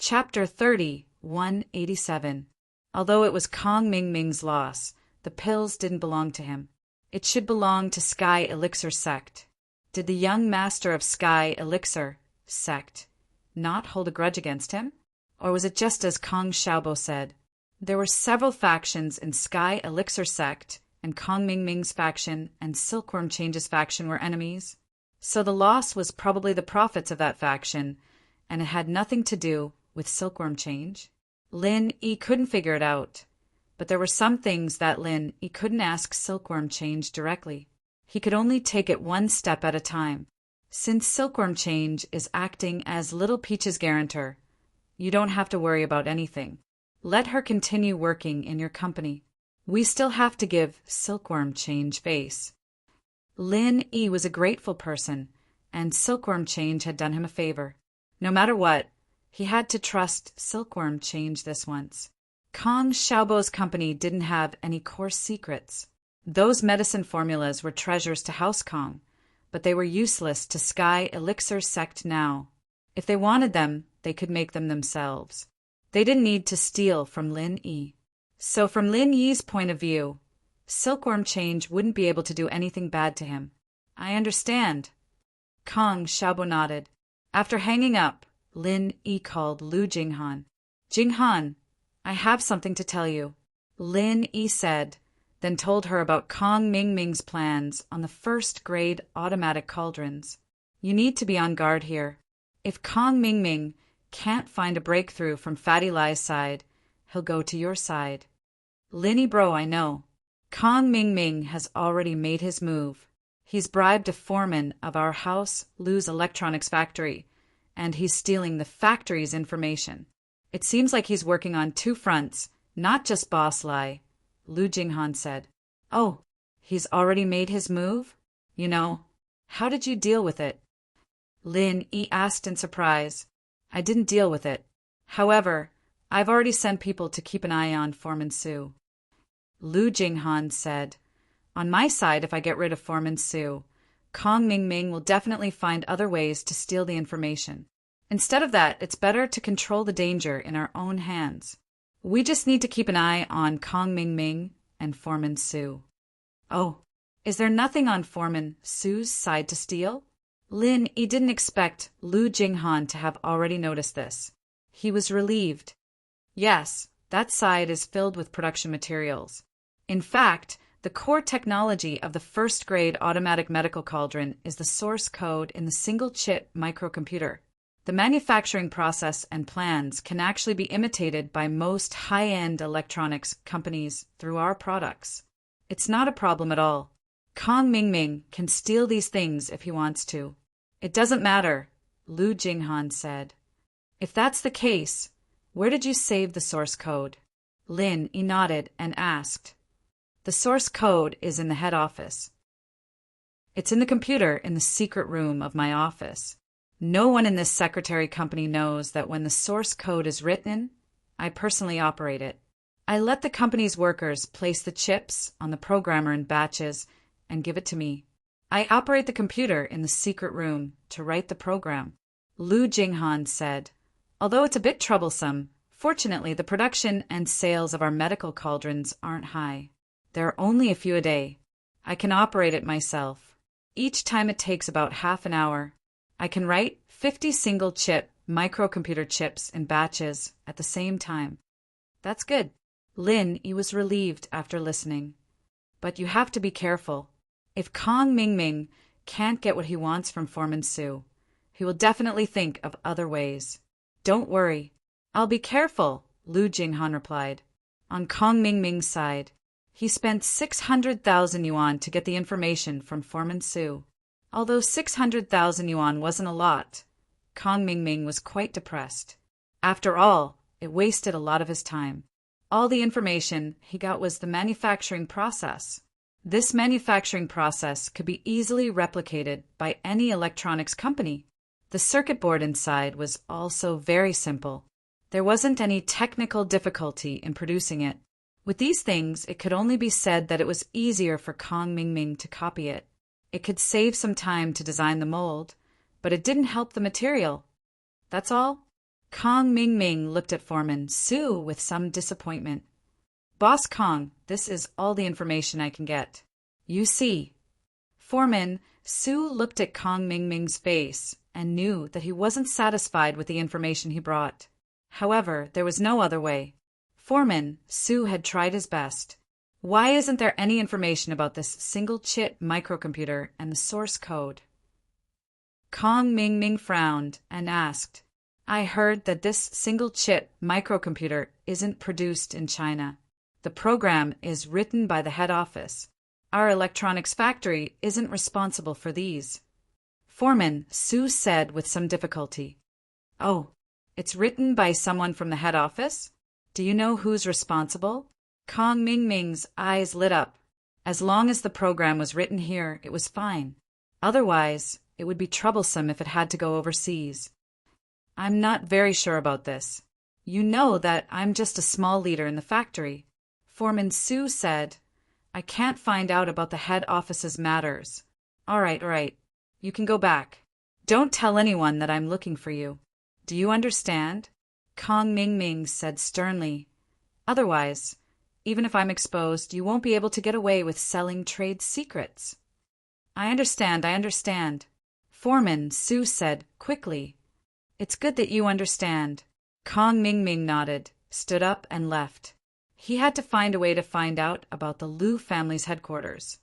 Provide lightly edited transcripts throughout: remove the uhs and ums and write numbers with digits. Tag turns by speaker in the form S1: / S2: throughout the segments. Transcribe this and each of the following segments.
S1: Chapter 30, 187. Although it was Kong Ming Ming's loss, the pills didn't belong to him. It should belong to Sky Elixir Sect. Did the young master of Sky Elixir Sect not hold a grudge against him? Or was it just as Kong Xiaobo said? There were several factions in Sky Elixir Sect, and Kong Ming Ming's faction and Silkworm Change's faction were enemies. So the loss was probably the profits of that faction, and it had nothing to do with Silkworm Change. Lin Yi couldn't figure it out, but there were some things that Lin Yi couldn't ask Silkworm Change directly. He could only take it one step at a time. Since Silkworm Change is acting as Little Peach's guarantor, you don't have to worry about anything. Let her continue working in your company. We still have to give Silkworm Change face. Lin Yi was a grateful person, and Silkworm Change had done him a favor. No matter what, he had to trust Silkworm Change this once. Kong Xiaobo's company didn't have any core secrets. Those medicine formulas were treasures to House Kong, but they were useless to Sky Elixir Sect now. If they wanted them, they could make them themselves. They didn't need to steal from Lin Yi. So from Lin Yi's point of view, Silkworm Change wouldn't be able to do anything bad to him. I understand. Kong Xiaobo nodded. After hanging up, Lin Yi called Lu Jinghan. Jinghan, I have something to tell you, Lin Yi said, then told her about Kong Ming Ming's plans on the first-grade automatic cauldrons. You need to be on guard here. If Kong Ming Ming can't find a breakthrough from Fatty Lai's side, he'll go to your side. Linny bro, I know. Kong Ming Ming has already made his move. He's bribed a foreman of our house Lu's electronics factory, and he's stealing the factory's information. It seems like he's working on two fronts, not just Boss Lai, Lu Jinghan said. Oh, he's already made his move? How did you deal with it? Lin Yi asked in surprise. I didn't deal with it. However, I've already sent people to keep an eye on Foreman Su. Lu Jinghan said, on my side, if I get rid of Foreman Su, Kong Ming Ming will definitely find other ways to steal the information. Instead of that, it's better to control the danger in our own hands. We just need to keep an eye on Kong Ming Ming and Foreman Su. Oh, is there nothing on Foreman Su's side to steal? Lin Yi didn't expect Lu Jinghan to have already noticed this. He was relieved. Yes, that side is filled with production materials. In fact, the core technology of the first-grade automatic medical cauldron is the source code in the single-chip microcomputer. The manufacturing process and plans can actually be imitated by most high-end electronics companies through our products. It's not a problem at all. Kong Ming Ming can steal these things if he wants to. It doesn't matter, Lu Jinghan said. If that's the case, where did you save the source code? Lin Yi nodded and asked. The source code is in the head office. It's in the computer in the secret room of my office. No one in this secretary company knows that when the source code is written, I personally operate it. I let the company's workers place the chips on the programmer in batches and give it to me. I operate the computer in the secret room to write the program. Lu Jinghan said, although it's a bit troublesome, fortunately the production and sales of our medical cauldrons aren't high. There are only a few a day. I can operate it myself. Each time it takes about half an hour. I can write 50 single-chip microcomputer chips in batches at the same time. That's good. Lin Yi was relieved after listening. But you have to be careful. If Kong Ming Ming can't get what he wants from Foreman Su, he will definitely think of other ways. Don't worry. I'll be careful, Lu Jinghan replied. On Kong Ming Ming's side, he spent 600,000 yuan to get the information from Foreman Su. Although 600,000 yuan wasn't a lot, Kong Ming Ming was quite depressed. After all, it wasted a lot of his time. All the information he got was the manufacturing process. This manufacturing process could be easily replicated by any electronics company. The circuit board inside was also very simple. There wasn't any technical difficulty in producing it. With these things, it could only be said that it was easier for Kong Ming Ming to copy it. It could save some time to design the mold, but it didn't help the material. That's all. Kong Ming Ming looked at Foreman Su with some disappointment. Boss Kong, this is all the information I can get. You see. Foreman Su looked at Kong Ming Ming's face and knew that he wasn't satisfied with the information he brought. However, there was no other way. Foreman Su had tried his best. Why isn't there any information about this single-chip microcomputer and the source code? Kong Ming Ming frowned and asked, I heard that this single-chip microcomputer isn't produced in China. The program is written by the head office. Our electronics factory isn't responsible for these. Foreman Su said with some difficulty. Oh, it's written by someone from the head office? Do you know who's responsible? Kong Ming Ming's eyes lit up. As long as the program was written here, it was fine. Otherwise, it would be troublesome if it had to go overseas. I'm not very sure about this. You know that I'm just a small leader in the factory. Foreman Su said, I can't find out about the head office's matters. All right. You can go back. Don't tell anyone that I'm looking for you. Do you understand? Kong Ming Ming said sternly. Otherwise, even if I'm exposed, you won't be able to get away with selling trade secrets. I understand. Foreman Su said quickly. It's good that you understand. Kong Ming Ming nodded, stood up and left. He had to find a way to find out about the Lu family's headquarters.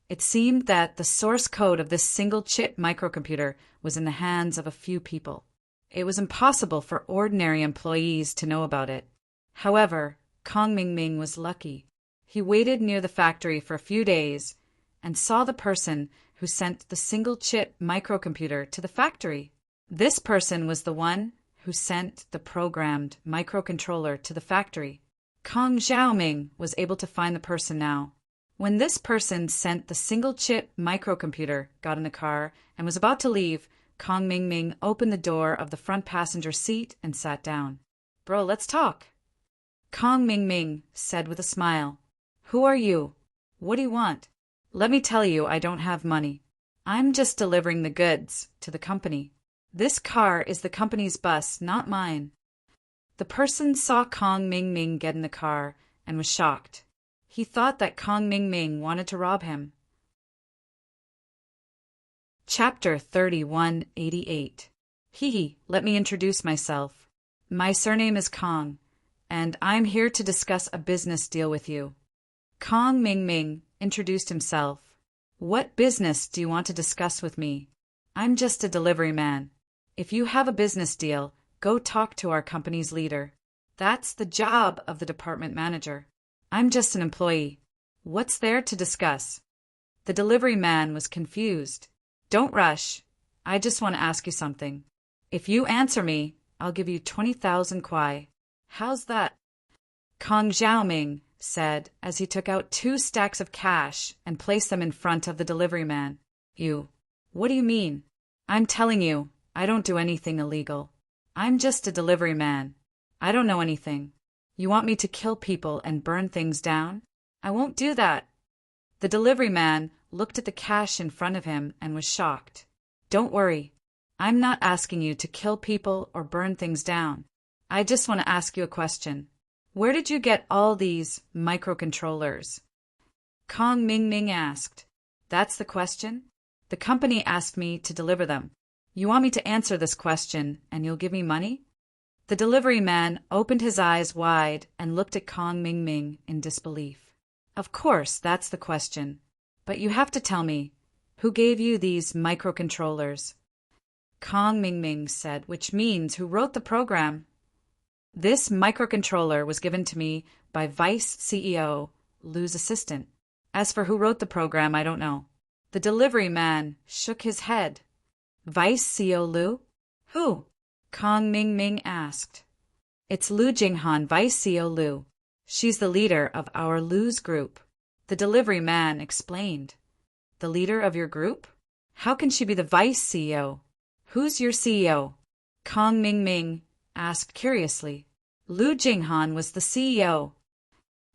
S1: It seemed that the source code of this single-chip microcomputer was in the hands of a few people. It was impossible for ordinary employees to know about it. However, Kong Ming Ming was lucky. He waited near the factory for a few days and saw the person who sent the single-chip microcomputer to the factory. This person was the one who sent the programmed microcontroller to the factory. Kong Xiaoming was able to find the person now. When this person sent the single-chip microcomputer, got in the car, and was about to leave, Kong Ming Ming opened the door of the front passenger seat and sat down. Bro, let's talk. Kong Ming Ming said with a smile. Who are you? What do you want? Let me tell you, I don't have money. I'm just delivering the goods to the company. This car is the company's bus, not mine. The person saw Kong Ming Ming get in the car and was shocked. He thought that Kong Ming Ming wanted to rob him. Chapter 3188. Let me introduce myself. My surname is Kong, and I'm here to discuss a business deal with you. Kong Ming Ming introduced himself. What business do you want to discuss with me? I'm just a delivery man. If you have a business deal, go talk to our company's leader. That's the job of the department manager. I'm just an employee. What's there to discuss? The delivery man was confused. Don't rush. I just want to ask you something. If you answer me, I'll give you 20,000 kuai. How's that? Kong Xiaoming said as he took out 2 stacks of cash and placed them in front of the delivery man. What do you mean? I'm telling you, I don't do anything illegal. I'm just a delivery man. I don't know anything. You want me to kill people and burn things down? I won't do that. The delivery man looked at the cash in front of him and was shocked. Don't worry. I'm not asking you to kill people or burn things down. I just want to ask you a question. Where did you get all these microcontrollers? Kong Ming Ming asked. That's the question? The company asked me to deliver them. You want me to answer this question and you'll give me money? The delivery man opened his eyes wide and looked at Kong Ming Ming in disbelief. Of course, that's the question. But you have to tell me, who gave you these microcontrollers? Kong Ming Ming said, which means who wrote the program? This microcontroller was given to me by Vice CEO Lu's assistant. As for who wrote the program, I don't know. The delivery man shook his head. Vice CEO Lu? Who? Kong Ming Ming asked. It's Lu Jinghan, Vice CEO Lu. She's the leader of our Lu's group. The delivery man explained. The leader of your group? How can she be the vice CEO? Who's your CEO? Kong Ming Ming asked curiously. Lu Jinghan was the CEO.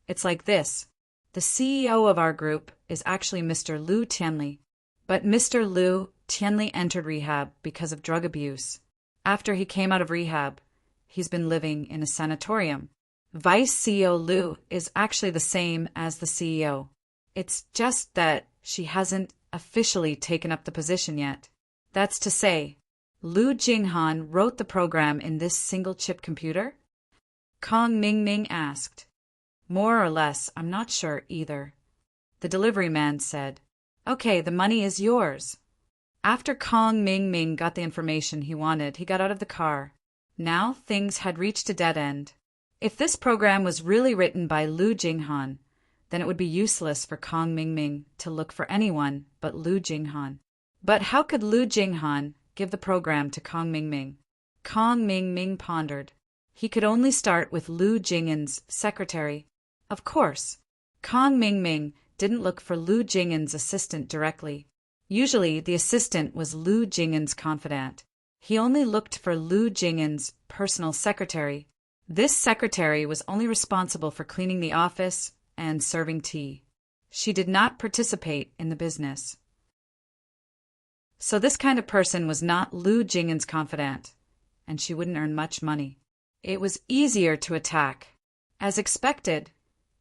S1: It's like this. The CEO of our group is actually Mr. Lu Tianli. But Mr. Lu Tianli entered rehab because of drug abuse. After he came out of rehab, he's been living in a sanatorium. Vice CEO Lu is actually the same as the CEO. It's just that she hasn't officially taken up the position yet. That's to say, Lu Jinghan wrote the program in this single-chip computer? Kong Mingming asked. More or less, I'm not sure either. The delivery man said. Okay, the money is yours. After Kong Mingming got the information he wanted, he got out of the car. Now things had reached a dead end. If this program was really written by Lu Jinghan, then it would be useless for Kong Mingming to look for anyone but Lu Jinghan. But how could Lu Jinghan give the program to Kong Mingming? Kong Mingming pondered. He could only start with Lu Jinghan's secretary. Of course, Kong Mingming didn't look for Lu Jinghan's assistant directly. Usually, the assistant was Lu Jinghan's confidant. He only looked for Lu Jinghan's personal secretary. This secretary was only responsible for cleaning the office and serving tea. She did not participate in the business. So this kind of person was not Lu Jinghan's confidant, and she wouldn't earn much money. It was easier to attack. As expected,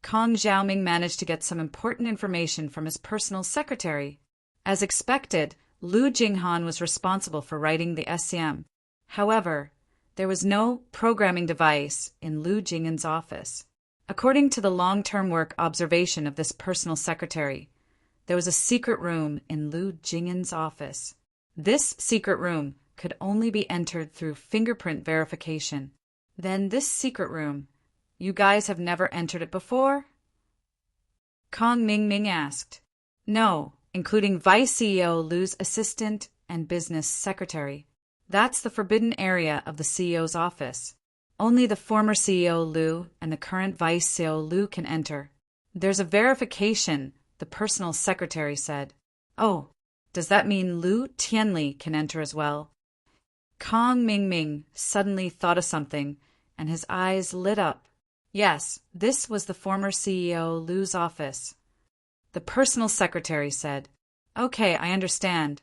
S1: Kong Xiaoming managed to get some important information from his personal secretary. As expected, Lu Jinghan was responsible for writing the SCM. However, there was no programming device in Lu Jinghan's office. According to the long-term work observation of this personal secretary, there was a secret room in Lu Jinghan's office. This secret room could only be entered through fingerprint verification. Then this secret room, you guys have never entered it before? Kong Mingming asked. No, including Vice CEO Lu's assistant and business secretary. That's the forbidden area of the CEO's office. Only the former CEO Lu and the current Vice CEO Lu can enter. There's a verification, the personal secretary said. Oh, does that mean Lu Tianli can enter as well? Kong Mingming suddenly thought of something, and his eyes lit up. Yes, this was the former CEO Lu's office. The personal secretary said. Okay, I understand.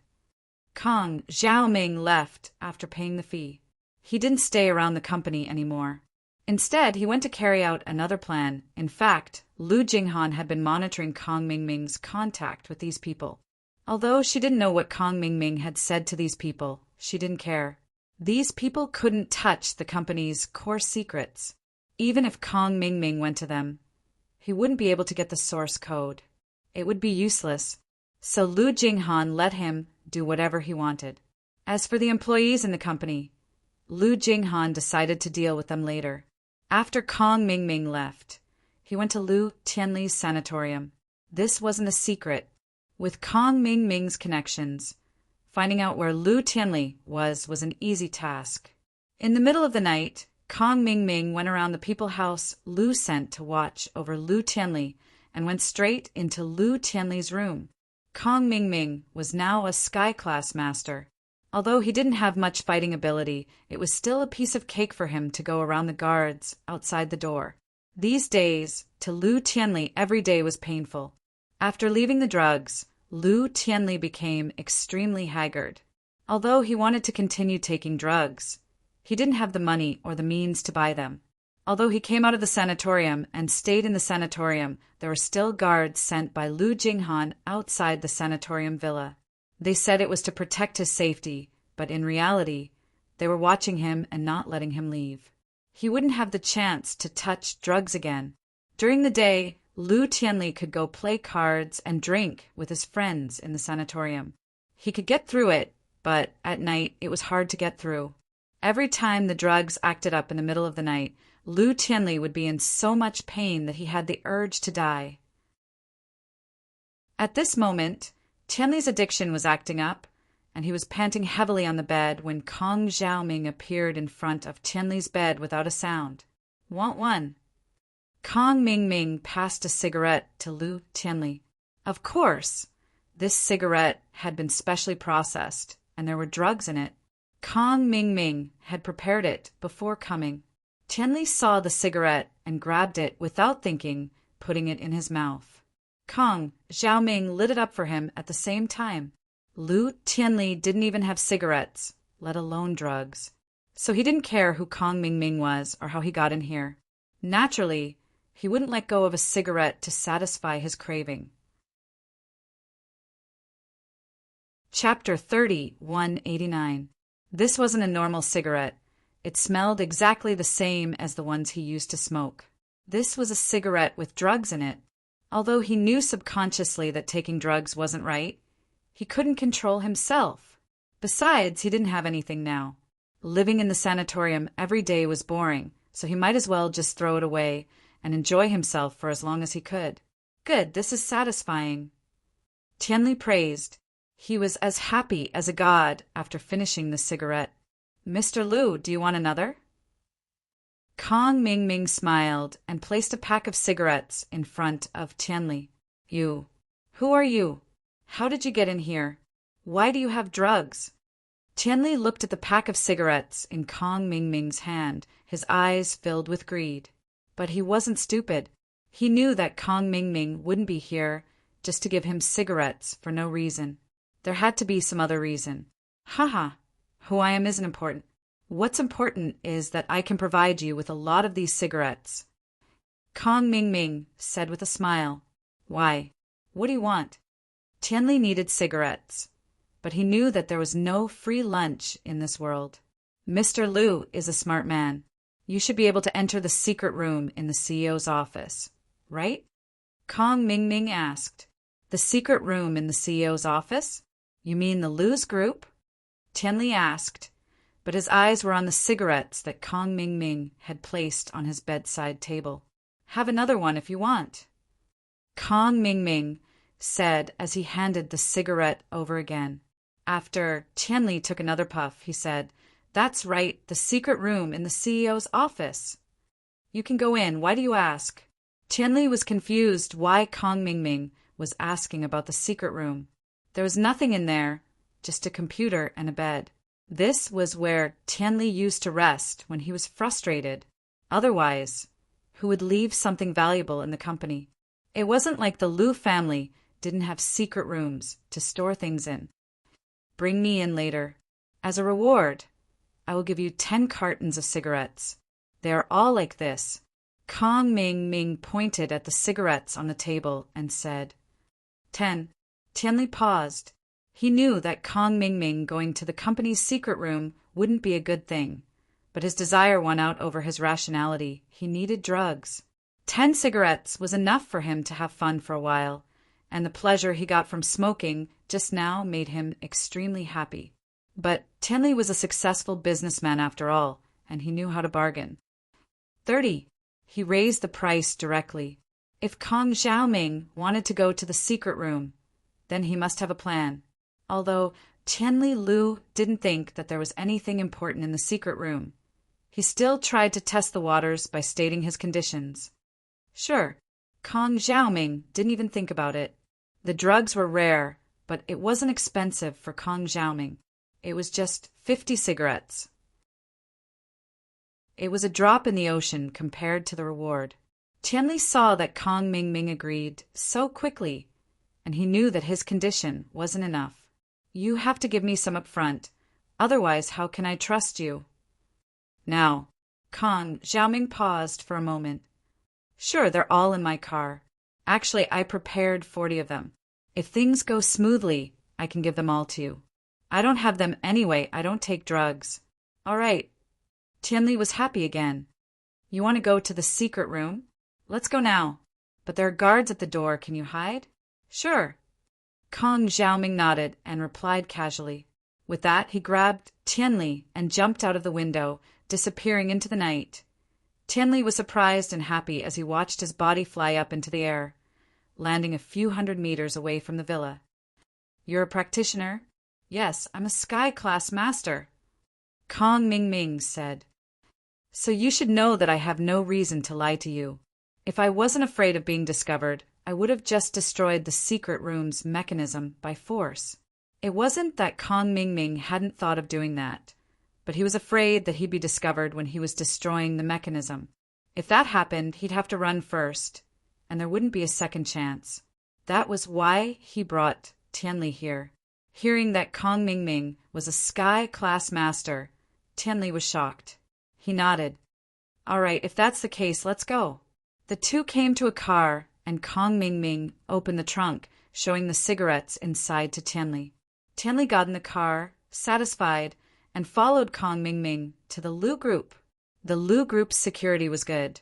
S1: Kong Xiaoming left after paying the fee. He didn't stay around the company anymore. Instead, he went to carry out another plan. In fact, Lu Jinghan had been monitoring Kong Mingming's contact with these people. Although she didn't know what Kong Mingming had said to these people, she didn't care. These people couldn't touch the company's core secrets. Even if Kong Mingming went to them, he wouldn't be able to get the source code. It would be useless. So Lu Jinghan let him do whatever he wanted. As for the employees in the company, Lu Jinghan decided to deal with them later. After Kong Mingming left, he went to Lu Tianli's sanatorium. This wasn't a secret. With Kong Mingming's connections, finding out where Lu Tianli was an easy task. In the middle of the night, Kong Mingming went around the people house Lu sent to watch over Lu Tianli and went straight into Lu Tianli's room. Kong Mingming was now a sky-class master. Although he didn't have much fighting ability, it was still a piece of cake for him to go around the guards outside the door. These days, to Lu Tianli every day was painful. After leaving the drugs, Lu Tianli became extremely haggard. Although he wanted to continue taking drugs, he didn't have the money or the means to buy them. Although he came out of the sanatorium and stayed in the sanatorium, there were still guards sent by Lu Jinghan outside the sanatorium villa. They said it was to protect his safety, but in reality, they were watching him and not letting him leave. He wouldn't have the chance to touch drugs again. During the day, Lu Tianli could go play cards and drink with his friends in the sanatorium. He could get through it, but at night it was hard to get through. Every time the drugs acted up in the middle of the night, Lu Tianli would be in so much pain that he had the urge to die. At this moment, Tianli's addiction was acting up, and he was panting heavily on the bed when Kong Xiaoming appeared in front of Tianli's bed without a sound. Want one? Kong Mingming passed a cigarette to Lu Tianli. Of course, this cigarette had been specially processed, and there were drugs in it. Kong Mingming had prepared it before coming. Tianli saw the cigarette and grabbed it without thinking, putting it in his mouth. Kong Xiaoming lit it up for him at the same time. Lu Tianli didn't even have cigarettes, let alone drugs. So he didn't care who Kong Ming Ming was or how he got in here. Naturally, he wouldn't let go of a cigarette to satisfy his craving. Chapter 30, 189. This wasn't a normal cigarette. It smelled exactly the same as the ones he used to smoke. This was a cigarette with drugs in it. Although he knew subconsciously that taking drugs wasn't right, he couldn't control himself. Besides, he didn't have anything now. Living in the sanatorium every day was boring, so he might as well just throw it away and enjoy himself for as long as he could. Good, this is satisfying. Tianli praised. He was as happy as a god after finishing the cigarette. Mr. Liu, do you want another? Kong Ming Ming smiled and placed a pack of cigarettes in front of Tianli. You. Who are you? How did you get in here? Why do you have drugs? Tianli looked at the pack of cigarettes in Kong Ming Ming's hand, his eyes filled with greed. But he wasn't stupid. He knew that Kong Ming Ming wouldn't be here just to give him cigarettes for no reason. There had to be some other reason. Haha, who I am isn't important. What's important is that I can provide you with a lot of these cigarettes. Kong Ming Ming said with a smile. Why? What do you want? Tianli needed cigarettes, but he knew that there was no free lunch in this world. Mr. Liu is a smart man. You should be able to enter the secret room in the CEO's office, right? Kong Ming Ming asked. The secret room in the CEO's office? You mean the Liu's group? Tianli asked, but his eyes were on the cigarettes that Kong Ming Ming had placed on his bedside table. Have another one if you want. Kong Ming Ming said as he handed the cigarette over again. After Tianli took another puff, he said, That's right, the secret room in the CEO's office. You can go in. Why do you ask? Tianli was confused why Kong Ming Ming was asking about the secret room. There was nothing in there, just a computer and a bed. This was where Tianli used to rest when he was frustrated. Otherwise, who would leave something valuable in the company? It wasn't like the Liu family didn't have secret rooms to store things in. Bring me in later. As a reward, I will give you 10 cartons of cigarettes. They are all like this. Kong Ming Ming pointed at the cigarettes on the table and said, 10. Tianli paused. He knew that Kong Ming Ming going to the company's secret room wouldn't be a good thing, but his desire won out over his rationality. He needed drugs. 10 cigarettes was enough for him to have fun for a while, and the pleasure he got from smoking just now made him extremely happy. But Tianli was a successful businessman after all, and he knew how to bargain. 30. He raised the price directly. If Kong Xiaoming wanted to go to the secret room, then he must have a plan. Although Tianli Liu didn't think that there was anything important in the secret room, he still tried to test the waters by stating his conditions. Sure, Kong Xiaoming didn't even think about it. The drugs were rare, but it wasn't expensive for Kong Xiaoming. It was just 50 cigarettes. It was a drop in the ocean compared to the reward. Tianli saw that Kong Ming Ming agreed so quickly, and he knew that his condition wasn't enough. You have to give me some up front, otherwise how can I trust you? Now, Kong Xiaoming paused for a moment. Sure, they're all in my car. Actually, I prepared 40 of them. If things go smoothly, I can give them all to you. I don't have them anyway, I don't take drugs. All right. Tianli was happy again. You want to go to the secret room? Let's go now. But there are guards at the door, can you hide? Sure. Kong Xiaoming nodded and replied casually. With that, he grabbed Tianli and jumped out of the window, disappearing into the night. Tianli was surprised and happy as he watched his body fly up into the air, landing a few hundred meters away from the villa. You're a practitioner? Yes, I'm a sky-class master. Kong Ming Ming said. So you should know that I have no reason to lie to you. If I wasn't afraid of being discovered, I would have just destroyed the secret room's mechanism by force. It wasn't that Kong Ming Ming hadn't thought of doing that, but he was afraid that he'd be discovered when he was destroying the mechanism. If that happened, he'd have to run first, and there wouldn't be a second chance. That was why he brought Tianli here. Hearing that Kong Ming Ming was a sky-class master, Tianli was shocked. He nodded. All right, if that's the case, let's go. The two came to a car, and Kong Ming opened the trunk, showing the cigarettes inside to Tianli. Tianli got in the car, satisfied, and followed Kong Ming to the Lu Group. The Lu Group's security was good,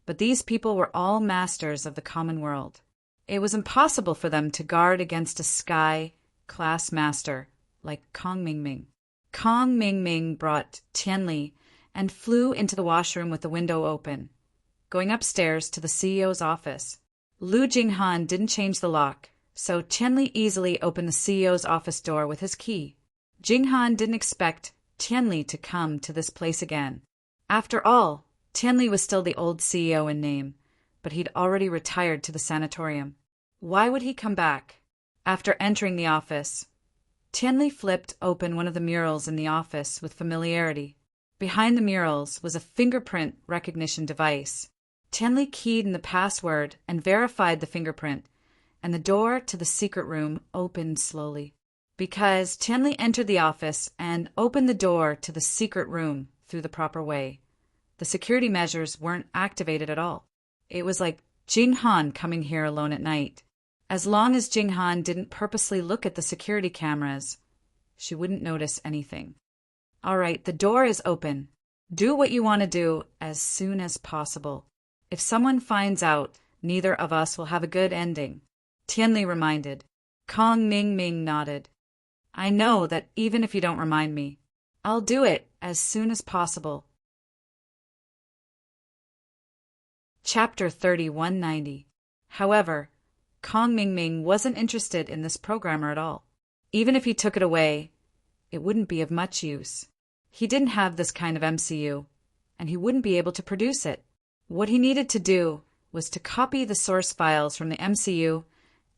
S1: but these people were all masters of the common world. It was impossible for them to guard against a sky-class master like Kong Ming. Kong Ming brought Tianli and flew into the washroom with the window open, going upstairs to the CEO's office. Lu Jinghan didn't change the lock, so Tianli easily opened the CEO's office door with his key. Jinghan didn't expect Tianli to come to this place again. After all, Tianli was still the old CEO in name, but he'd already retired to the sanatorium. Why would he come back? After entering the office, Tianli flipped open one of the murals in the office with familiarity. Behind the murals was a fingerprint recognition device. Tianli keyed in the password and verified the fingerprint, and the door to the secret room opened slowly. Because Tianli entered the office and opened the door to the secret room through the proper way, the security measures weren't activated at all. It was like Jinghan coming here alone at night. As long as Jinghan didn't purposely look at the security cameras, she wouldn't notice anything. All right, the door is open. Do what you want to do as soon as possible. If someone finds out, neither of us will have a good ending, Tianli reminded. Kong Ming nodded. I know that even if you don't remind me, I'll do it as soon as possible. Chapter 3190. However, Kong Ming wasn't interested in this programmer at all. Even if he took it away, it wouldn't be of much use. He didn't have this kind of MCU, and he wouldn't be able to produce it. What he needed to do was to copy the source files from the MCU,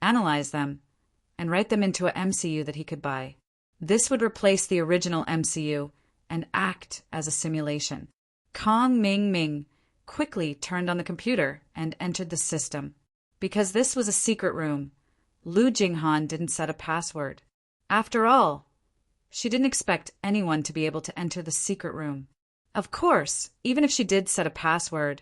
S1: analyze them, and write them into an MCU that he could buy. This would replace the original MCU and act as a simulation. Kong Ming quickly turned on the computer and entered the system. Because this was a secret room, Lu Jinghan didn't set a password. After all, she didn't expect anyone to be able to enter the secret room. Of course, even if she did set a password,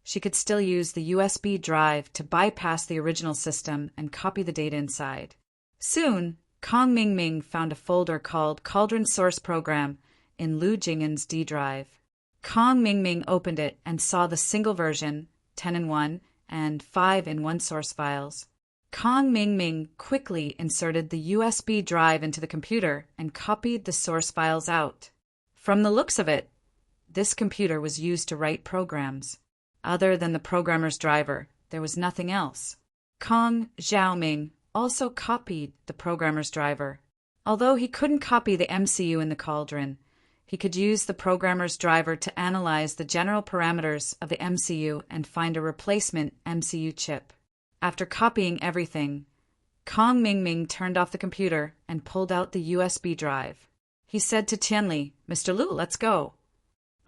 S1: she could still use the USB drive to bypass the original system and copy the data inside. Soon, Kong Ming found a folder called Cauldron Source Program in Lu Jinghan's D drive. Kong Ming opened it and saw the single version, 10-in-1, and 5-in-1 source files. Kong Ming quickly inserted the USB drive into the computer and copied the source files out. From the looks of it, this computer was used to write programs. Other than the programmer's driver, there was nothing else. Kong Xiaoming also copied the programmer's driver. Although he couldn't copy the MCU in the cauldron, he could use the programmer's driver to analyze the general parameters of the MCU and find a replacement MCU chip. After copying everything, Kong Ming turned off the computer and pulled out the USB drive. He said to Tianli, "Mr. Lu, let's go."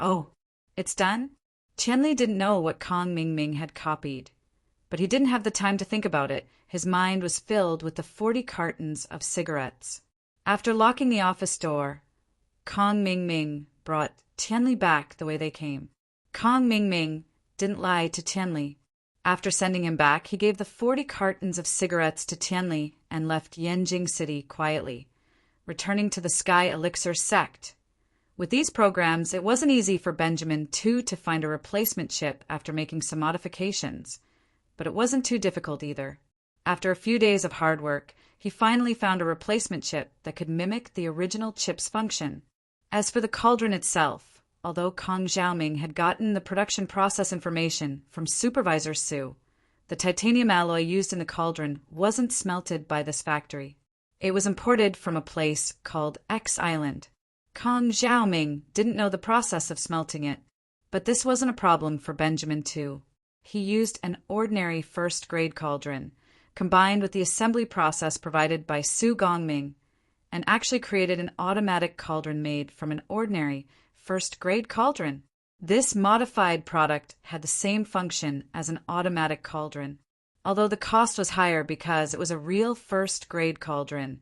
S1: "Oh, it's done?" Tianli didn't know what Kong Ming had copied, but he didn't have the time to think about it. His mind was filled with the 40 cartons of cigarettes. After locking the office door, Kong Ming brought Tianli back the way they came. Kong Ming didn't lie to Tianli. After sending him back, he gave the 40 cartons of cigarettes to Tianli and left Yanjing City quietly, returning to the Sky Elixir sect. With these programs, it wasn't easy for Benjamin to find a replacement chip after making some modifications, but it wasn't too difficult either. After a few days of hard work, he finally found a replacement chip that could mimic the original chip's function. As for the cauldron itself, although Kong Xiaoming had gotten the production process information from Supervisor Su, the titanium alloy used in the cauldron wasn't smelted by this factory. It was imported from a place called X Island. Kong Xiaoming didn't know the process of smelting it, but this wasn't a problem for Benjamin too. He used an ordinary first-grade cauldron, combined with the assembly process provided by Su Gongming, and actually created an automatic cauldron made from an ordinary first-grade cauldron. This modified product had the same function as an automatic cauldron, although the cost was higher because it was a real first-grade cauldron.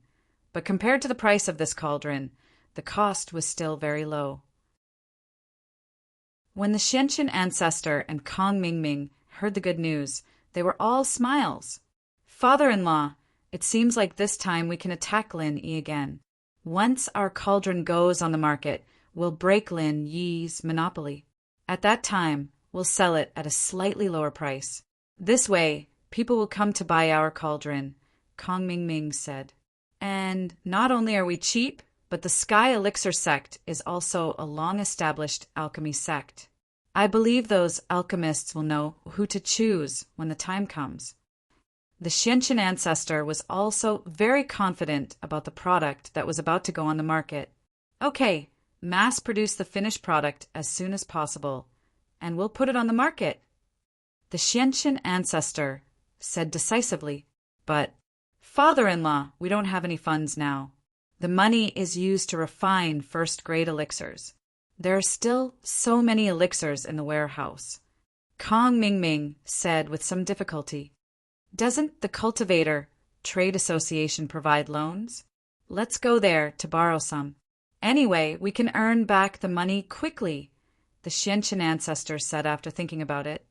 S1: But compared to the price of this cauldron, the cost was still very low. When the Xianqian ancestor and Kong Mingming heard the good news, they were all smiles. "Father-in-law, it seems like this time we can attack Lin Yi again. Once our cauldron goes on the market, we'll break Lin Yi's monopoly. At that time, we'll sell it at a slightly lower price. This way, people will come to buy our cauldron," Kong Mingming said. "And not only are we cheap, but the Sky Elixir sect is also a long-established alchemy sect. I believe those alchemists will know who to choose when the time comes." The Xianqian ancestor was also very confident about the product that was about to go on the market. "Okay, mass-produce the finished product as soon as possible, and we'll put it on the market," the Xianqian ancestor said decisively. "But, father-in-law, we don't have any funds now. The money is used to refine first-grade elixirs. There are still so many elixirs in the warehouse," Kong Mingming said with some difficulty. "Doesn't the Cultivator Trade Association provide loans? Let's go there to borrow some. Anyway, we can earn back the money quickly," the Xianqian ancestor said after thinking about it.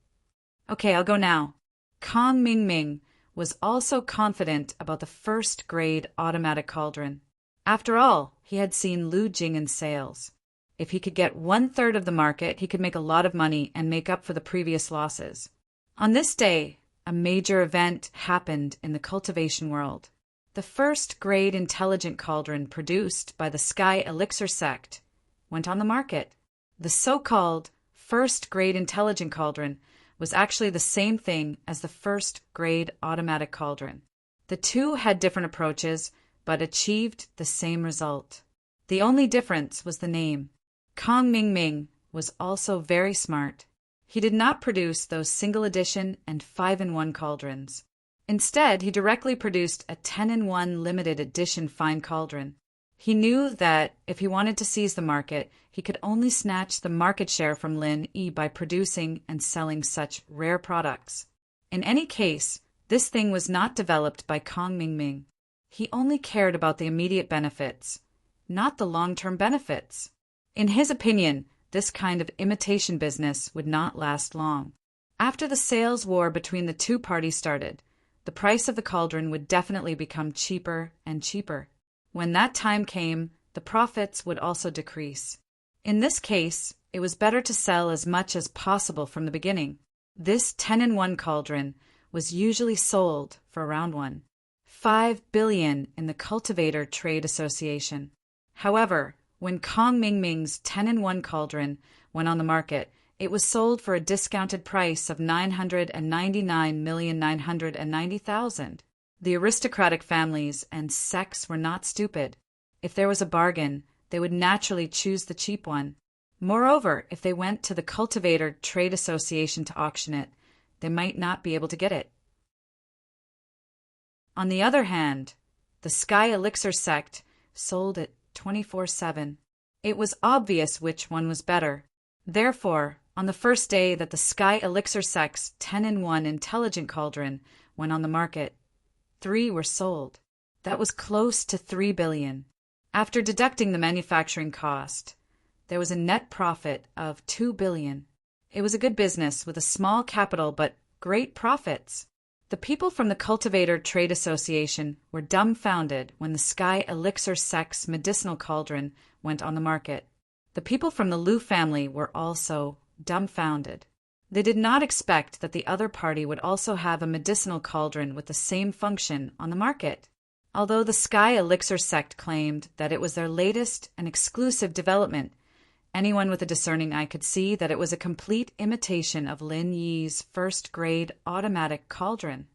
S1: "Okay, I'll go now." Kong Mingming was also confident about the first-grade automatic cauldron. After all, he had seen Lu Jing in sales. If he could get 1/3 of the market, he could make a lot of money and make up for the previous losses. On this day, a major event happened in the cultivation world. The first-grade intelligent cauldron produced by the Sky Elixir sect went on the market. The so-called first-grade intelligent cauldron was actually the same thing as the first-grade automatic cauldron. The two had different approaches, but achieved the same result. The only difference was the name. Kong Mingming was also very smart. He did not produce those single-edition and 5-in-1 cauldrons. Instead, he directly produced a 10-in-1 limited edition fine cauldron. He knew that if he wanted to seize the market, he could only snatch the market share from Lin Yi by producing and selling such rare products. In any case, this thing was not developed by Kong Mingming. He only cared about the immediate benefits, not the long-term benefits. In his opinion, this kind of imitation business would not last long. After the sales war between the two parties started, the price of the cauldron would definitely become cheaper and cheaper. When that time came, the profits would also decrease. In this case, it was better to sell as much as possible from the beginning. This 10-in-1 cauldron was usually sold for around 1.5 billion in the Cultivator Trade Association. However, when Kong Mingming's 10-in-1 cauldron went on the market, it was sold for a discounted price of 999,990,000. The aristocratic families and sects were not stupid. If there was a bargain, they would naturally choose the cheap one. Moreover, if they went to the Cultivator Trade Association to auction it, they might not be able to get it. On the other hand, the Sky Elixir sect sold it 24/7. It was obvious which one was better. Therefore, on the first day that the Sky Elixir sect's 10-in-1 intelligent cauldron went on the market, 3 were sold. That was close to 3 billion. After deducting the manufacturing cost, there was a net profit of 2 billion. It was a good business with a small capital but great profits. The people from the Cultivator Trade Association were dumbfounded when the Sky Elixir sect's medicinal cauldron went on the market. The people from the Lu family were also dumbfounded. They did not expect that the other party would also have a medicinal cauldron with the same function on the market. Although the Sky Elixir sect claimed that it was their latest and exclusive development, anyone with a discerning eye could see that it was a complete imitation of Lin Yi's first-grade automatic cauldron.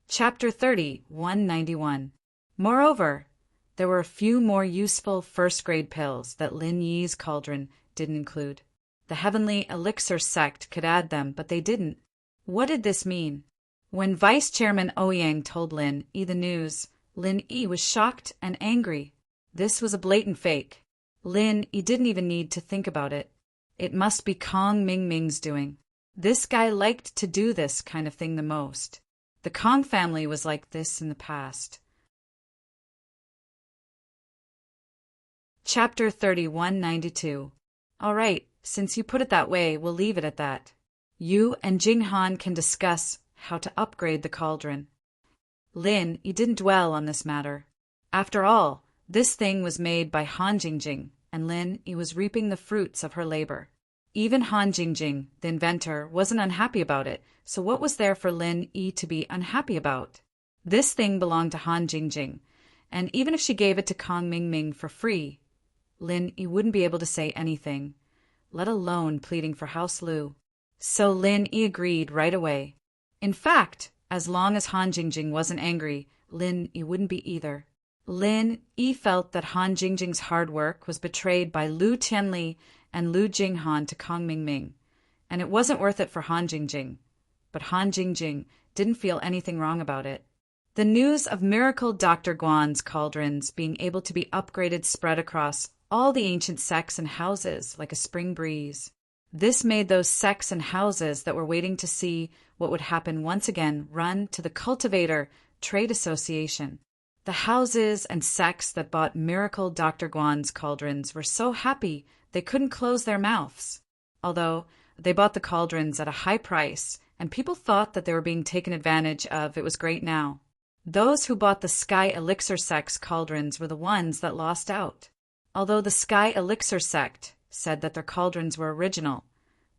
S1: Chapter 30, 191. Moreover, there were a few more useful first-grade pills that Lin Yi's cauldron didn't include. The Heavenly Elixir sect could add them, but they didn't. What did this mean? When Vice Chairman Ouyang told Lin Yi the news, Lin Yi was shocked and angry. This was a blatant fake. Lin Yi didn't even need to think about it. It must be Kong Mingming's doing. This guy liked to do this kind of thing the most. The Kong family was like this in the past. Chapter 3192. All right, since you put it that way, we'll leave it at that. You and Jing Han can discuss how to upgrade the cauldron. Lin Yi didn't dwell on this matter. After all, this thing was made by Han Jingjing, and Lin Yi was reaping the fruits of her labor. Even Han Jingjing, the inventor, wasn't unhappy about it, so what was there for Lin Yi to be unhappy about? This thing belonged to Han Jingjing, and even if she gave it to Kong Mingming for free, Lin Yi wouldn't be able to say anything, let alone pleading for House Lu. So Lin Yi agreed right away. In fact, as long as Han Jingjing wasn't angry, Lin Yi wouldn't be either. Lin Yi felt that Han Jingjing's hard work was betrayed by Lu Tianli and Lu Jinghan to Kong Mingming, and it wasn't worth it for Han Jingjing. But Han Jingjing didn't feel anything wrong about it. The news of Miracle Dr. Guan's cauldrons being able to be upgraded spread across all the ancient sects and houses like a spring breeze. This made those sects and houses that were waiting to see what would happen once again run to the Cultivator Trade Association. The houses and sects that bought Miracle Dr. Guan's cauldrons were so happy they couldn't close their mouths. Although they bought the cauldrons at a high price, and people thought that they were being taken advantage of, it was great now. Those who bought the Sky Elixir sect's cauldrons were the ones that lost out. Although the Sky Elixir sect said that their cauldrons were original,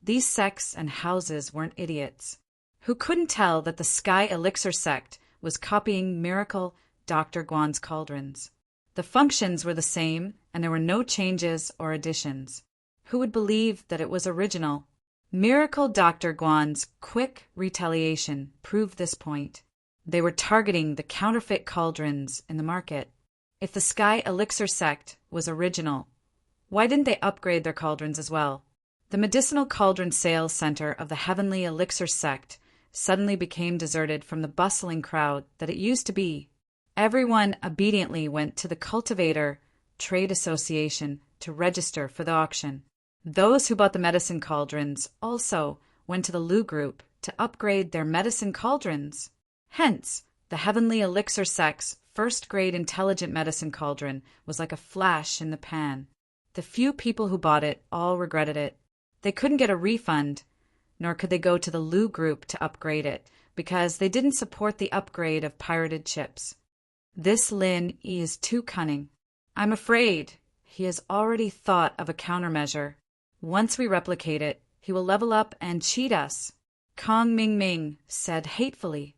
S1: these sects and houses weren't idiots, who couldn't tell that the Sky Elixir sect was copying Miracle Dr. Guan's cauldrons. The functions were the same, and there were no changes or additions. Who would believe that it was original? Miracle Dr. Guan's quick retaliation proved this point. They were targeting the counterfeit cauldrons in the market. If the Sky Elixir sect was original, why didn't they upgrade their cauldrons as well? The medicinal cauldron sales center of the Heavenly Elixir sect suddenly became deserted from the bustling crowd that it used to be. Everyone obediently went to the Cultivator Trade Association to register for the auction. Those who bought the medicine cauldrons also went to the Lu Group to upgrade their medicine cauldrons. Hence, the Heavenly Elixir sect's first-grade intelligent medicine cauldron was like a flash in the pan. The few people who bought it all regretted it. They couldn't get a refund, nor could they go to the Lu Group to upgrade it, because they didn't support the upgrade of pirated chips. This Lin Yi is too cunning. I'm afraid he has already thought of a countermeasure. Once we replicate it, he will level up and cheat us. Kong Mingming said hatefully.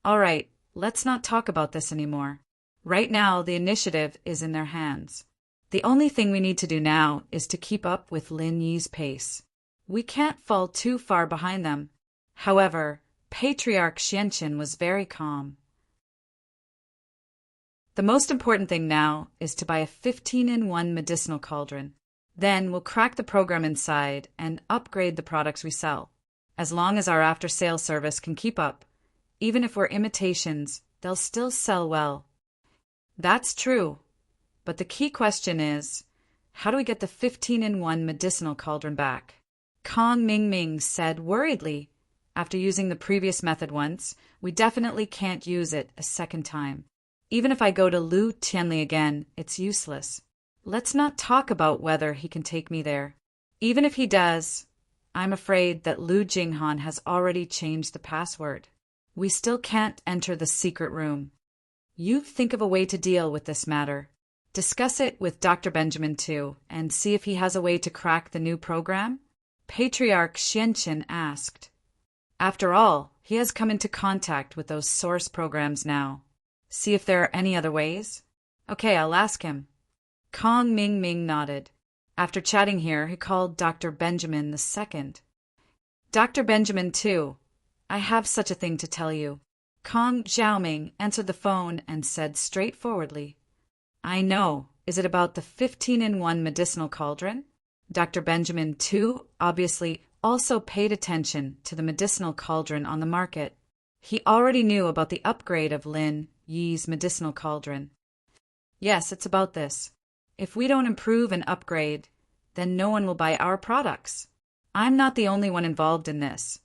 S1: All right, let's not talk about this anymore. Right now, the initiative is in their hands. The only thing we need to do now is to keep up with Lin Yi's pace. We can't fall too far behind them. However, Patriarch Xianqin was very calm. The most important thing now is to buy a 15-in-1 medicinal cauldron. Then we'll crack the program inside and upgrade the products we sell. As long as our after-sales service can keep up, even if we're imitations, they'll still sell well. That's true. But the key question is, how do we get the 15-in-1 medicinal cauldron back? Kong Mingming said worriedly. After using the previous method once, we definitely can't use it a second time. Even if I go to Lu Tianli again, it's useless. Let's not talk about whether he can take me there. Even if he does, I'm afraid that Lu Jinghan has already changed the password. We still can't enter the secret room. You think of a way to deal with this matter. Discuss it with Dr. Benjamin too, and see if he has a way to crack the new program? Patriarch Xianqin asked. After all, he has come into contact with those source programs now. See if there are any other ways? Okay, I'll ask him. Kong Mingming nodded. After chatting here, he called Dr. Benjamin II. Dr. Benjamin too, I have such a thing to tell you. Kong Xiaoming answered the phone and said straightforwardly, I know. Is it about the 15-in-1 medicinal cauldron? Dr. Benjamin too obviously also paid attention to the medicinal cauldron on the market. He already knew about the upgrade of Lin Yi's medicinal cauldron. Yes, it's about this. If we don't improve and upgrade, then no one will buy our products. I'm not the only one involved in this.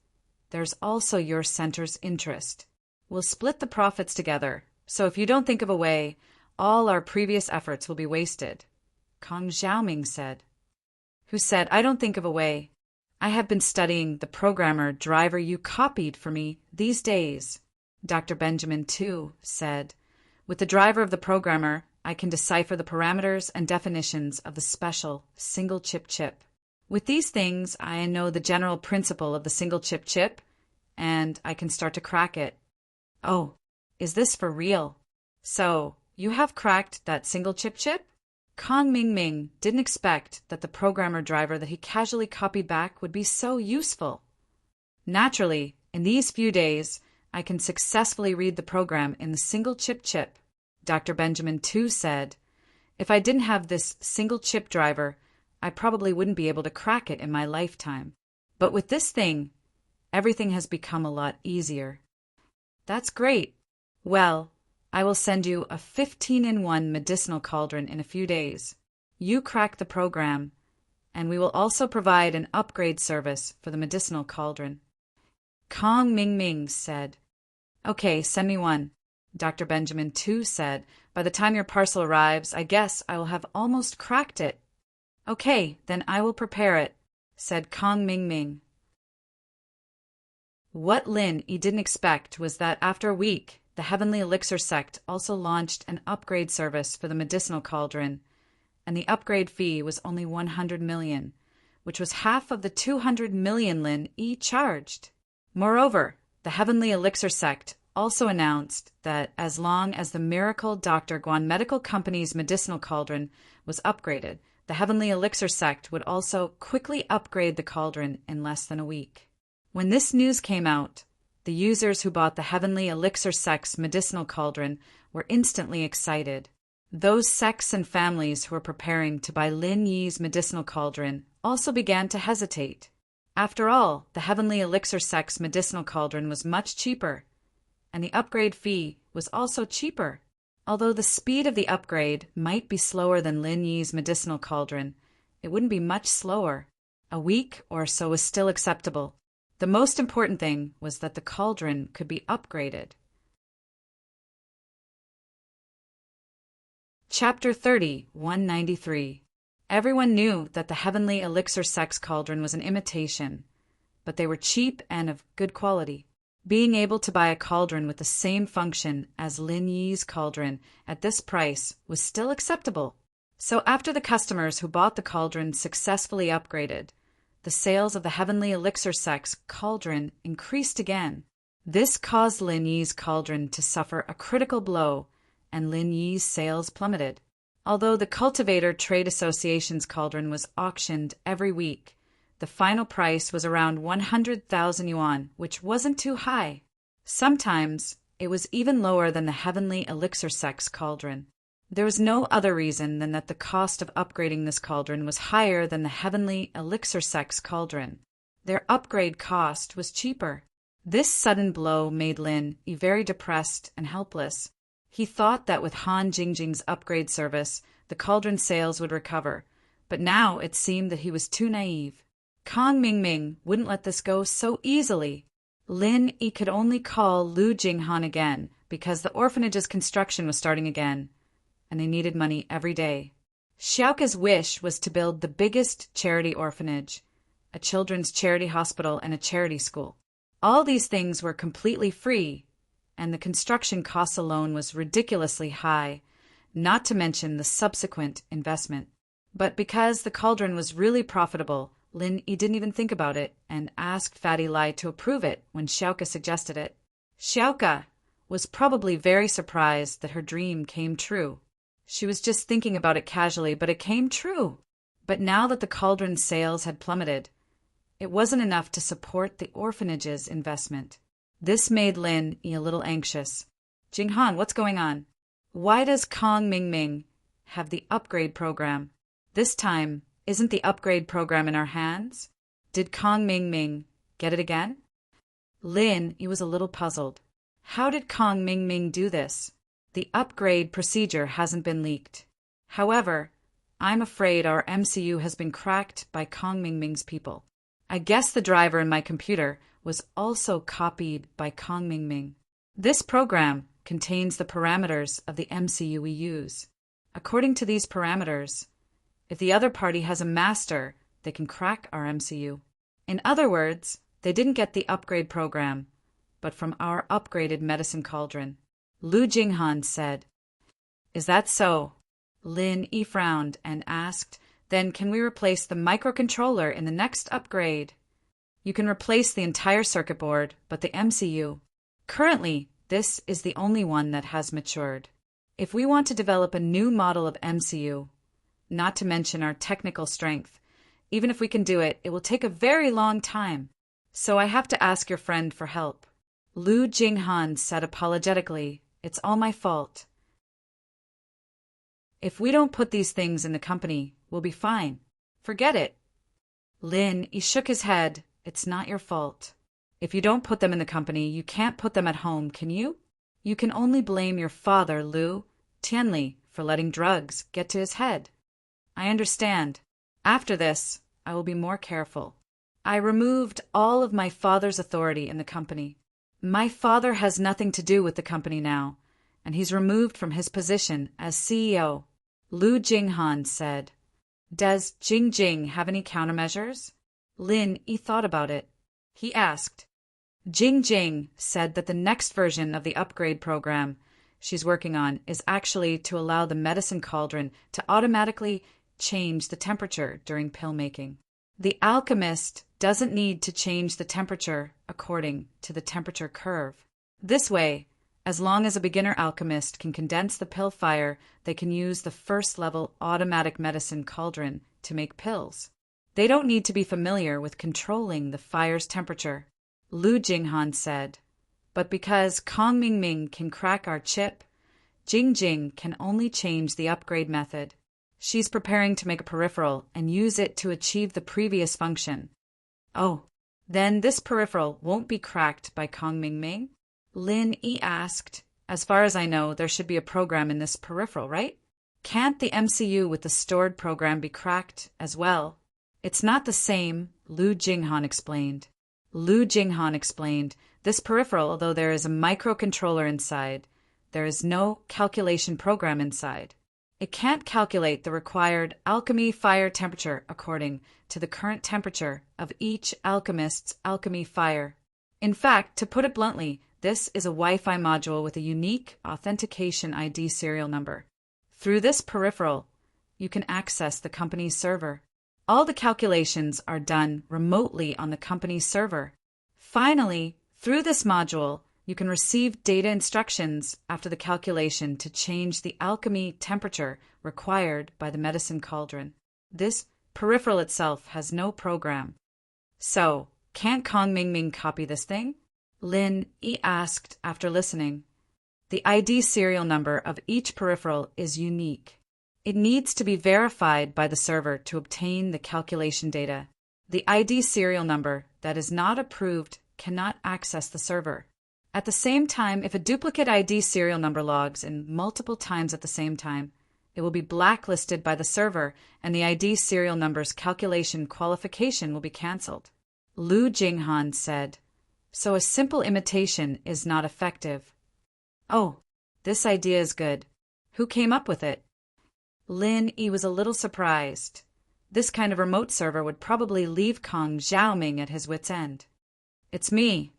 S1: There's also your center's interest. We'll split the profits together, so if you don't think of a way, all our previous efforts will be wasted. Kong Xiaoming said. Who said, I don't think of a way. I have been studying the programmer driver you copied for me these days. Dr. Benjamin, too, said, with the driver of the programmer, I can decipher the parameters and definitions of the special single-chip chip. With these things, I know the general principle of the single-chip chip, and I can start to crack it. Oh, is this for real? So, you have cracked that single-chip chip? Kong Ming didn't expect that the programmer driver that he casually copied back would be so useful. Naturally, in these few days, I can successfully read the program in the single-chip chip. Dr. Benjamin, too, said, if I didn't have this single-chip driver, I probably wouldn't be able to crack it in my lifetime. But with this thing, everything has become a lot easier. That's great. Well, I will send you a 15-in-1 medicinal cauldron in a few days. You crack the program, and we will also provide an upgrade service for the medicinal cauldron. Kong Ming said, Okay, send me one. Dr. Benjamin, too, said, by the time your parcel arrives, I guess I will have almost cracked it. Okay, then I will prepare it, said Kong Ming. What Lin Yi didn't expect was that after a week, the Heavenly Elixir sect also launched an upgrade service for the medicinal cauldron, and the upgrade fee was only 100 million, which was half of the 200 million Lin Yi charged. Moreover, the Heavenly Elixir sect also announced that as long as the Miracle Dr. Guan Medical Company's medicinal cauldron was upgraded, the Heavenly Elixir sect would also quickly upgrade the cauldron in less than a week. When this news came out, the users who bought the Heavenly Elixir sect's medicinal cauldron were instantly excited. Those sects and families who were preparing to buy Lin Yi's medicinal cauldron also began to hesitate. After all, the Heavenly Elixir sect's medicinal cauldron was much cheaper, and the upgrade fee was also cheaper. Although the speed of the upgrade might be slower than Lin Yi's medicinal cauldron, it wouldn't be much slower. A week or so was still acceptable. The most important thing was that the cauldron could be upgraded. Chapter 30, 193. Everyone knew that the Heavenly Elixir sect's cauldron was an imitation, but they were cheap and of good quality. Being able to buy a cauldron with the same function as Lin Yi's cauldron at this price was still acceptable. So after the customers who bought the cauldron successfully upgraded, the sales of the Heavenly Elixir sect's cauldron increased again. This caused Lin Yi's cauldron to suffer a critical blow, and Lin Yi's sales plummeted. Although the Cultivator Trade Association's cauldron was auctioned every week, the final price was around 100,000 yuan, which wasn't too high. Sometimes it was even lower than the Heavenly Elixir sect's cauldron. There was no other reason than that the cost of upgrading this cauldron was higher than the Heavenly Elixir sect's cauldron. Their upgrade cost was cheaper. This sudden blow made Lin Yi very depressed and helpless. He thought that with Han Jingjing's upgrade service, the cauldron sales would recover, but now it seemed that he was too naive. Kong Ming wouldn't let this go so easily. Lin Yi could only call Lu Jinghan again because the orphanage's construction was starting again, and they needed money every day. Xiaoka's wish was to build the biggest charity orphanage, a children's charity hospital, and a charity school. All these things were completely free, and the construction costs alone was ridiculously high, not to mention the subsequent investment. But because the cauldron was really profitable, Lin Yi didn't even think about it and asked Fatty Lai to approve it when Xiaoka suggested it. Xiaoka was probably very surprised that her dream came true. She was just thinking about it casually, but it came true. But now that the cauldron sales had plummeted, it wasn't enough to support the orphanage's investment. This made Lin Yi a little anxious. Jinghan, what's going on? Why does Kong Ming have the upgrade program? This time, isn't the upgrade program in our hands? Did Kong Ming get it again? Lin Yi was a little puzzled. How did Kong Ming do this? The upgrade procedure hasn't been leaked. However, I'm afraid our MCU has been cracked by Kong Ming's people. I guess the driver in my computer was also copied by Kong Ming. This program contains the parameters of the MCU we use. According to these parameters, If the other party has a master, they can crack our MCU. In other words, they didn't get the upgrade program, but from our upgraded medicine cauldron. Lu Jinghan said. Is that so? Lin Yi frowned and asked, then can we replace the microcontroller in the next upgrade? You can replace the entire circuit board, but the MCU. Currently, this is the only one that has matured. If we want to develop a new model of MCU, not to mention our technical strength, even if we can do it, it will take a very long time. So I have to ask your friend for help. Lu Jinghan said apologetically, it's all my fault. If we don't put these things in the company, we'll be fine. Forget it. Lin Yi shook his head. It's not your fault. If you don't put them in the company, you can't put them at home, can you? You can only blame your father, Lu Tianli, for letting drugs get to his head. I understand. After this, I will be more careful. I removed all of my father's authority in the company. My father has nothing to do with the company now, and he's removed from his position as CEO. Lu Jinghan said. Does Jing have any countermeasures? Lin Yi thought about it. He asked. Jing said that the next version of the upgrade program she's working on is actually to allow the medicine cauldron to automatically change the temperature during pill making. The alchemist doesn't need to change the temperature according to the temperature curve. This way, as long as a beginner alchemist can condense the pill fire, they can use the first-level automatic medicine cauldron to make pills. They don't need to be familiar with controlling the fire's temperature, Lu Jinghan said. But because Kong Mingming can crack our chip, Jing can only change the upgrade method. She's preparing to make a peripheral and use it to achieve the previous function. Oh, then this peripheral won't be cracked by Kong Mingming? Lin Yi asked. As far as I know, there should be a program in this peripheral, right? Can't the MCU with the stored program be cracked as well? It's not the same, Lu Jinghan explained. This peripheral, although there is a microcontroller inside, there is no calculation program inside. It can't calculate the required alchemy fire temperature according to the current temperature of each alchemist's alchemy fire. In fact, to put it bluntly, this is a Wi-Fi module with a unique authentication ID serial number. Through this peripheral, you can access the company's server. All the calculations are done remotely on the company's server. Finally, through this module, you can receive data instructions after the calculation to change the alchemy temperature required by the medicine cauldron. This peripheral itself has no program. So, can't Kong Mingming copy this thing? Lin Yi asked after listening. The ID serial number of each peripheral is unique. It needs to be verified by the server to obtain the calculation data. The ID serial number that is not approved cannot access the server. At the same time, if a duplicate ID serial number logs in multiple times at the same time, it will be blacklisted by the server and the ID serial number's calculation qualification will be cancelled. Lu Jinghan said. So a simple imitation is not effective. Oh, this idea is good. Who came up with it? Lin Yi was a little surprised. This kind of remote server would probably leave Kong Xiaoming at his wit's end. It's me,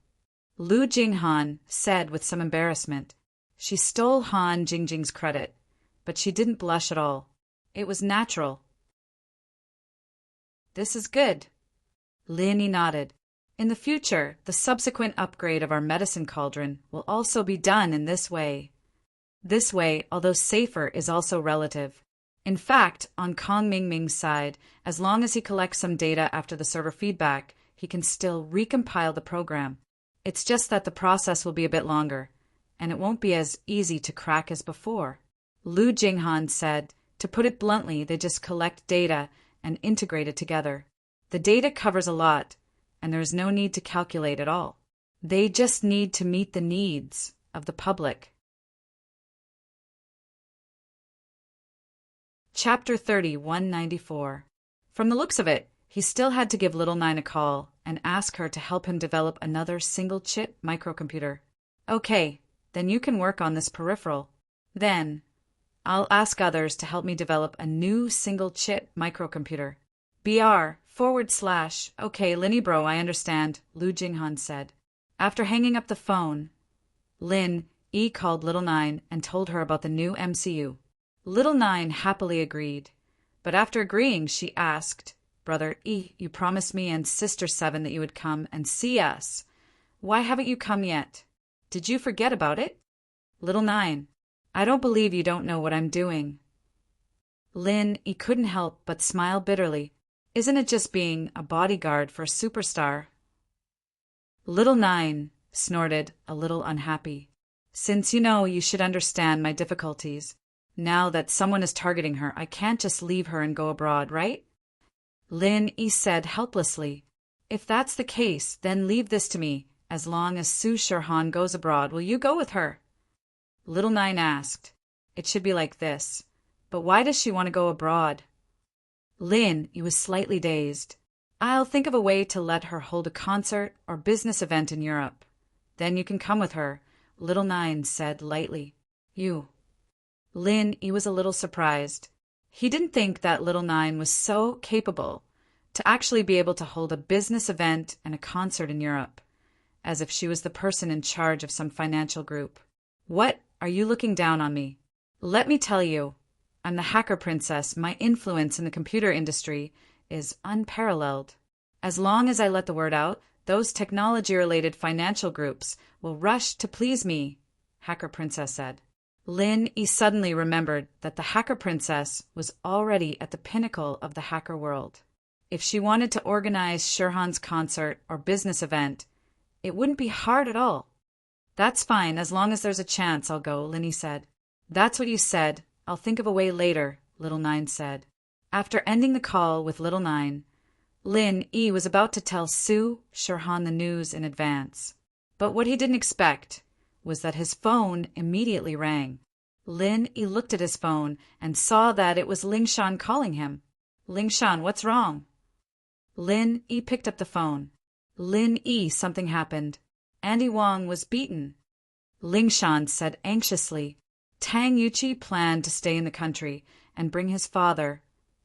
S1: Lu Jinghan said with some embarrassment. She stole Han Jingjing's credit, but she didn't blush at all. It was natural. This is good. Lin Yi nodded. In the future, the subsequent upgrade of our medicine cauldron will also be done in this way. This way, although safer, is also relative. In fact, on Kong Mingming's side, as long as he collects some data after the server feedback, he can still recompile the program. It's just that the process will be a bit longer, and it won't be as easy to crack as before. Lu Jinghan said, to put it bluntly, they just collect data and integrate it together. The data covers a lot, and there is no need to calculate at all. They just need to meet the needs of the public. Chapter 30, 194. From the looks of it, he still had to give Little Nine a call and ask her to help him develop another single-chip microcomputer. Okay, then you can work on this peripheral. Then, I'll ask others to help me develop a new single-chip microcomputer. Okay, Linny bro, I understand, Lu Jinghan said. After hanging up the phone, Lin E called Little Nine and told her about the new MCU. Little Nine happily agreed, but after agreeing, she asked, Brother E, you promised me and Sister Seven that you would come and see us. Why haven't you come yet? Did you forget about it? Little Nine, I don't believe you don't know what I'm doing. Lin E couldn't help but smile bitterly. Isn't it just being a bodyguard for a superstar? Little Nine snorted, a little unhappy. Since you should understand my difficulties. Now that someone is targeting her, I can't just leave her and go abroad, right? Lin E said helplessly. If that's the case, then leave this to me. As long as Su Shirhan goes abroad, will you go with her? Little Nine asked. It should be like this. But why does she want to go abroad? Lin E was slightly dazed. I'll think of a way to let her hold a concert or business event in Europe. Then you can come with her, Little Nine said lightly. You. Lin E was a little surprised. He didn't think that Little Nine was so capable to actually be able to hold a business event and a concert in Europe, as if she was the person in charge of some financial group. What? Are you looking down on me? Let me tell you, I'm the hacker princess. My influence in the computer industry is unparalleled. As long as I let the word out, those technology-related financial groups will rush to please me, Hacker Princess said. Lin E suddenly remembered that the Hacker Princess was already at the pinnacle of the hacker world. If she wanted to organize Shirhan's concert or business event, it wouldn't be hard at all. That's fine, as long as there's a chance I'll go, Lin E said. That's what you said. I'll think of a way later, Little Nine said. After ending the call with Little Nine, Lin E was about to tell Su Shirhan the news in advance. But what he didn't expect was that his phone immediately rang. Lin E looked at his phone and saw that it was Lingshan calling him. Lingshan, what's wrong? Lin E picked up the phone. Lin E, something happened. Andy Wong was beaten. Lingshan said anxiously. Tang Yuqi planned to stay in the country and bring his father,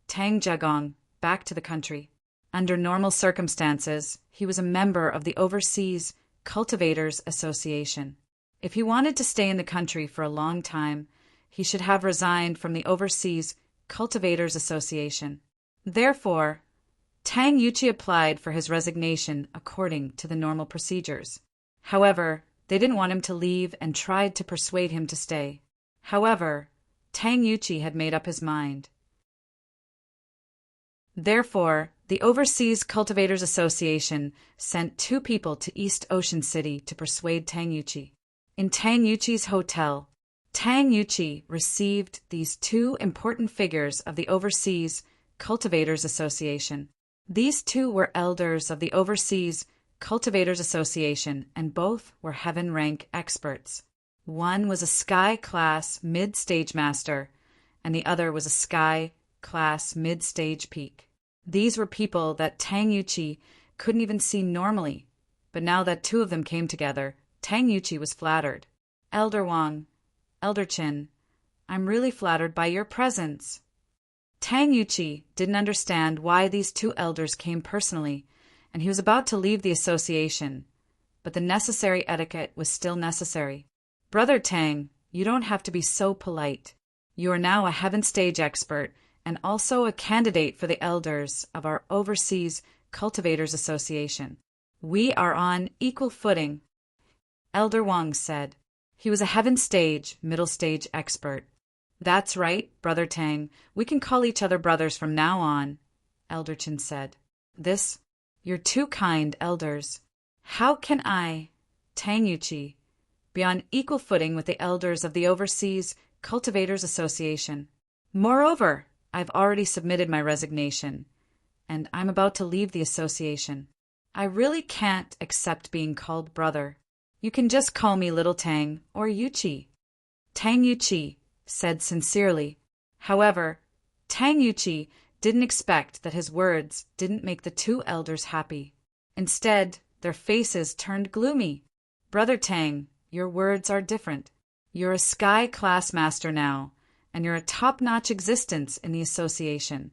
S1: Tang Jiagong, back to the country. Under normal circumstances, he was a member of the Overseas Cultivators Association. If he wanted to stay in the country for a long time, he should have resigned from the Overseas Cultivators Association. Therefore, Tang Yuqi applied for his resignation according to the normal procedures. However, they didn't want him to leave and tried to persuade him to stay. However, Tang Yuqi had made up his mind. Therefore, the Overseas Cultivators Association sent 2 people to East Ocean City to persuade Tang Yuqi. In Tang Yuqi's hotel, Tang Yuqi received these 2 important figures of the Overseas Cultivators Association. These 2 were elders of the Overseas Cultivators Association, and both were heaven rank experts. One was a Sky Class Mid-Stage Master, and the other was a Sky Class Mid-Stage Peak. These were people that Tang Yuqi couldn't even see normally, but now that 2 of them came together, Tang Yuqi was flattered. Elder Wang, Elder Qin, I'm really flattered by your presence. Tang Yuqi didn't understand why these 2 elders came personally, and he was about to leave the association, but the necessary etiquette was still necessary. Brother Tang, you don't have to be so polite. You are now a heaven stage expert and also a candidate for the elders of our Overseas Cultivators Association. We are on equal footing, Elder Wang said. He was a heaven stage, middle stage expert. That's right, Brother Tang. We can call each other brothers from now on, Elder Qin said. You're too kind, elders. How can I, Tang Yuqi, be on equal footing with the elders of the Overseas Cultivators Association? Moreover, I've already submitted my resignation, and I'm about to leave the association. I really can't accept being called brother. You can just call me Little Tang or Yuqi. Tang Yuqi said sincerely. However, Tang Yuqi didn't expect that his words didn't make the 2 elders happy. Instead, their faces turned gloomy. Brother Tang, your words are different. You're a Sky Class Master now, and you're a top-notch existence in the association.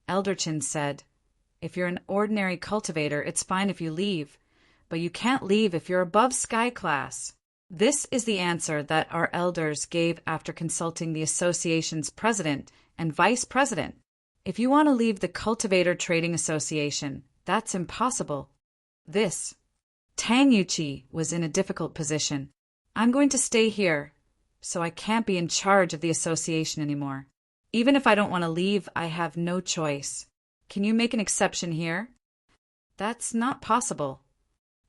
S1: Elder Chin said, "If you're an ordinary cultivator, it's fine if you leave, but you can't leave if you're above sky class." This is the answer that our elders gave after consulting the association's president and vice president. If you want to leave the Cultivator Trading Association, that's impossible. Tang Yuchi was in a difficult position. "I'm going to stay here, so I can't be in charge of the association anymore. Even if I don't want to leave, I have no choice. Can you make an exception here?" "That's not possible."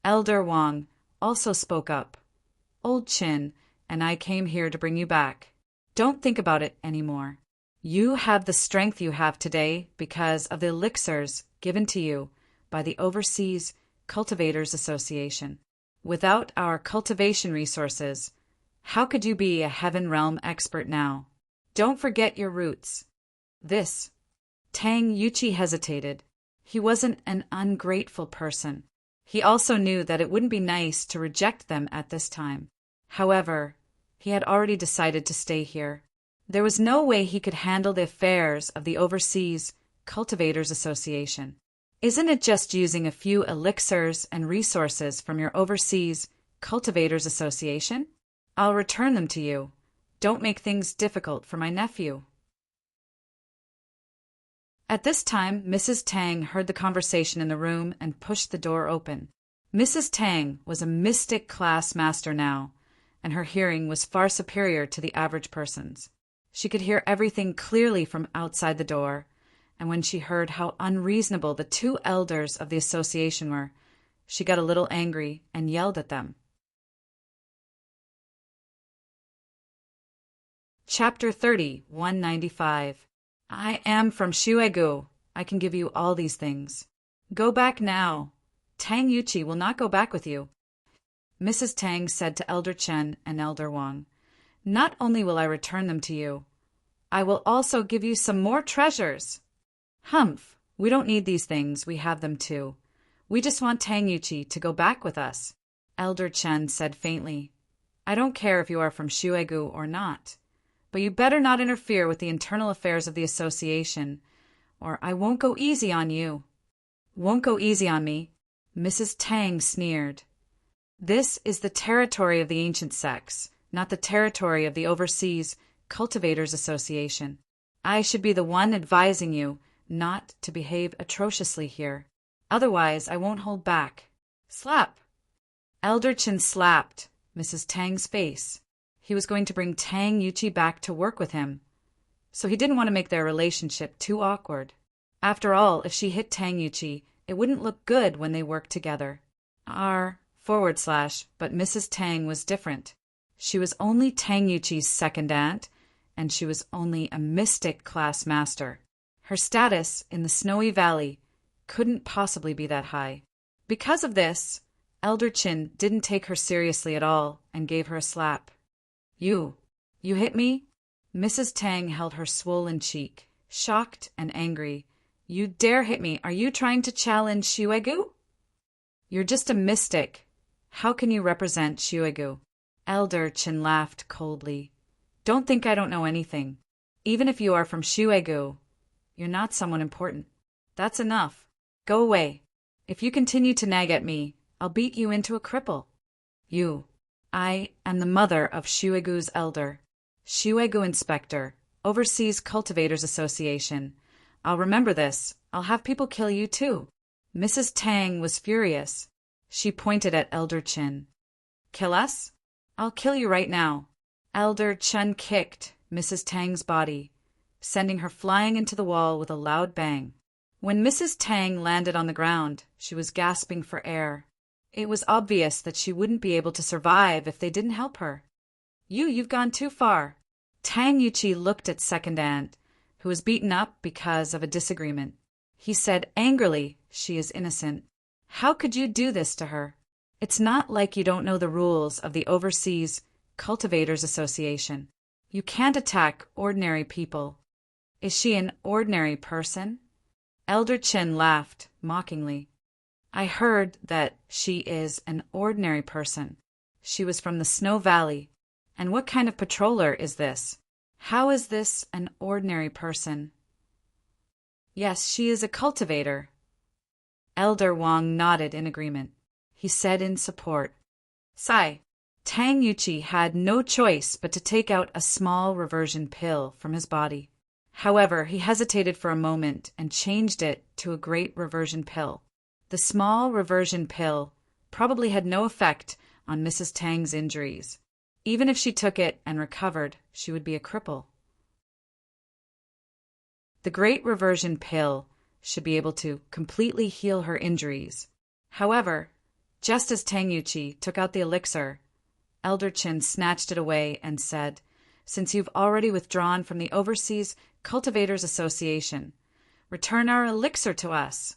S1: Elder Wang also spoke up. "Old Chin and I came here to bring you back. Don't think about it anymore. You have the strength you have today because of the elixirs given to you by the Overseas Cultivators Association. Without our cultivation resources, how could you be a Heaven Realm expert now? Don't forget your roots." Tang Yuchi hesitated. He wasn't an ungrateful person. He also knew that it wouldn't be nice to reject them at this time. However, he had already decided to stay here. There was no way he could handle the affairs of the Overseas Cultivators Association. "Isn't it just using a few elixirs and resources from your Overseas Cultivators Association? I'll return them to you. Don't make things difficult for my nephew." At this time, Mrs. Tang heard the conversation in the room and pushed the door open. Mrs. Tang was a mystic class master now, and her hearing was far superior to the average person's. She could hear everything clearly from outside the door, and when she heard how unreasonable the two elders of the association were, she got a little angry and yelled at them. Chapter 30, 195. "I am from Shuegu. I can give you all these things. Go back now. Tang Yuchi will not go back with you." Mrs. Tang said to Elder Chen and Elder Wang, "Not only will I return them to you, I will also give you some more treasures." "Humph, we don't need these things, we have them too. We just want Tang Yuchi to go back with us," Elder Chen said faintly. "I don't care if you are from Shuegu or not, but you better not interfere with the internal affairs of the association, or I won't go easy on you." "Won't go easy on me?" Mrs. Tang sneered. "This is the territory of the ancient sects, not the territory of the Overseas Cultivators Association. I should be the one advising you not to behave atrociously here. Otherwise, I won't hold back." Slap! Elder Chin slapped Mrs. Tang's face. He was going to bring Tang Yuchi back to work with him, so he didn't want to make their relationship too awkward. After all, if she hit Tang Yuchi, it wouldn't look good when they worked together. But Mrs. Tang was different. She was only Tang Yuchi's second aunt, and she was only a mystic class master. Her status in the Snowy Valley couldn't possibly be that high. Because of this, Elder Chin didn't take her seriously at all and gave her a slap. You hit me?" Mrs. Tang held her swollen cheek, shocked and angry. "You dare hit me? Are you trying to challenge Shuegu?" "You're just a mystic. How can you represent Shuegu?" Elder Chin laughed coldly. "Don't think I don't know anything. Even if you are from Shuegu, you're not someone important. That's enough. Go away. If you continue to nag at me, I'll beat you into a cripple." I am the mother of Shuegu's elder. Shuegu Inspector, Overseas Cultivators Association. I'll remember this. I'll have people kill you too." Mrs. Tang was furious. She pointed at Elder Chin. "Kill us? I'll kill you right now." Elder Chen kicked Mrs. Tang's body, sending her flying into the wall with a loud bang. When Mrs. Tang landed on the ground, she was gasping for air. It was obvious that she wouldn't be able to survive if they didn't help her. You've gone too far." Tang Yuchi looked at Second Aunt, who was beaten up because of a disagreement. He said angrily, "She is innocent. How could you do this to her? It's not like you don't know the rules of the Overseas Cultivators Association. You can't attack ordinary people." "Is she an ordinary person?" Elder Chin laughed mockingly. "I heard that she is an ordinary person. She was from the Snow Valley. And what kind of patroller is this? How is this an ordinary person? Yes, she is a cultivator. Elder Wang nodded in agreement. He said in support, Sigh. Tang Yuqi had no choice but to take out a small reversion pill from his body. However, he hesitated for a moment and changed it to a great reversion pill. The small reversion pill probably had no effect on Mrs. Tang's injuries. Even if she took it and recovered, she would be a cripple. The great reversion pill should be able to completely heal her injuries. However, just as Tang Yuqi took out the elixir, Elder Qin snatched it away and said, Since you've already withdrawn from the Overseas Cultivators Association, return our elixir to us.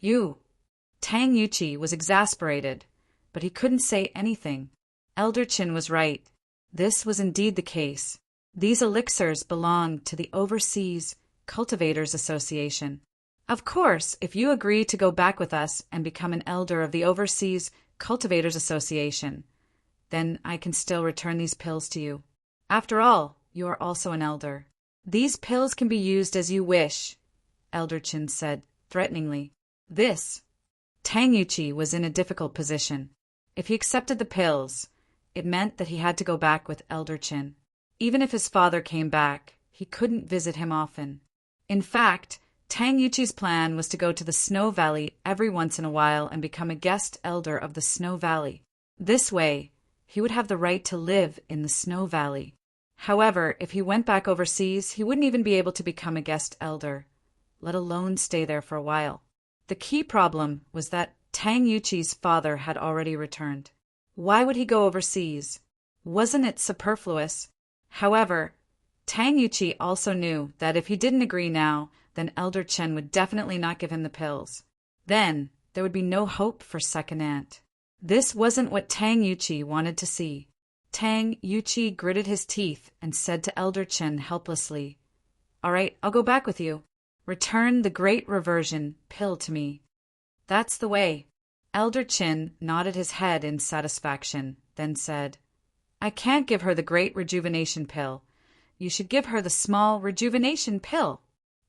S1: Tang Yuqi was exasperated, but he couldn't say anything. Elder Qin was right. This was indeed the case. These elixirs belonged to the Overseas Cultivators Association. Of course, if you agree to go back with us and become an elder of the Overseas Cultivators Association, then I can still return these pills to you. After all, you are also an elder. These pills can be used as you wish, Elder Qin said threateningly. Tang Yuqi was in a difficult position. If he accepted the pills, it meant that he had to go back with Elder Qin. Even if his father came back, he couldn't visit him often. In fact, Tang Yuqi's plan was to go to the Snow Valley every once in a while and become a guest elder of the Snow Valley. This way, he would have the right to live in the Snow Valley. However, if he went back overseas, he wouldn't even be able to become a guest elder, let alone stay there for a while. The key problem was that Tang Yuqi's father had already returned. Why would he go overseas? Wasn't it superfluous? However, Tang Yuqi also knew that if he didn't agree now, then Elder Chen would definitely not give him the pills. Then there would be no hope for Second Aunt. This wasn't what Tang Yuqi wanted to see. Tang Yuqi gritted his teeth and said to Elder Chen helplessly, All right, I'll go back with you. Return the great reversion pill to me. That's the way. Elder Qin nodded his head in satisfaction, then said, I can't give her the great rejuvenation pill. You should give her the small rejuvenation pill.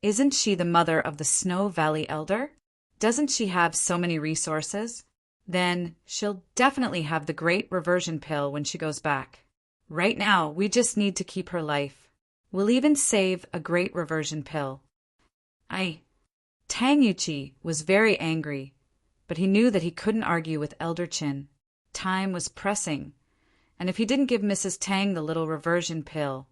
S1: Isn't she the mother of the Snow Valley Elder? Doesn't she have so many resources? Then she'll definitely have the great reversion pill when she goes back. Right now, we just need to keep her life. We'll even save a great reversion pill. Tang Yuqi was very angry, but he knew that he couldn't argue with Elder Qin. Time was pressing, and if he didn't give Mrs. Tang the little reversion pill,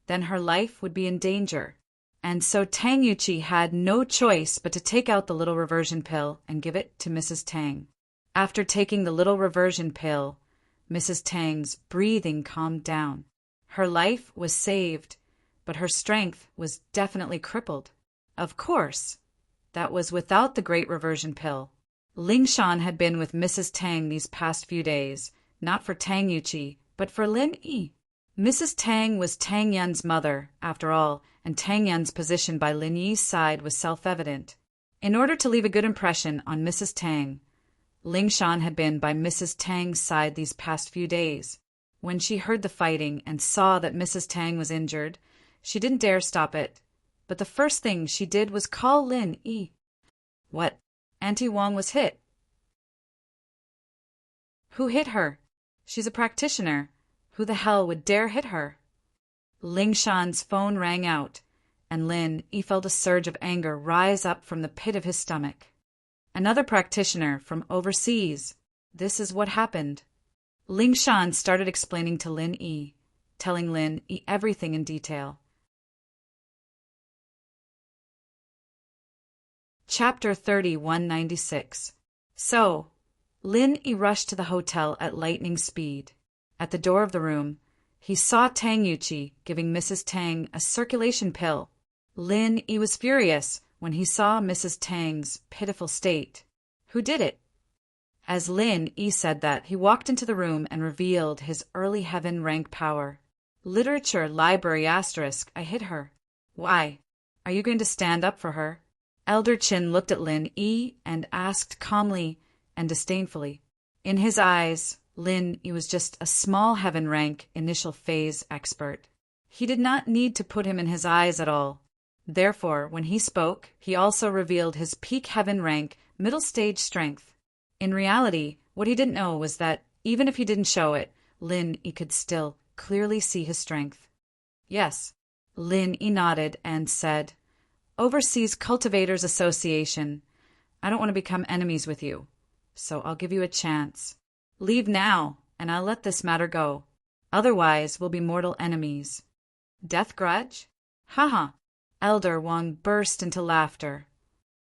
S1: then her life would be in danger. And so Tang Yuqi had no choice but to take out the little reversion pill and give it to Mrs. Tang. After taking the little reversion pill, Mrs. Tang's breathing calmed down. Her life was saved, but her strength was definitely crippled. Of course, that was without the great reversion pill. Ling Shan had been with Mrs. Tang these past few days, not for Tang Yuqi, but for Lin Yi. Mrs. Tang was Tang Yun's mother, after all, and Tang Yun's position by Lin Yi's side was self-evident. In order to leave a good impression on Mrs. Tang, Ling Shan had been by Mrs. Tang's side these past few days. When she heard the fighting and saw that Mrs. Tang was injured, she didn't dare stop it. But the first thing she did was call Lin Yi. What? Auntie Wang was hit. Who hit her? She's a practitioner. Who the hell would dare hit her? Ling Shan's phone rang out, and Lin Yi felt a surge of anger rise up from the pit of his stomach. Another practitioner from overseas. This is what happened. Ling Shan started explaining to Lin Yi, telling Lin Yi everything in detail. Chapter 3196. So, Lin Yi rushed to the hotel at lightning speed. At the door of the room, he saw Tang Yuqi giving Mrs. Tang a circulation pill. Lin Yi was furious when he saw Mrs. Tang's pitiful state. Who did it? As Lin Yi said that, he walked into the room and revealed his early heaven rank power. Literature library asterisk, I hit her. Why? Are you going to stand up for her? Elder Qin looked at Lin Yi and asked calmly and disdainfully. In his eyes, Lin Yi was just a small heaven rank initial phase expert. He did not need to put him in his eyes at all. Therefore, when he spoke, he also revealed his peak heaven rank, middle stage strength. In reality, what he didn't know was that, even if he didn't show it, Lin Yi could still clearly see his strength. Yes. Lin Yi nodded and said, Overseas Cultivators Association, I don't want to become enemies with you, so I'll give you a chance. Leave now, and I'll let this matter go. Otherwise, we'll be mortal enemies. Death grudge? Haha. Elder Wang burst into laughter.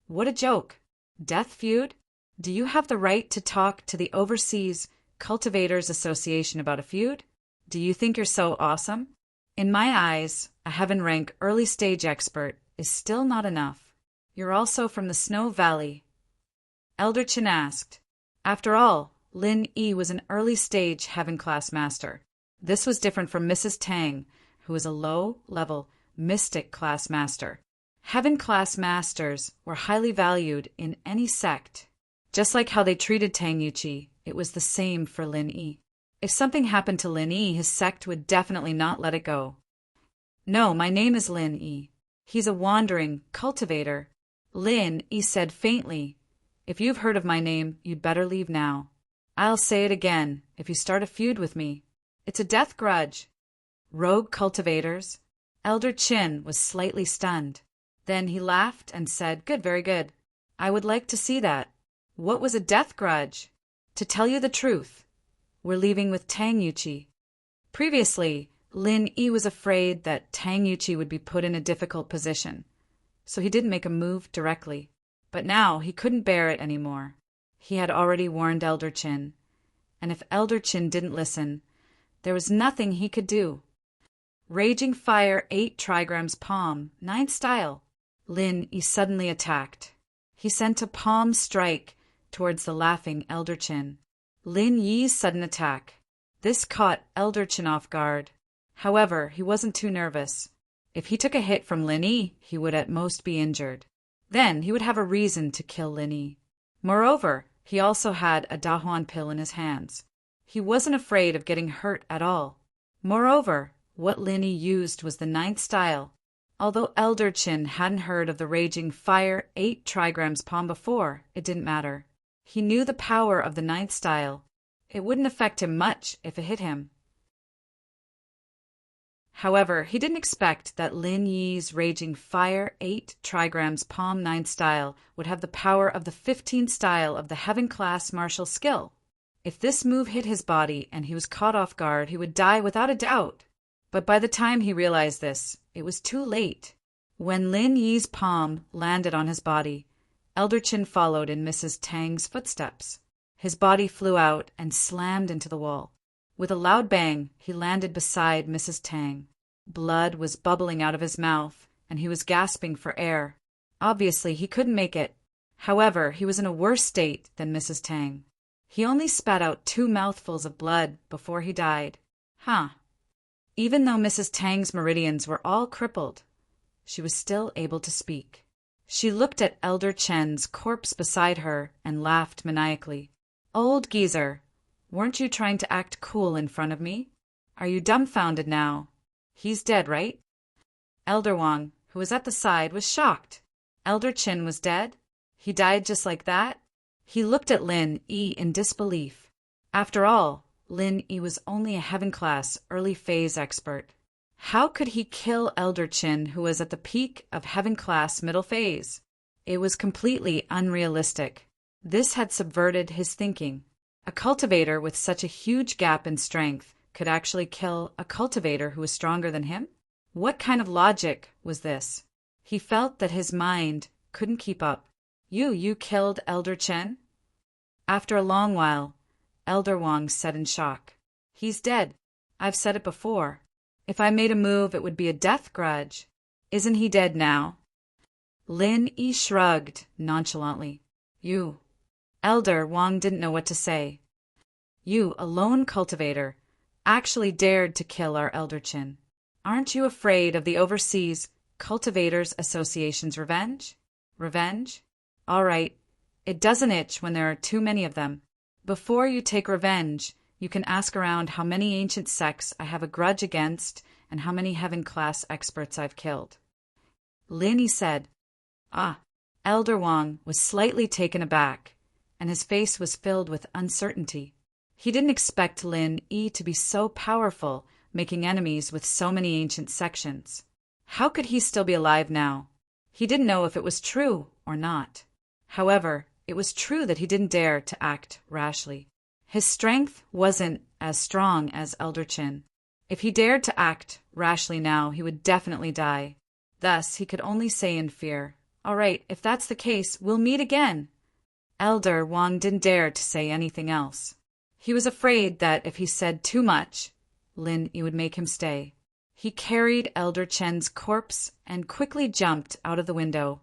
S1: What a joke. Death feud? Do you have the right to talk to the Overseas Cultivators Association about a feud? Do you think you're so awesome? In my eyes, a heaven rank early stage expert is still not enough. You're also from the Snow Valley. Elder Qin asked. After all, Lin Yi was an early stage heaven class master. This was different from Mrs. Tang, who was a low-level mystic class master. Heaven class masters were highly valued in any sect. Just like how they treated Tang Yuqi, it was the same for Lin Yi. If something happened to Lin Yi, his sect would definitely not let it go. No, my name is Lin Yi. He's a wandering cultivator. Lin Yi said faintly, If you've heard of my name, you'd better leave now. I'll say it again, if you start a feud with me. It's a death grudge. Rogue cultivators? Elder Qin was slightly stunned. Then he laughed and said, Good, very good. I would like to see that. What was a death grudge? To tell you the truth, we're leaving with Tang Yuqi. Previously, Lin Yi was afraid that Tang Yuqi would be put in a difficult position, so he didn't make a move directly. But now he couldn't bear it anymore. He had already warned Elder Qin, and if Elder Qin didn't listen, there was nothing he could do. Raging Fire 8 trigrams palm, 9th style. Lin Yi suddenly attacked. He sent a palm strike towards the laughing Elder Qin. Lin Yi's sudden attack. This caught Elder Qin off guard. However, he wasn't too nervous. If he took a hit from Lin Yi, he would at most be injured. Then he would have a reason to kill Lin Yi. Moreover, he also had a Dahuan pill in his hands. He wasn't afraid of getting hurt at all. Moreover, what Lin Yi used was the 9th style. Although Elder Qin hadn't heard of the Raging Fire 8 trigrams palm before, it didn't matter. He knew the power of the 9th style. It wouldn't affect him much if it hit him. However, he didn't expect that Lin Yi's Raging Fire 8 trigrams palm 9th style would have the power of the 15th style of the Heaven class martial skill. If this move hit his body and he was caught off guard, he would die without a doubt. But by the time he realized this, it was too late. When Lin Yi's palm landed on his body, Elder Qin followed in Mrs. Tang's footsteps. His body flew out and slammed into the wall. With a loud bang, he landed beside Mrs. Tang. Blood was bubbling out of his mouth, and he was gasping for air. Obviously, he couldn't make it. However, he was in a worse state than Mrs. Tang. He only spat out 2 mouthfuls of blood before he died. Even though Mrs. Tang's meridians were all crippled, she was still able to speak. She looked at Elder Chen's corpse beside her and laughed maniacally. Old geezer, weren't you trying to act cool in front of me? Are you dumbfounded now? He's dead, right? Elder Wang, who was at the side, was shocked. Elder Qin was dead? He died just like that? He looked at Lin Yi in disbelief. After all, Lin Yi was only a heaven class early phase expert. How could he kill Elder Qin, who was at the peak of heaven class middle phase? It was completely unrealistic. This had subverted his thinking. A cultivator with such a huge gap in strength could actually kill a cultivator who was stronger than him? What kind of logic was this? He felt that his mind couldn't keep up. You killed Elder Qin? After a long while, Elder Wang said in shock. He's dead. I've said it before. If I made a move, it would be a death grudge. Isn't he dead now? Lin Yi shrugged nonchalantly. You. Elder Wang didn't know what to say. You, a lone cultivator, actually dared to kill our Elder Qin. Aren't you afraid of the Overseas Cultivators Association's revenge? Revenge? All right. It doesn't itch when there are too many of them. Before you take revenge, you can ask around how many ancient sects I have a grudge against and how many heaven-class experts I've killed. Lin said. Ah. Elder Wang was slightly taken aback, and his face was filled with uncertainty. He didn't expect Lin Yi to be so powerful, making enemies with so many ancient sections. How could he still be alive now? He didn't know if it was true or not. However, it was true that he didn't dare to act rashly. His strength wasn't as strong as Elder Qin. If he dared to act rashly now, he would definitely die. Thus, he could only say in fear, "All right, if that's the case, we'll meet again." Elder Wang didn't dare to say anything else. He was afraid that if he said too much, Lin Yi would make him stay. He carried Elder Chen's corpse and quickly jumped out of the window,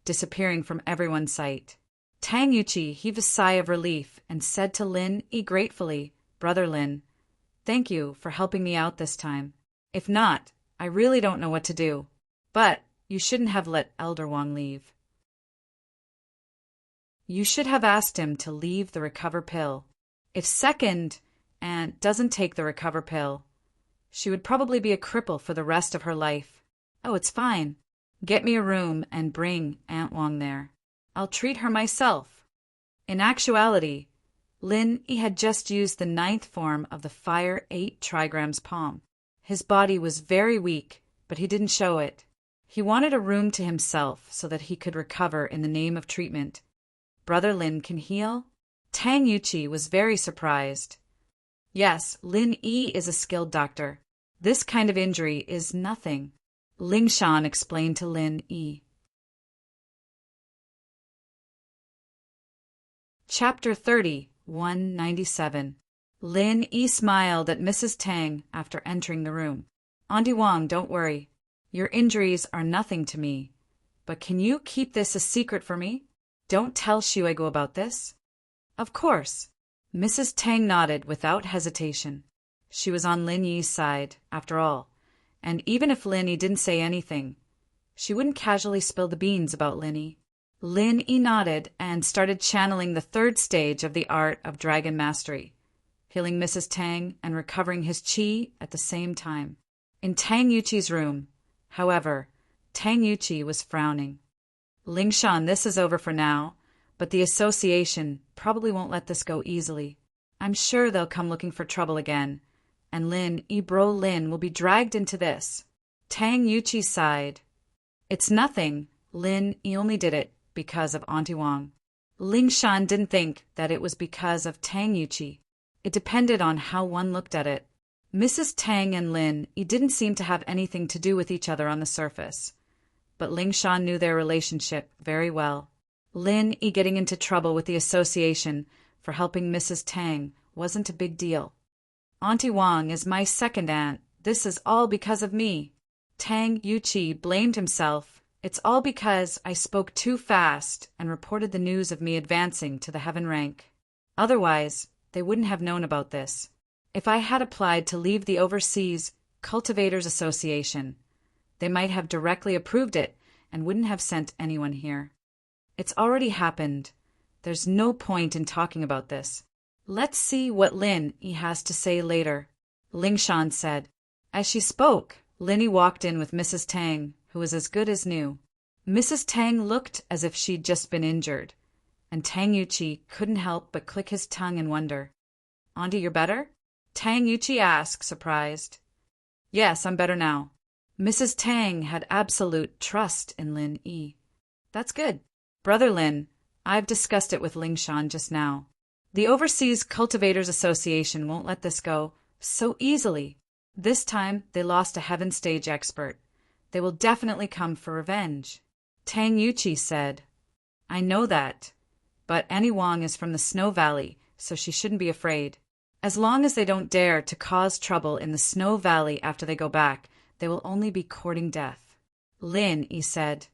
S1: disappearing from everyone's sight. Tang Yuqi heaved a sigh of relief and said to Lin Yi gratefully, "Brother Lin, thank you for helping me out this time. If not, I really don't know what to do. But you shouldn't have let Elder Wang leave. You should have asked him to leave the recover pill. If second aunt doesn't take the recover pill, she would probably be a cripple for the rest of her life. Oh, it's fine. Get me a room and bring Aunt Wang there. I'll treat her myself." In actuality, Lin Yi had just used the 9th form of the Fire 8 trigrams palm. His body was very weak, but he didn't show it. He wanted a room to himself so that he could recover in the name of treatment. Brother Lin can heal? Tang Yuqi was very surprised. Yes, Lin Yi is a skilled doctor. This kind of injury is nothing, Ling Shan explained to Lin Yi. Chapter 30, 197. Lin Yi smiled at Mrs. Tang after entering the room. "Auntie Wang, don't worry. Your injuries are nothing to me. But can you keep this a secret for me? Don't tell Shuigu about this." "Of course." Mrs. Tang nodded without hesitation. She was on Lin Yi's side, after all, and even if Lin Yi didn't say anything, she wouldn't casually spill the beans about Lin Yi. Lin Yi nodded and started channeling the 3rd stage of the art of dragon mastery, healing Mrs. Tang and recovering his qi at the same time. In Tang Yuqi's room, however, Tang Yuqi was frowning. "Ling Shan, this is over for now, but the association probably won't let this go easily. I'm sure they'll come looking for trouble again, and Lin Yi Bro Lin will be dragged into this." Tang Yuqi sighed. "It's nothing. Lin Yi only did it because of Auntie Wang." Ling Shan didn't think that it was because of Tang Yuqi. It depended on how one looked at it. Mrs. Tang and Lin Yi didn't seem to have anything to do with each other on the surface, but Ling Shan knew their relationship very well. Lin Yi getting into trouble with the association for helping Mrs. Tang wasn't a big deal. "Auntie Wang is my second aunt. This is all because of me." Tang Yuqi blamed himself. "It's all because I spoke too fast and reported the news of me advancing to the heaven rank. Otherwise, they wouldn't have known about this. If I had applied to leave the Overseas Cultivators Association, they might have directly approved it and wouldn't have sent anyone here. It's already happened. There's no point in talking about this. Let's see what Lin Yi has to say later," Ling Shan said. As she spoke, Lin Yi walked in with Mrs. Tang, who was as good as new. Mrs. Tang looked as if she'd just been injured, and Tang Yuqi couldn't help but click his tongue in wonder. "Auntie, you're better?" Tang Yuqi asked, surprised. "Yes, I'm better now." Mrs. Tang had absolute trust in Lin Yi. "That's good. Brother Lin, I've discussed it with Ling Shan just now. The Overseas Cultivators Association won't let this go so easily. This time they lost a heaven stage expert. They will definitely come for revenge." Tang Yuqi said, "I know that, but Annie Wang is from the Snow Valley, so she shouldn't be afraid. As long as they don't dare to cause trouble in the Snow Valley after they go back, they will only be courting death." Lin Yi said,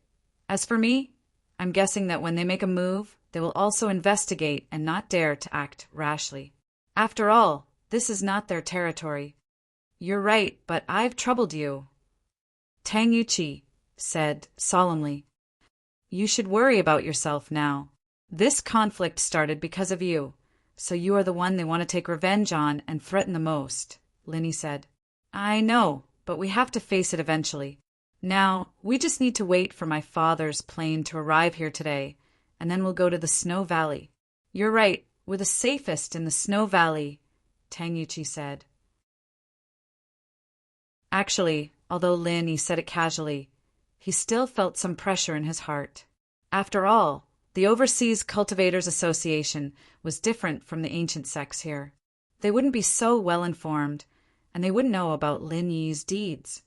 S1: "As for me, I'm guessing that when they make a move, they will also investigate and not dare to act rashly. After all, this is not their territory." "You're right, but I've troubled you," Tang Yuqi said solemnly. "You should worry about yourself now. This conflict started because of you, so you are the one they want to take revenge on and threaten the most," Lin Yi said. "I know, but we have to face it eventually. Now, we just need to wait for my father's plane to arrive here today, and then we'll go to the Snow Valley. You're right, we're the safest in the Snow Valley, Tangyuchi said. Actually, although Lin Yi said it casually, he still felt some pressure in his heart. After all, the Overseas Cultivators Association was different from the ancient sects here. They wouldn't be so well informed, and they wouldn't know about Lin Yi's deeds.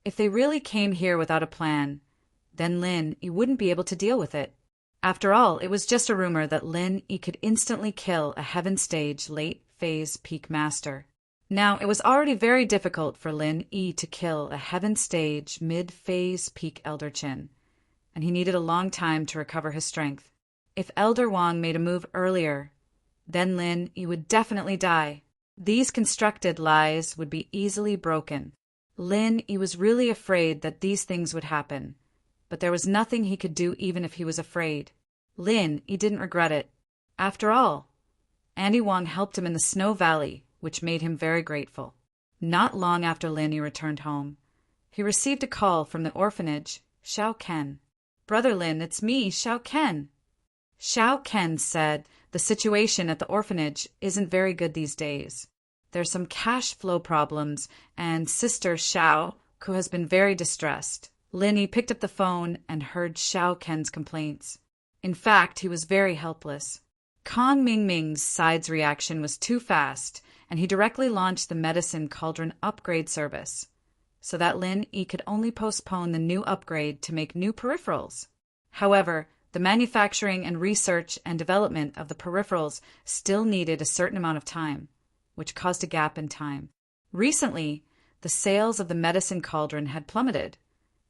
S1: If they really came here without a plan, then Lin Yi wouldn't be able to deal with it. After all, it was just a rumor that Lin Yi could instantly kill a Heaven Stage late-phase peak master. Now, it was already very difficult for Lin Yi to kill a Heaven Stage mid-phase peak Elder Qin, and he needed a long time to recover his strength. If Elder Wang made a move earlier, then Lin Yi would definitely die. These constructed lies would be easily broken. Lin Yi was really afraid that these things would happen, but there was nothing he could do even if he was afraid. Lin Yi didn't regret it. After all, Andy Wang helped him in the Snow Valley, which made him very grateful. Not long after Lin Yi returned home, he received a call from the orphanage, Xiao Ken. "Brother Lin, it's me, Xiao Ken." Xiao Ken said the situation at the orphanage isn't very good these days. There's some cash flow problems, and Sister Xiao, who has been very distressed. Lin Yi picked up the phone and heard Xiao Ken's complaints. In fact, he was very helpless. Kong Mingming's side's reaction was too fast, and he directly launched the Medicine Cauldron upgrade service, so that Lin Yi could only postpone the new upgrade to make new peripherals. However, the manufacturing and research and development of the peripherals still needed a certain amount of time, which caused a gap in time. Recently, the sales of the Medicine Cauldron had plummeted,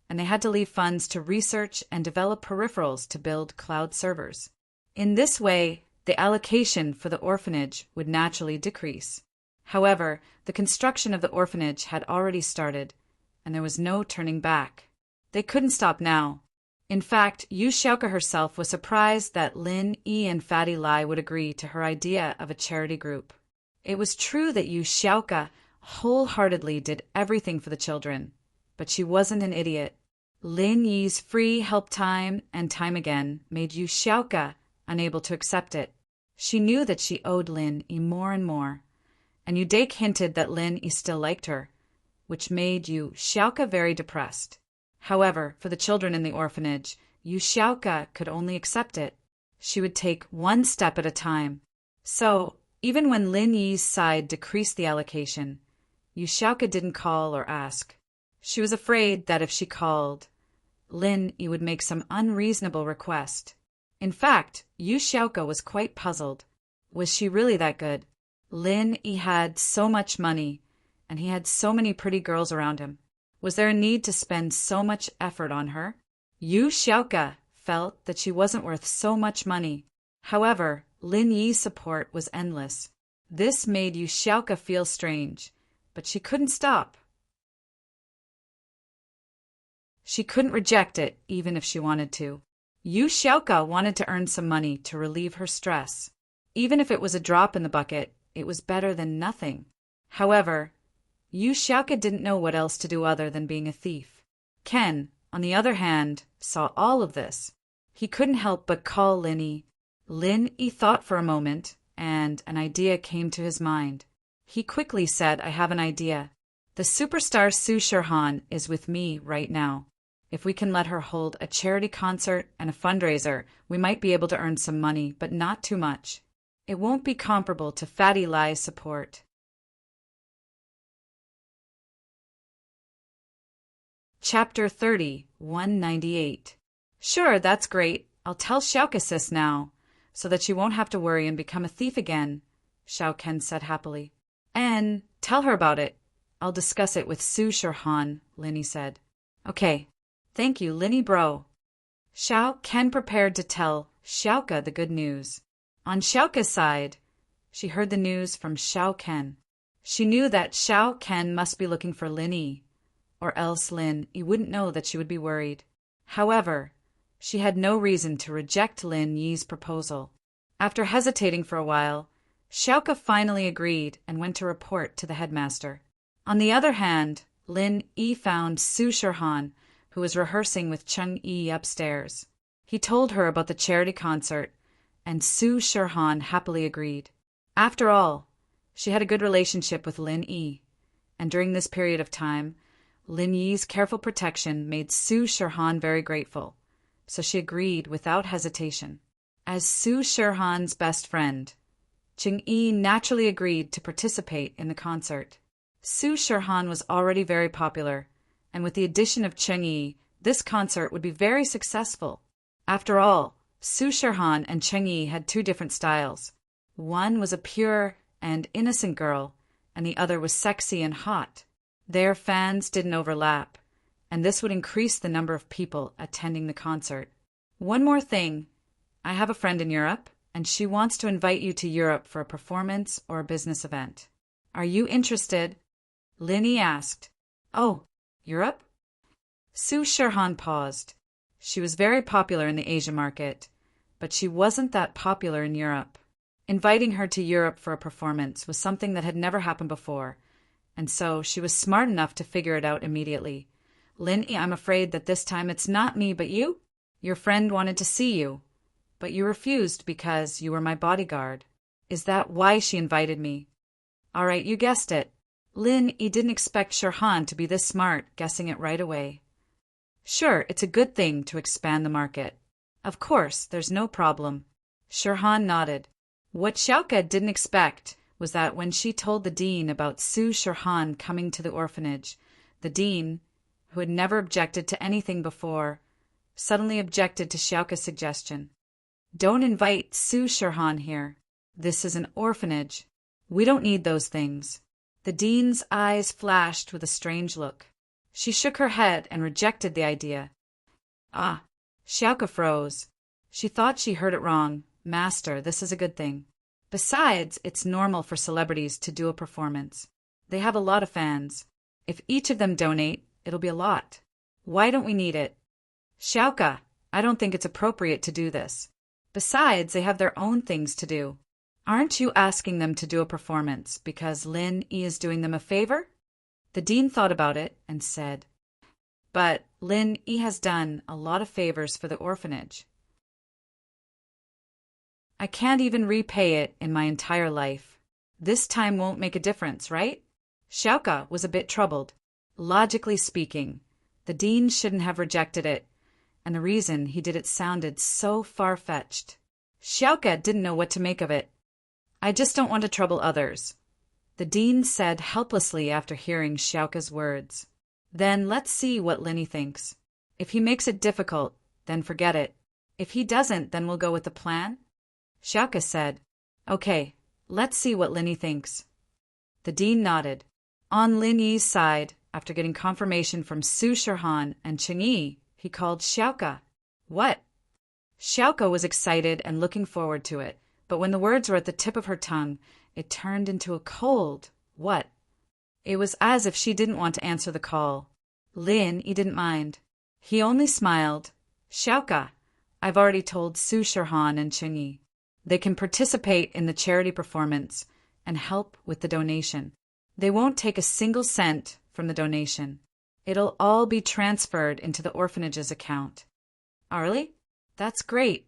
S1: and they had to leave funds to research and develop peripherals to build cloud servers. In this way, the allocation for the orphanage would naturally decrease. However, the construction of the orphanage had already started, and there was no turning back. They couldn't stop now. In fact, Yu Xiaoke herself was surprised that Lin Yi and Fatty Lai would agree to her idea of a charity group. It was true that Yu Xiaoke wholeheartedly did everything for the children, but she wasn't an idiot. Lin Yi's free help time and time again made Yu Xiaoke unable to accept it. She knew that she owed Lin Yi more and more, and Yu Dake hinted that Lin Yi still liked her, which made Yu Xiaoke very depressed. However, for the children in the orphanage, Yu Xiaoke could only accept it. She would take one step at a time. So, even when Lin Yi's side decreased the allocation, Yu Xiaoke didn't call or ask. She was afraid that if she called, Lin Yi would make some unreasonable request. In fact, Yu Xiaoke was quite puzzled. Was she really that good? Lin Yi had so much money, and he had so many pretty girls around him. Was there a need to spend so much effort on her? Yu Xiaoke felt that she wasn't worth so much money. However, Lin Yi's support was endless. This made Yu Xiaoke feel strange, but she couldn't stop. She couldn't reject it, even if she wanted to. Yu Xiaoke wanted to earn some money to relieve her stress. Even if it was a drop in the bucket, it was better than nothing. However, Yu Xiaoke didn't know what else to do other than being a thief. Ken, on the other hand, saw all of this. He couldn't help but call Lin Yi. Lin Yi thought for a moment, and an idea came to his mind. He quickly said, "I have an idea. The superstar Su Shirhan is with me right now. If we can let her hold a charity concert and a fundraiser, we might be able to earn some money, but not too much. It won't be comparable to Fatty Lai's support." Chapter 30, 198. "Sure, that's great. I'll tell Xiaoke sis now, so that she won't have to worry and become a thief again," Xiao Ken said happily. "And tell her about it. I'll discuss it with Su Shirhan," Lin Yi said. "Okay. Thank you, Lin Yi bro." Xiao Ken prepared to tell Xiaoke the good news. On Xiaoke's side, she heard the news from Xiao Ken. She knew that Xiao Ken must be looking for Lin Yi, or else Lin Yi wouldn't know that she would be worried. However, she had no reason to reject Lin Yi's proposal. After hesitating for a while, Xiaoke finally agreed and went to report to the headmaster. On the other hand, Lin Yi found Su Shirhan, who was rehearsing with Cheng Yi upstairs. He told her about the charity concert, and Su Shirhan happily agreed. After all, she had a good relationship with Lin Yi, and during this period of time, Lin Yi's careful protection made Su Shirhan very grateful, so she agreed without hesitation. As Su Shirhan's best friend, Cheng Yi naturally agreed to participate in the concert. Su Shirhan was already very popular, and with the addition of Cheng Yi, this concert would be very successful. After all, Su Shirhan and Cheng Yi had two different styles. One was a pure and innocent girl, and the other was sexy and hot. Their fans didn't overlap, and this would increase the number of people attending the concert. One more thing. I have a friend in Europe, and she wants to invite you to Europe for a performance or a business event. Are you interested? Lin Yi asked. Oh, Europe? Su Shirhan paused. She was very popular in the Asia market, but she wasn't that popular in Europe. Inviting her to Europe for a performance was something that had never happened before, and so she was smart enough to figure it out immediately. Lin Yi, I'm afraid that this time it's not me but you. Your friend wanted to see you, but you refused because you were my bodyguard. Is that why she invited me? All right, you guessed it. Lin Yi didn't expect Shirhan to be this smart, guessing it right away. Sure, it's a good thing to expand the market. Of course, there's no problem. Shirhan nodded. What Xiaoke didn't expect was that when she told the dean about Su Shirhan coming to the orphanage, the dean, who had never objected to anything before, suddenly objected to Xiaoke's suggestion. Don't invite Su Shirhan here. This is an orphanage. We don't need those things. The dean's eyes flashed with a strange look. She shook her head and rejected the idea. Ah, Xiaoke froze. She thought she heard it wrong. Master, this is a good thing. Besides, it's normal for celebrities to do a performance. They have a lot of fans. If each of them donate, it'll be a lot. Why don't we need it? Xiaoke, I don't think it's appropriate to do this. Besides, they have their own things to do. Aren't you asking them to do a performance because Lin Yi is doing them a favor? The dean thought about it and said, But Lin Yi has done a lot of favors for the orphanage. I can't even repay it in my entire life. This time won't make a difference, right? Xiaoke was a bit troubled. Logically speaking, the dean shouldn't have rejected it, and the reason he did it sounded so far-fetched. Xiaoke didn't know what to make of it. I just don't want to trouble others, the dean said helplessly after hearing Xiaoke's words. Then let's see what Lin Yi thinks. If he makes it difficult, then forget it. If he doesn't, then we'll go with the plan. Xiaoke said, Okay, let's see what Lin Yi thinks. The dean nodded. On Lin Yi's side, after getting confirmation from Su Shirhan and Cheng Yi, he called Xiaoke. What? Xiaoke was excited and looking forward to it, but when the words were at the tip of her tongue, it turned into a cold what? It was as if she didn't want to answer the call. Lin Yi didn't mind. He only smiled. Xiaoke, I've already told Su Shirhan and Cheng Yi. They can participate in the charity performance and help with the donation. They won't take a single cent from the donation. It'll all be transferred into the orphanage's account. Really? That's great.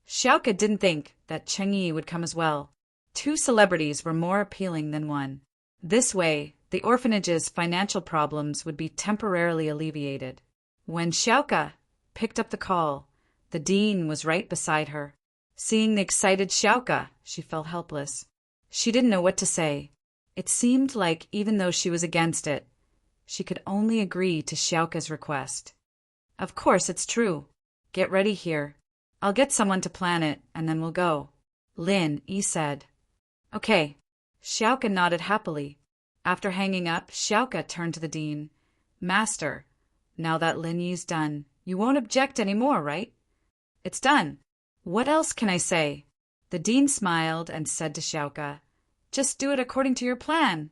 S1: Xiaoke didn't think that Cheng Yi would come as well. Two celebrities were more appealing than one. This way, the orphanage's financial problems would be temporarily alleviated. When Xiaoke picked up the call, the dean was right beside her. Seeing the excited Xiaoke, she felt helpless. She didn't know what to say. It seemed like even though she was against it, she could only agree to Xiaoke's request. Of course, it's true. Get ready here. I'll get someone to plan it, and then we'll go, Lin Yi said. Okay. Xiaoke nodded happily. After hanging up, Xiaoke turned to the dean. Master, now that Lin Yi's done, you won't object any more, right? It's done. What else can I say? The dean smiled and said to Xiaoke, Just do it according to your plan.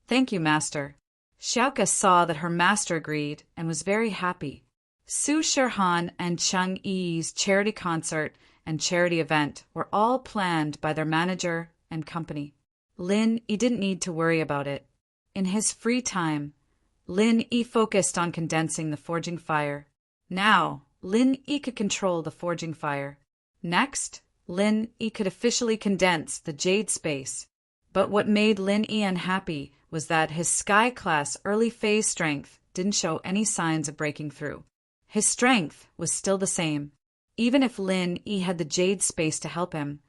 S1: Thank you, master. Xiaoke saw that her master agreed and was very happy. Su Shirhan and Cheng Yi's charity concert and charity event were all planned by their manager and company. Lin Yi didn't need to worry about it. In his free time, Lin Yi focused on condensing the forging fire. Now, Lin Yi could control the forging fire. Next, Lin Yi could officially condense the jade space. But what made Lin Yi unhappy was that his sky-class early phase strength didn't show any signs of breaking through. His strength was still the same. Even if Lin Yi had the jade space to help him,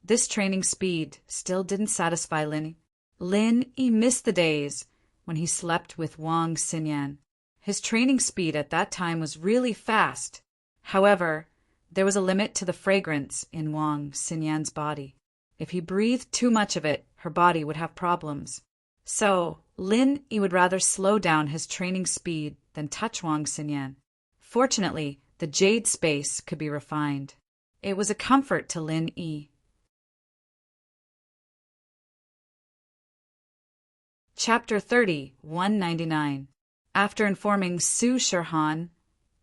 S1: this training speed still didn't satisfy Lin Yi. Lin Yi missed the days when he slept with Wang Xinyan. His training speed at that time was really fast. However, there was a limit to the fragrance in Wang Xinyan's body. If he breathed too much of it, her body would have problems. So, Lin Yi would rather slow down his training speed than touch Wang Xinyan. Fortunately, the jade space could be refined. It was a comfort to Lin Yi. Chapter 30, 199. After informing Su Shirhan,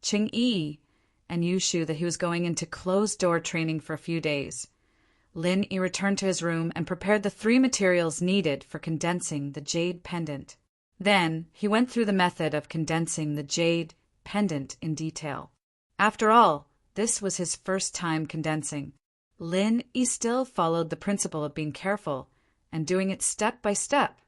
S1: Qing Yi, and Yushu that he was going into closed-door training for a few days, Lin Yi returned to his room and prepared the 3 materials needed for condensing the jade pendant. Then, he went through the method of condensing the jade pendant in detail. After all, this was his first time condensing. Lin Yi still followed the principle of being careful and doing it step by step.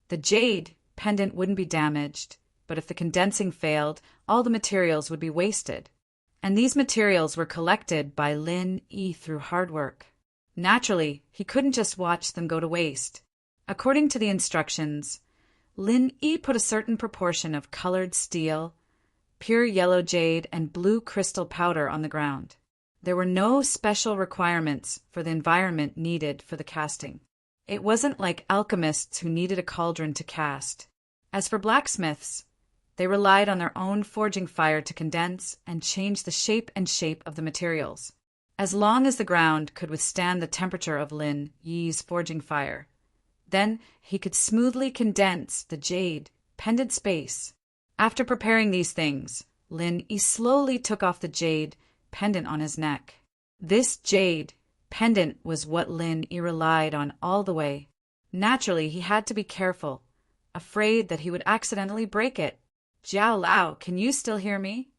S1: The jade pendant wouldn't be damaged, but if the condensing failed, all the materials would be wasted. And these materials were collected by Lin Yi through hard work. Naturally, he couldn't just watch them go to waste. According to the instructions, Lin Yi put a certain proportion of colored steel, pure yellow jade, and blue crystal powder on the ground. There were no special requirements for the environment needed for the casting. It wasn't like alchemists who needed a cauldron to cast. As for blacksmiths, they relied on their own forging fire to condense and change the shape of the materials. As long as the ground could withstand the temperature of Lin Yi's forging fire, then he could smoothly condense the jade pendant space. After preparing these things, Lin Yi slowly took off the jade pendant on his neck. This jade pendant was what Lin Yi relied on all the way. Naturally, he had to be careful, afraid that he would accidentally break it. "Jiao Lao, can you still hear me?"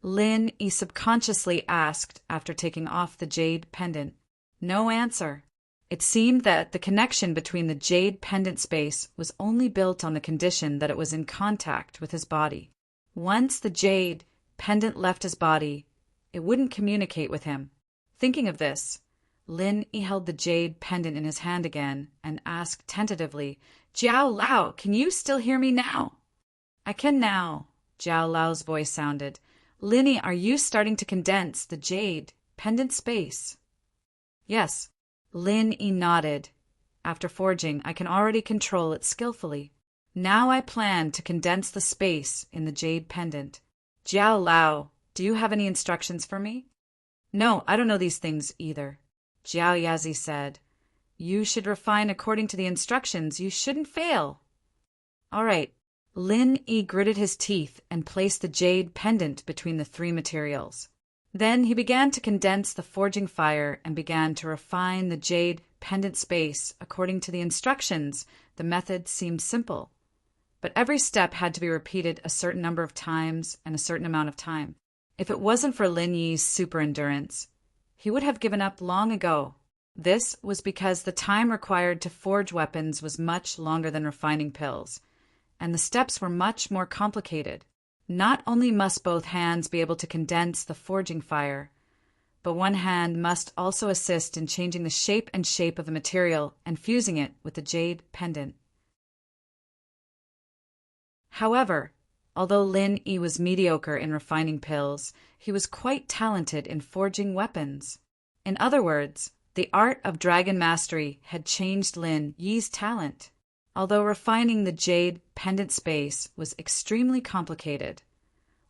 S1: Lin Yi subconsciously asked after taking off the jade pendant. No answer. It seemed that the connection between the jade pendant space was only built on the condition that it was in contact with his body. Once the jade pendant left his body, it wouldn't communicate with him. Thinking of this, Lin Yi held the jade pendant in his hand again and asked tentatively, "Jiao Lao, can you still hear me now?" "I can now," Jiao Lao's voice sounded. "Lin Yi, are you starting to condense the jade pendant space?" "Yes." Lin Yi nodded. "After forging, I can already control it skillfully. Now I plan to condense the space in the jade pendant. Jiao Lao, do you have any instructions for me?" "No, I don't know these things either," Jiao Yazi said. "You should refine according to the instructions. You shouldn't fail." "All right." Lin Yi gritted his teeth and placed the jade pendant between the 3 materials. Then he began to condense the forging fire and began to refine the jade pendant space according to the instructions. The method seemed simple, but every step had to be repeated a certain number of times and a certain amount of time. If it wasn't for Lin Yi's super endurance, he would have given up long ago. This was because the time required to forge weapons was much longer than refining pills, and the steps were much more complicated. Not only must both hands be able to condense the forging fire, but one hand must also assist in changing the shape of the material and fusing it with the jade pendant. However, although Lin Yi was mediocre in refining pills, he was quite talented in forging weapons. In other words, the art of dragon mastery had changed Lin Yi's talent. Although refining the jade pendant space was extremely complicated,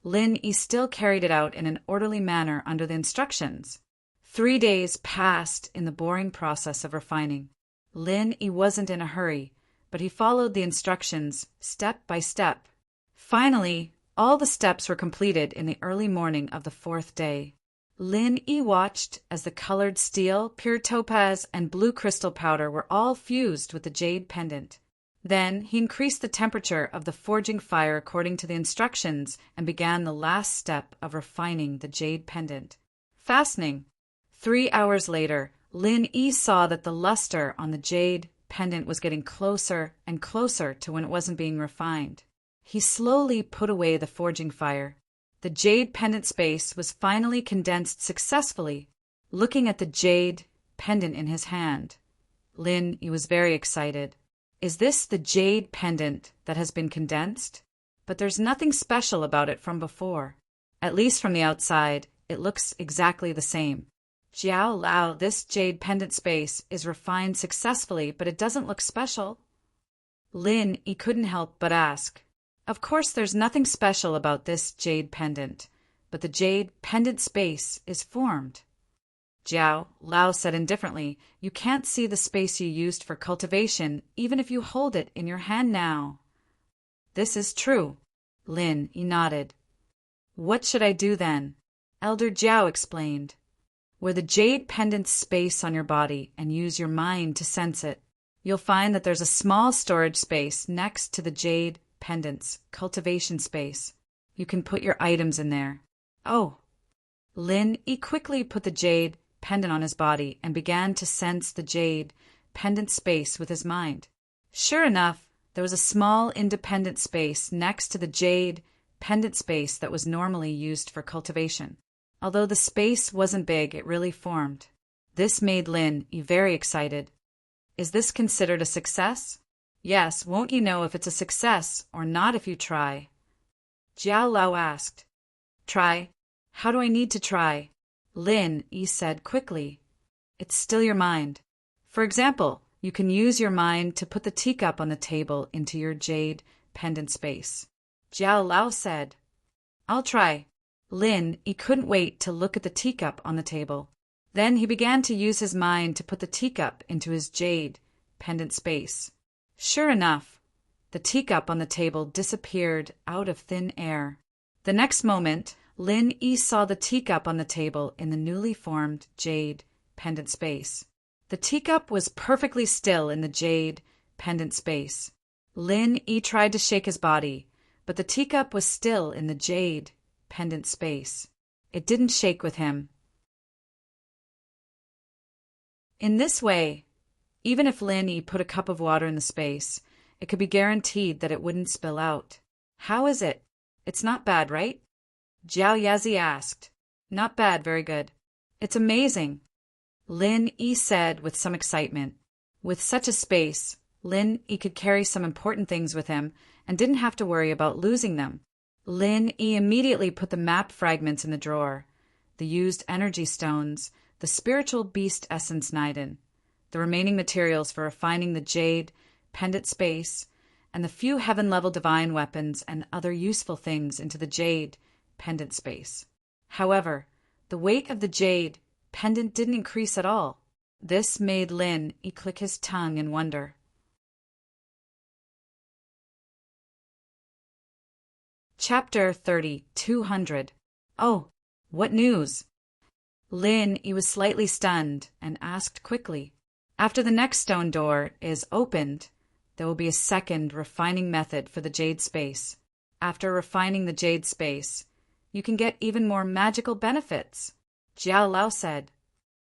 S1: Lin Yi still carried it out in an orderly manner under the instructions. 3 days passed in the boring process of refining. Lin Yi wasn't in a hurry, but he followed the instructions step by step. Finally, all the steps were completed in the early morning of the 4th day. Lin Yi watched as the colored steel, pure topaz, and blue crystal powder were all fused with the jade pendant. Then he increased the temperature of the forging fire according to the instructions and began the last step of refining the jade pendant. Fascinating. 3 hours later, Lin Yi saw that the luster on the jade pendant was getting closer and closer to when it wasn't being refined. He slowly put away the forging fire. The jade pendant space was finally condensed successfully. Looking at the jade pendant in his hand, Lin Yi was very excited. Is this the jade pendant that has been condensed? But there's nothing special about it from before. At least from the outside, it looks exactly the same. Jiao Lao, this jade pendant space is refined successfully, but it doesn't look special. Lin Yi couldn't help but ask. Of course there's nothing special about this jade pendant, but the jade pendant space is formed. Jiao Lao said indifferently, you can't see the space you used for cultivation even if you hold it in your hand now. This is true. Lin Yi nodded. What should I do then? Elder Jiao explained. Wear the jade pendant space on your body and use your mind to sense it. You'll find that there's a small storage space next to the jade pendant's cultivation space. You can put your items in there. Oh. Lin Yi quickly put the jade pendant on his body and began to sense the jade pendant space with his mind. Sure enough, there was a small independent space next to the jade pendant space that was normally used for cultivation. Although the space wasn't big, it really formed. This made Lin Yi very excited. Is this considered a success? Yes, won't you know if it's a success or not if you try? Jiao Lao asked. Try? How do I need to try? Lin Yi said quickly. It's still your mind. For example, you can use your mind to put the teacup on the table into your jade pendant space. Jiao Lao said. I'll try. Lin Yi couldn't wait to look at the teacup on the table. Then he began to use his mind to put the teacup into his jade pendant space. Sure enough, the teacup on the table disappeared out of thin air. The next moment, Lin Yi saw the teacup on the table in the newly formed jade pendant space. The teacup was perfectly still in the jade pendant space. Lin Yi tried to shake his body, but the teacup was still in the jade pendant space. It didn't shake with him. In this way, even if Lin Yi put a cup of water in the space, it could be guaranteed that it wouldn't spill out. How is it? It's not bad, right? Jiao Yazi asked. Not bad, very good. It's amazing, Lin Yi said with some excitement. With such a space, Lin Yi could carry some important things with him and didn't have to worry about losing them. Lin Yi immediately put the map fragments in the drawer, the used energy stones, the spiritual beast essence Niden, the remaining materials for refining the jade pendant space, and the few heaven-level divine weapons and other useful things into the jade pendant space. However, the weight of the jade pendant didn't increase at all. This made Lin Yi click his tongue in wonder. Chapter 30, 200. Oh, what news? Lin Yi was slightly stunned and asked quickly. After the next stone door is opened, there will be a second refining method for the jade space. After refining the jade space, you can get even more magical benefits, Jiao Lao said.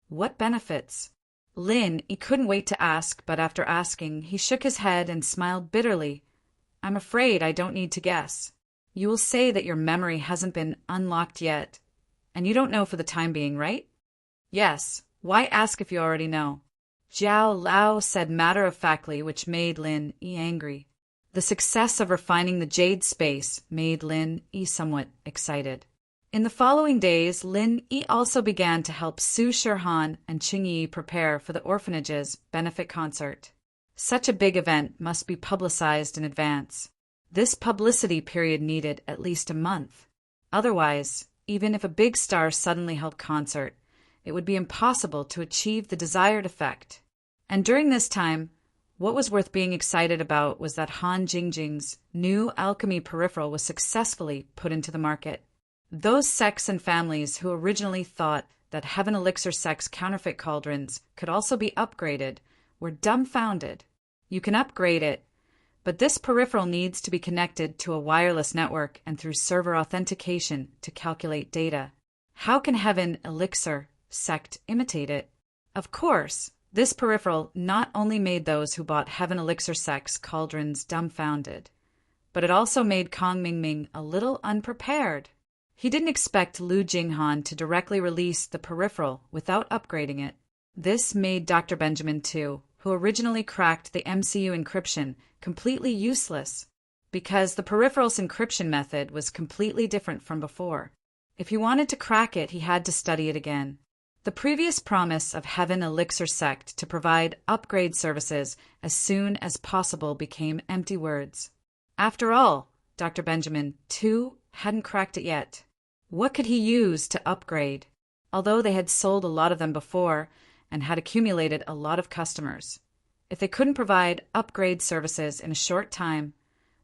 S1: What benefits? Lin Yi couldn't wait to ask, but after asking, he shook his head and smiled bitterly. I'm afraid I don't need to guess. You will say that your memory hasn't been unlocked yet, and you don't know for the time being, right? Yes, why ask if you already know? Jiao Lao said matter-of-factly, which made Lin Yi angry. The success of refining the jade space made Lin Yi somewhat excited. In the following days, Lin Yi also began to help Su Shirhan and Qing Yi prepare for the orphanage's benefit concert. Such a big event must be publicized in advance. This publicity period needed at least a month. Otherwise, even if a big star suddenly held concert, it would be impossible to achieve the desired effect. And during this time, what was worth being excited about was that Han Jingjing's new alchemy peripheral was successfully put into the market. Those sects and families who originally thought that Heaven Elixir sect's counterfeit cauldrons could also be upgraded were dumbfounded. You can upgrade it, But this peripheral needs to be connected to a wireless network and through server authentication to calculate data. How can Heaven Elixir sect imitate it? Of course, this peripheral not only made those who bought Heaven Elixir sect's cauldrons dumbfounded, but it also made Kong Ming Ming a little unprepared. He didn't expect Lu Jinghan to directly release the peripheral without upgrading it. This made Dr. Benjamin too, who originally cracked the MCU encryption, completely useless, because the peripheral's encryption method was completely different from before. If he wanted to crack it, he had to study it again. The previous promise of Heaven Elixir sect to provide upgrade services as soon as possible became empty words. After all, Dr. Benjamin, too, hadn't cracked it yet. What could he use to upgrade? Although they had sold a lot of them before and had accumulated a lot of customers, if they couldn't provide upgrade services in a short time,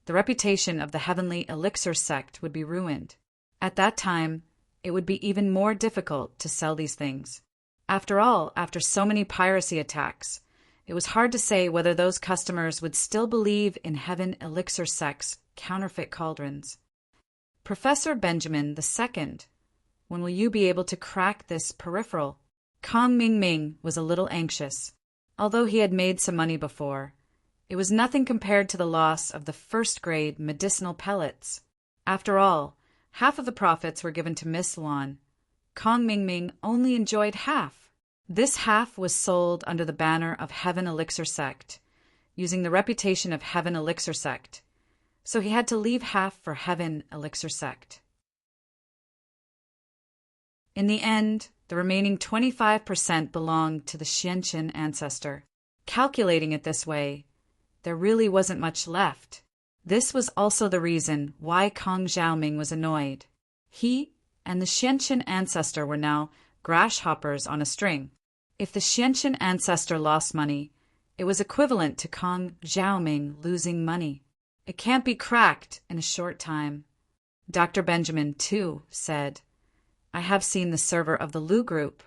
S1: the reputation of the Heavenly Elixir sect would be ruined. At that time, it would be even more difficult to sell these things. After all, after so many piracy attacks, it was hard to say whether those customers would still believe in Heaven Elixir sect's counterfeit cauldrons. Professor Benjamin II, when will you be able to crack this peripheral? Kong Ming Ming was a little anxious. Although he had made some money before, it was nothing compared to the loss of the first-grade medicinal pellets. After all, half of the profits were given to Miss Luan. Kong Ming Ming only enjoyed half. This half was sold under the banner of Heaven Elixir sect, using the reputation of Heaven Elixir sect, so he had to leave half for Heaven Elixir sect. In the end, the remaining 25% belonged to the Xianqin ancestor. Calculating it this way, there really wasn't much left. This was also the reason why Kong Xiaoming was annoyed. He and the Xianqin ancestor were now grasshoppers on a string. If the Xianqin ancestor lost money, it was equivalent to Kong Xiaoming losing money. It can't be cracked in a short time. Dr. Benjamin, too, said, I have seen the server of the Lu Group.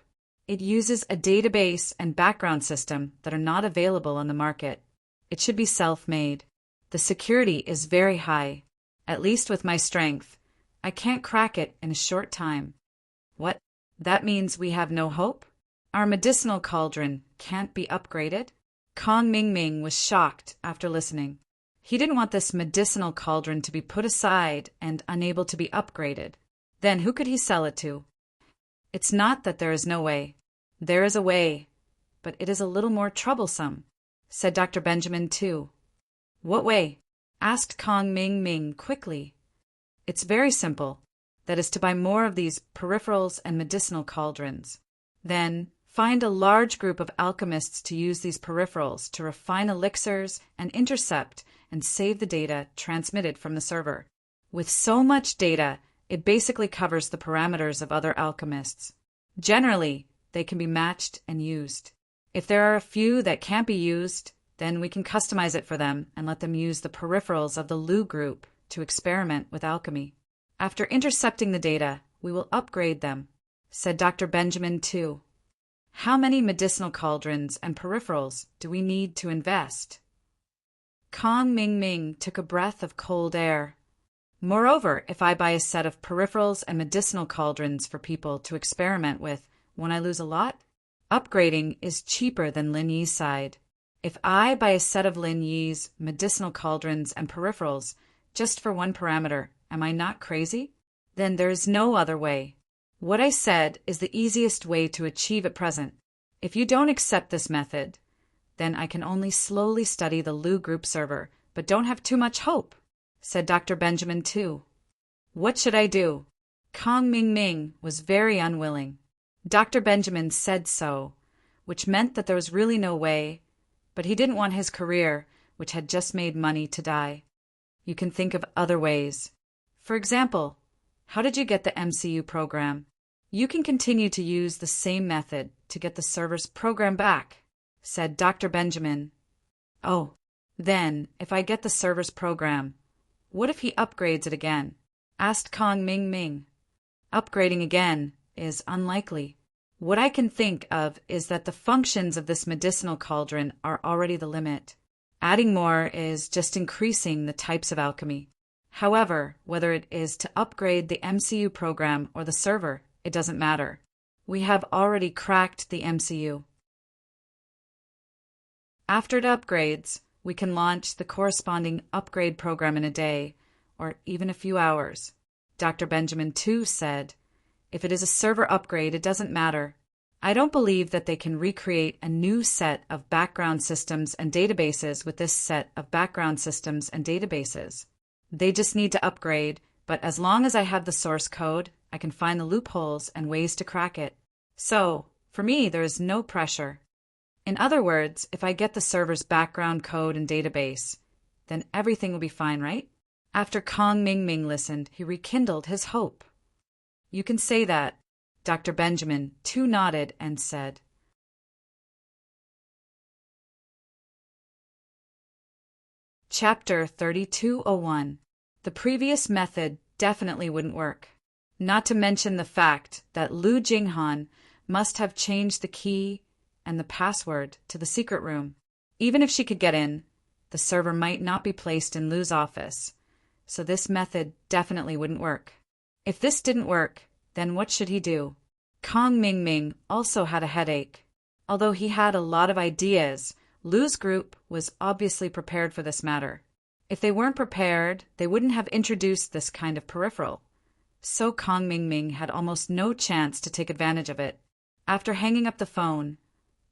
S1: It uses a database and background system that are not available on the market. It should be self-made. The security is very high. At least with my strength, I can't crack it in a short time. What? That means we have no hope? Our medicinal cauldron can't be upgraded? Kong Ming Ming was shocked after listening. He didn't want this medicinal cauldron to be put aside and unable to be upgraded. Then who could he sell it to? It's not that there is no way. There is a way, but it is a little more troublesome, said Dr. Benjamin too. What way? Asked Kong Ming Ming quickly. It's very simple. That is to buy more of these peripherals and medicinal cauldrons. Then find a large group of alchemists to use these peripherals to refine elixirs and intercept and save the data transmitted from the server. With so much data, it basically covers the parameters of other alchemists. Generally, they can be matched and used. If there are a few that can't be used, then we can customize it for them and let them use the peripherals of the Lu Group to experiment with alchemy. After intercepting the data, we will upgrade them, said Dr. Benjamin too. How many medicinal cauldrons and peripherals do we need to invest? Kong Ming Ming took a breath of cold air. Moreover, if I buy a set of peripherals and medicinal cauldrons for people to experiment with, won't I lose a lot? Upgrading is cheaper than Lin Yi's side. If I buy a set of Lin Yi's medicinal cauldrons and peripherals just for one parameter, am I not crazy? Then there is no other way. What I said is the easiest way to achieve at present. If you don't accept this method, then I can only slowly study the Lu Group server, but don't have too much hope, said Dr. Benjamin too. What should I do? Kong Ming Ming was very unwilling. Dr. Benjamin said so, which meant that there was really no way, but he didn't want his career, which had just made money, to die. You can think of other ways. For example, how did you get the MCU program? You can continue to use the same method to get the server's program back, said Dr. Benjamin. Oh, then, if I get the server's program, what if he upgrades it again? Asked Kong Ming Ming. Upgrading again is unlikely. What I can think of is that the functions of this medicinal cauldron are already the limit. Adding more is just increasing the types of alchemy. However, whether it is to upgrade the MCU program or the server, it doesn't matter. We have already cracked the MCU. After it upgrades, we can launch the corresponding upgrade program in a day, or even a few hours. Dr. Benjamin too said, if it is a server upgrade, it doesn't matter. I don't believe that they can recreate a new set of background systems and databases with this set of background systems and databases. They just need to upgrade, but as long as I have the source code, I can find the loopholes and ways to crack it. So, for me, there is no pressure. In other words, if I get the server's background code and database, then everything will be fine, right? After Kong Ming Ming listened, he rekindled his hope. You can say that. Dr. Benjamin too nodded and said, Chapter 3201. The previous method definitely wouldn't work. Not to mention the fact that Lu Jinghan must have changed the key and the password to the secret room. Even if she could get in, the server might not be placed in Lu's office, so this method definitely wouldn't work. If this didn't work, then what should he do? Kong Ming Ming also had a headache. Although he had a lot of ideas, Lu's group was obviously prepared for this matter. If they weren't prepared, they wouldn't have introduced this kind of peripheral. So Kong Ming Ming had almost no chance to take advantage of it. After hanging up the phone,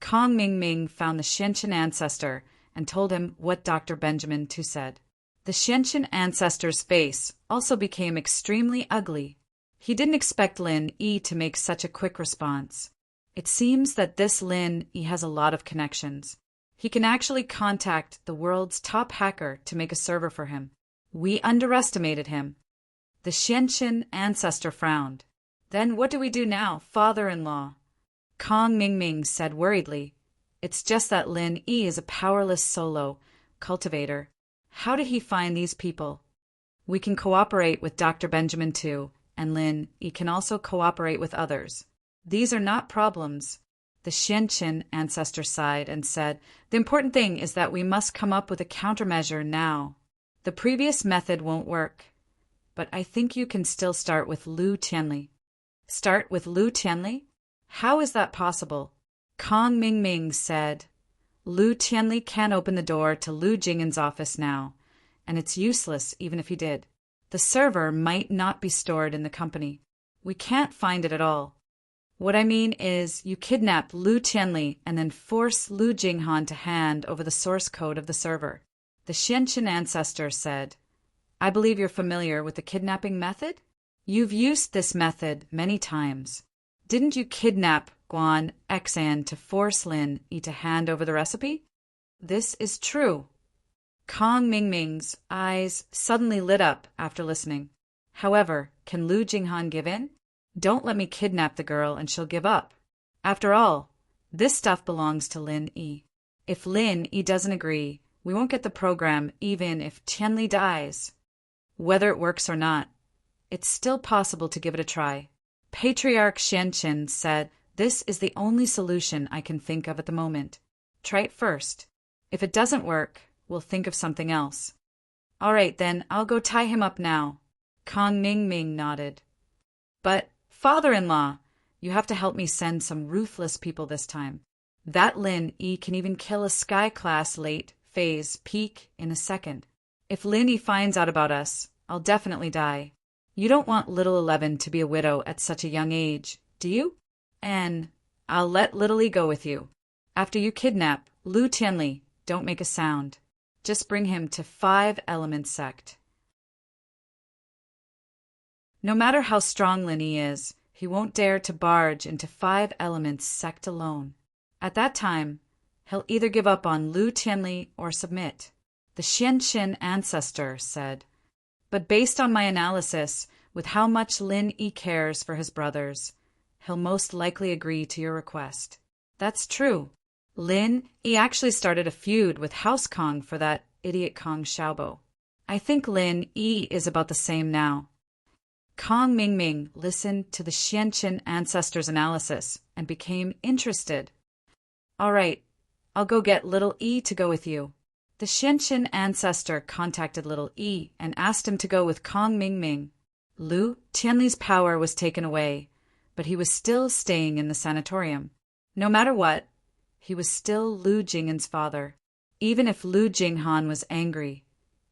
S1: Kong Ming Ming found the Xianqin ancestor and told him what Dr. Benjamin Tu said. The Xianqin ancestor's face also became extremely ugly. He didn't expect Lin Yi to make such a quick response. It seems that this Lin Yi has a lot of connections. He can actually contact the world's top hacker to make a server for him. We underestimated him. The Xianqin ancestor frowned. Then what do we do now, father-in-law? Kong Ming Ming said worriedly, It's just that Lin Yi is a powerless solo cultivator. How did he find these people? We can cooperate with Dr. Benjamin too, and Lin Yi can also cooperate with others. These are not problems. The Xianqin ancestor sighed and said, The important thing is that we must come up with a countermeasure now. The previous method won't work, but I think you can still start with Lu Tianli. Start with Lu Tianli? How is that possible? Kong Ming Ming said, Lu Tianli can't open the door to Lu Jinghan's office now, and it's useless even if he did. The server might not be stored in the company. We can't find it at all. What I mean is, you kidnap Lu Tianli and then force Lu Jinghan to hand over the source code of the server. The Xianqin ancestor said, I believe you're familiar with the kidnapping method? You've used this method many times. Didn't you kidnap Guan Xan to force Lin Yi to hand over the recipe? This is true. Kong Ming Ming's eyes suddenly lit up after listening. However, can Lu Jinghan give in? Don't let me kidnap the girl and she'll give up. After all, this stuff belongs to Lin Yi. If Lin Yi doesn't agree, we won't get the program even if Tianli dies. Whether it works or not, it's still possible to give it a try. Patriarch Xianqin said, This is the only solution I can think of at the moment. Try it first. If it doesn't work, we'll think of something else. All right, then, I'll go tie him up now. Kong Ming Ming nodded. But, father-in-law, you have to help me send some ruthless people this time. That Lin Yi can even kill a Sky-class late phase peak in a second. If Lin Yi finds out about us, I'll definitely die. You don't want little 11 to be a widow at such a young age, do you? And I'll let little Yi go with you. After you kidnap Lu Tianli, don't make a sound. Just bring him to 5 Elements sect. No matter how strong Lin Yi is, he won't dare to barge into 5 Elements sect alone. At that time, he'll either give up on Lu Tianli or submit. The Xianqin ancestor said, But based on my analysis, with how much Lin Yi cares for his brothers, he'll most likely agree to your request. That's true. Lin Yi actually started a feud with House Kong for that idiot Kong Xiaobo. I think Lin Yi is about the same now. Kong Ming Ming listened to the Xianqin ancestor's analysis and became interested. All right, I'll go get little Yi to go with you. The Xianxin ancestor contacted little E and asked him to go with Kong Mingming. Lu Tianli's power was taken away, but he was still staying in the sanatorium. No matter what, he was still Lu Jing'an's father. Even if Lu Jinghan was angry,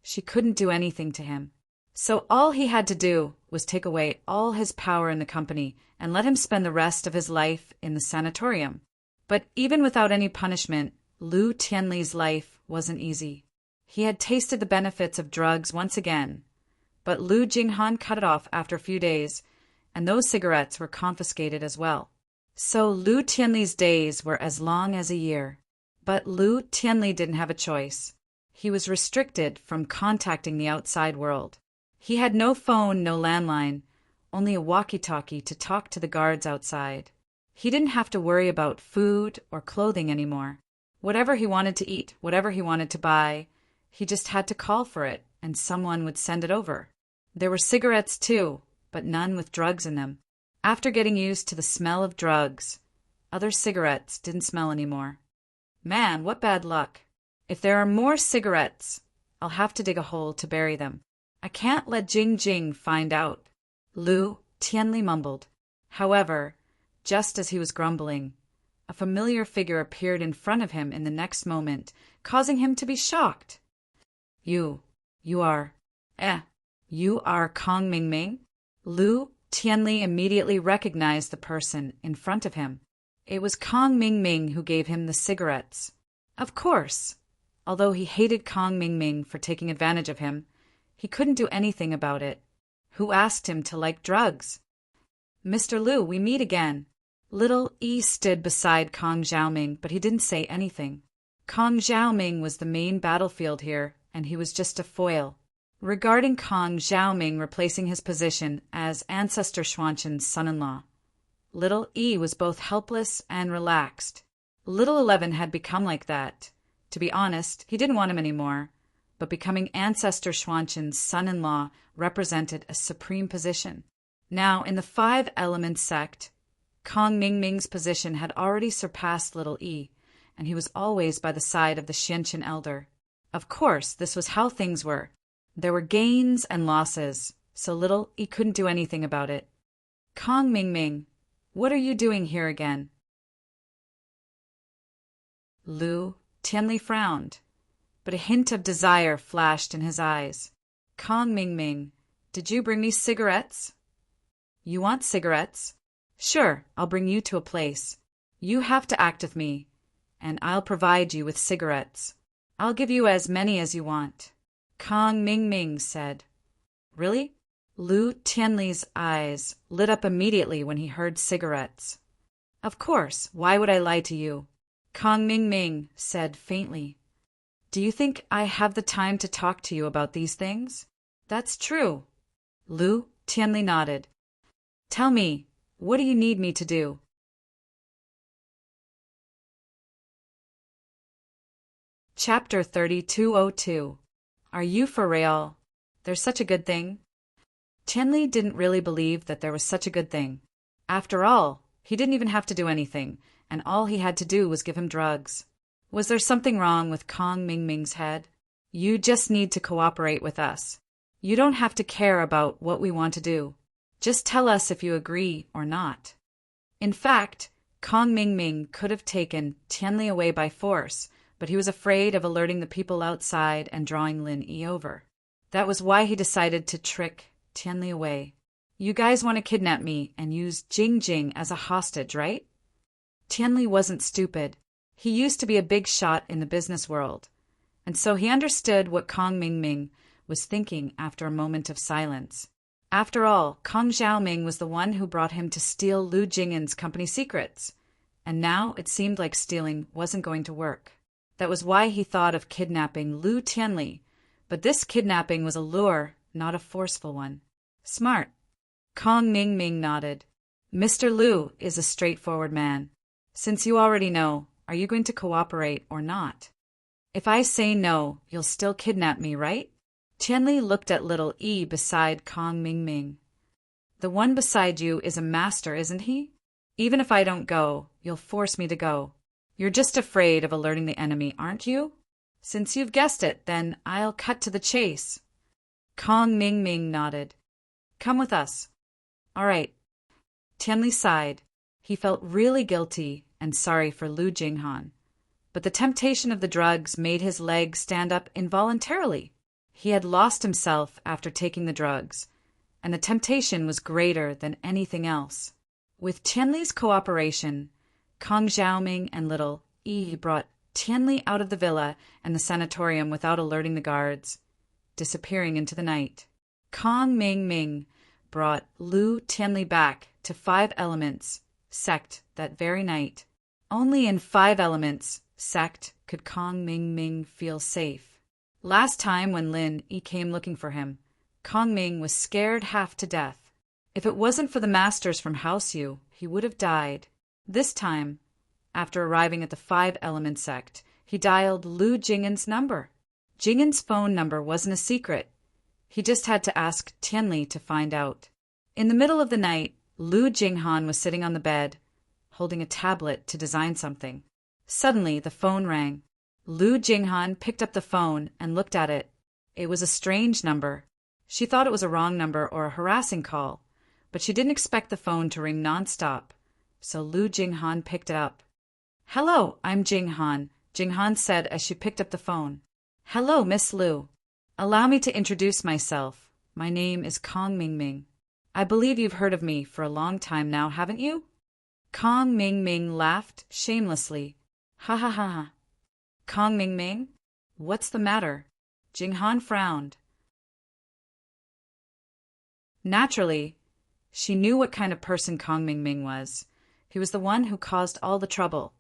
S1: she couldn't do anything to him. So all he had to do was take away all his power in the company and let him spend the rest of his life in the sanatorium. But even without any punishment, Lu Tianli's life wasn't easy. He had tasted the benefits of drugs once again, but Lu Jinghan cut it off after a few days, and those cigarettes were confiscated as well. So Lu Tianli's days were as long as a year. But Lu Tianli didn't have a choice. He was restricted from contacting the outside world. He had no phone, no landline, only a walkie-talkie to talk to the guards outside. He didn't have to worry about food or clothing anymore. Whatever he wanted to eat, whatever he wanted to buy, he just had to call for it, and someone would send it over. There were cigarettes too, but none with drugs in them. After getting used to the smell of drugs, other cigarettes didn't smell anymore. Man, what bad luck. If there are more cigarettes, I'll have to dig a hole to bury them. I can't let Jing Jing find out, Lu Tianli mumbled. However, just as he was grumbling, a familiar figure appeared in front of him in the next moment, causing him to be shocked. You are Kong Mingming? Lu Tianli immediately recognized the person in front of him. It was Kong Mingming who gave him the cigarettes. Of course, although he hated Kong Mingming for taking advantage of him, he couldn't do anything about it. Who asked him to like drugs? Mr. Lu, we meet again. Little E stood beside Kong Xiaoming, but he didn't say anything. Kong Xiaoming was the main battlefield here, and he was just a foil. Regarding Kong Xiaoming replacing his position as Ancestor Xuanqin's son-in-law, Little E was both helpless and relaxed. Little 11 had become like that. To be honest, he didn't want him anymore, but becoming Ancestor Xuanqin's son-in-law represented a supreme position. Now, in the Five Elements sect, Kong Mingming's position had already surpassed Little E, and he was always by the side of the Xianqin elder. Of course, this was how things were. There were gains and losses, so Little E couldn't do anything about it. Kong Mingming, what are you doing here again? Lu Tianli frowned, but a hint of desire flashed in his eyes. Kong Mingming, did you bring me cigarettes? You want cigarettes? Sure, I'll bring you to a place. You have to act with me, and I'll provide you with cigarettes. I'll give you as many as you want. Kong Mingming said. Really? Lu Tianli's eyes lit up immediately when he heard cigarettes. Of course, why would I lie to you? Kong Mingming said faintly. Do you think I have the time to talk to you about these things? That's true. Lu Tianli nodded. Tell me, what do you need me to do? Chapter 3202. Are you for real? There's such a good thing? Tianli didn't really believe that there was such a good thing. After all, he didn't even have to do anything, and all he had to do was give him drugs. Was there something wrong with Kong Mingming's head? You just need to cooperate with us. You don't have to care about what we want to do. Just tell us if you agree or not. In fact, Kong Mingming could have taken Tianli away by force, but he was afraid of alerting the people outside and drawing Lin Yi over. That was why he decided to trick Tianli away. You guys want to kidnap me and use Jing Jing as a hostage, right? Tianli wasn't stupid. He used to be a big shot in the business world, and so he understood what Kong Mingming was thinking after a moment of silence. After all, Kong Xiaoming was the one who brought him to steal Lu Jing'an's company secrets, and now it seemed like stealing wasn't going to work. That was why he thought of kidnapping Lu Tianli, but this kidnapping was a lure, not a forceful one. Smart. Kong Mingming nodded. Mr. Lu is a straightforward man. Since you already know, are you going to cooperate or not? If I say no, you'll still kidnap me, right? Tianli looked at little E beside Kong Mingming. The one beside you is a master, isn't he? Even if I don't go, you'll force me to go. You're just afraid of alerting the enemy, aren't you? Since you've guessed it, then I'll cut to the chase. Kong Ming Ming nodded. Come with us. All right. Tianli sighed. He felt really guilty and sorry for Lu Jinghan. But the temptation of the drugs made his legs stand up involuntarily. He had lost himself after taking the drugs, and the temptation was greater than anything else. With Tianli's cooperation, Kong Xiaoming and little Yi brought Tianli out of the villa and the sanatorium without alerting the guards, disappearing into the night. Kong Ming Ming brought Lu Tianli back to 5 Elements sect that very night. Only in 5 Elements sect could Kong Ming Ming feel safe. Last time when Lin Yi came looking for him, Kong Ming was scared half to death. If it wasn't for the masters from House Yu, he would have died. This time, after arriving at the 5 Element sect, he dialed Lu Jing'an's number. Jing'an's phone number wasn't a secret. He just had to ask Tianli to find out. In the middle of the night, Lu Jinghan was sitting on the bed, holding a tablet to design something. Suddenly, the phone rang. Lu Jinghan picked up the phone and looked at it. It was a strange number. She thought it was a wrong number or a harassing call, but she didn't expect the phone to ring nonstop, so Lu Jinghan picked it up. Hello, I'm Jinghan, Jinghan said as she picked up the phone. Hello, Miss Lu. Allow me to introduce myself. My name is Kong Ming Ming. I believe you've heard of me for a long time now, haven't you? Kong Ming Ming laughed shamelessly. Ha ha ha ha. Kong Ming Ming? What's the matter? Jinghan frowned. Naturally, she knew what kind of person Kong Ming Ming was. He was the one who caused all the trouble.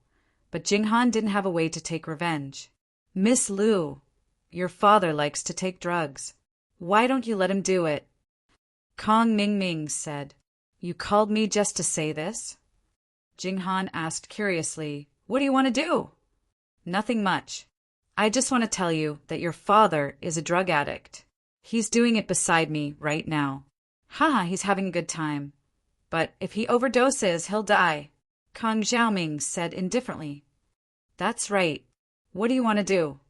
S1: But Jinghan didn't have a way to take revenge. Miss Lu, your father likes to take drugs. Why don't you let him do it? Kong Ming Ming said. You called me just to say this? Jinghan asked curiously. What do you want to do? Nothing much. I just want to tell you that your father is a drug addict. He's doing it beside me right now. Haha, he's having a good time. But if he overdoses, he'll die, Kong Xiaoming said indifferently. That's right. What do you want to do?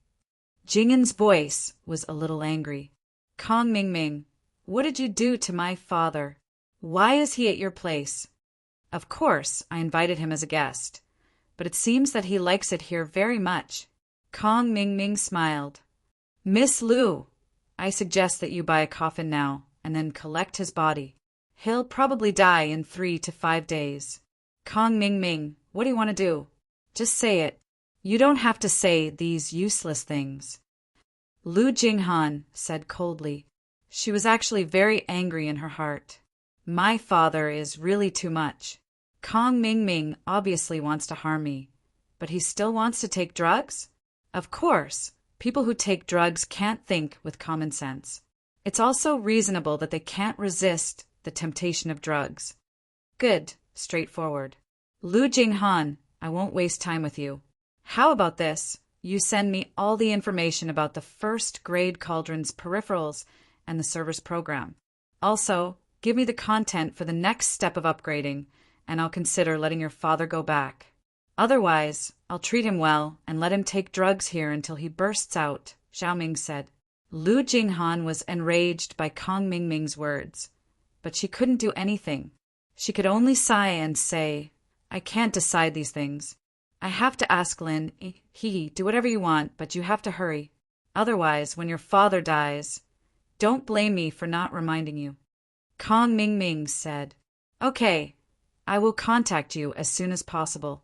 S1: Jing'an's voice was a little angry. Kong Ming Ming, what did you do to my father? Why is he at your place? Of course, I invited him as a guest, but it seems that he likes it here very much. Kong Ming Ming smiled. Miss Lu, I suggest that you buy a coffin now and then collect his body. He'll probably die in 3 to 5 days. Kong Ming Ming, what do you want to do? Just say it. You don't have to say these useless things. Lu Jinghan said coldly. She was actually very angry in her heart. My father is really too much. Kong Ming Ming obviously wants to harm me, but he still wants to take drugs? Of course, people who take drugs can't think with common sense. It's also reasonable that they can't resist the temptation of drugs. Good, straightforward. Lu Jinghan, I won't waste time with you. How about this? You send me all the information about the first grade cauldron's peripherals and the server's program. Also, give me the content for the next step of upgrading, and I'll consider letting your father go back. Otherwise, I'll treat him well and let him take drugs here until he bursts out, Xiaoming said. Lu Jinghan was enraged by Kong Ming Ming's words, but she couldn't do anything. She could only sigh and say, I can't decide these things. I have to ask Lin. Do whatever you want, but you have to hurry. Otherwise, when your father dies, don't blame me for not reminding you. Kong Ming Ming said, Okay, I will contact you as soon as possible.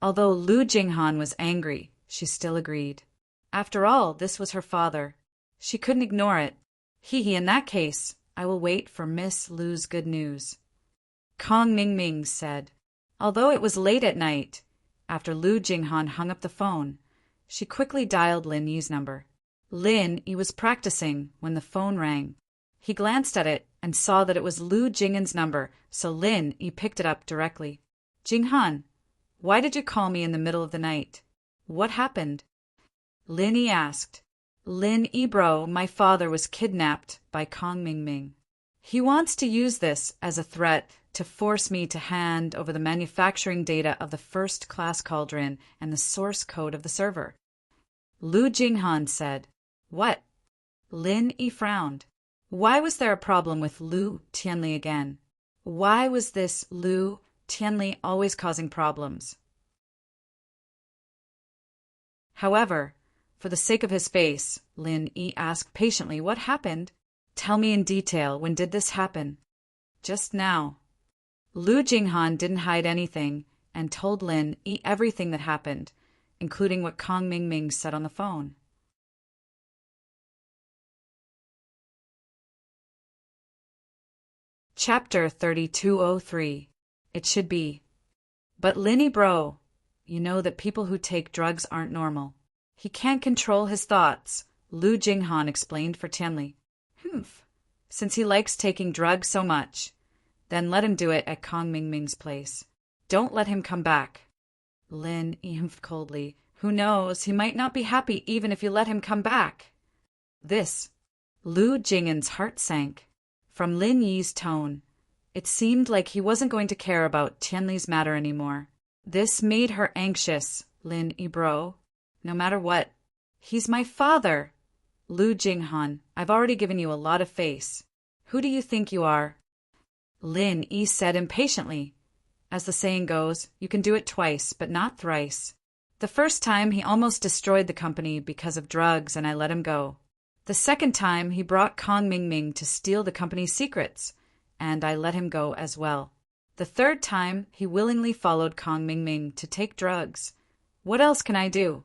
S1: Although Lu Jinghan was angry, she still agreed. After all, this was her father. She couldn't ignore it. In that case, I will wait for Miss Lu's good news. Kong Ming Ming said. Although it was late at night, after Lu Jinghan hung up the phone, she quickly dialed Lin Yi's number. Lin Yi was practicing when the phone rang. He glanced at it and saw that it was Lu Jing'an's number, so Lin Yi picked it up directly. Jinghan, why did you call me in the middle of the night? What happened? Lin Yi asked. Lin Yi bro, my father was kidnapped by Kong Ming Ming. He wants to use this as a threat to force me to hand over the manufacturing data of the first class cauldron and the source code of the server. Lu Jinghan said. What? Lin Yi frowned. Why was there a problem with Lu Tianli again? Why was this Lu Tianli always causing problems? However, for the sake of his face, Lin Yi asked patiently, what happened? Tell me in detail, when did this happen? Just now. Lu Jinghan didn't hide anything and told Lin Yi everything that happened, including what Kong Mingming said on the phone. Chapter 3203. It should be. But Linny bro, you know that people who take drugs aren't normal. He can't control his thoughts, Lu Jinghan explained for Tianli. Humph. Since he likes taking drugs so much, then let him do it at Kong Mingming's place. Don't let him come back. Lin humphed coldly. Who knows, he might not be happy even if you let him come back. This. Lu Jinghan's heart sank. From Lin Yi's tone, it seemed like he wasn't going to care about Tianli's matter anymore. This made her anxious, Lin Yi bro. No matter what. He's my father. Lu Jinghan, I've already given you a lot of face. Who do you think you are? Lin Yi said impatiently. As the saying goes, you can do it twice, but not thrice. The first time he almost destroyed the company because of drugs and I let him go. The second time he brought Kong Mingming to steal the company's secrets, and I let him go as well. The third time he willingly followed Kong Mingming to take drugs. What else can I do?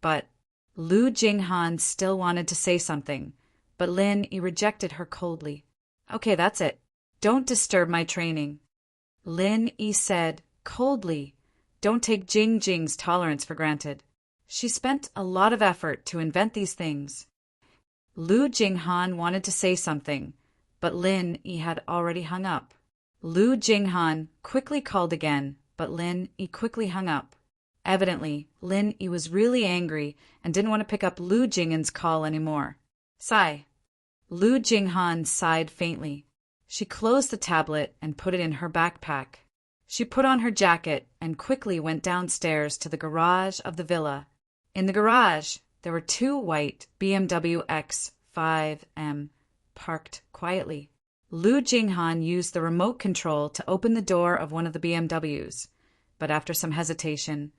S1: But Lu Jinghan still wanted to say something, but Lin Yi rejected her coldly. Okay, that's it. Don't disturb my training. Lin Yi said coldly. Don't take Jing Jing's tolerance for granted. She spent a lot of effort to invent these things. Lu Jinghan wanted to say something, but Lin Yi had already hung up. Lu Jinghan quickly called again, but Lin Yi quickly hung up. Evidently, Lin Yi was really angry and didn't want to pick up Lu Jinghan's call anymore. Sigh. Lu Jinghan sighed faintly. She closed the tablet and put it in her backpack. She put on her jacket and quickly went downstairs to the garage of the villa. In the garage, there were 2 white BMW X5M parked quietly. Lu Jinghan used the remote control to open the door of one of the BMWs, but after some hesitation,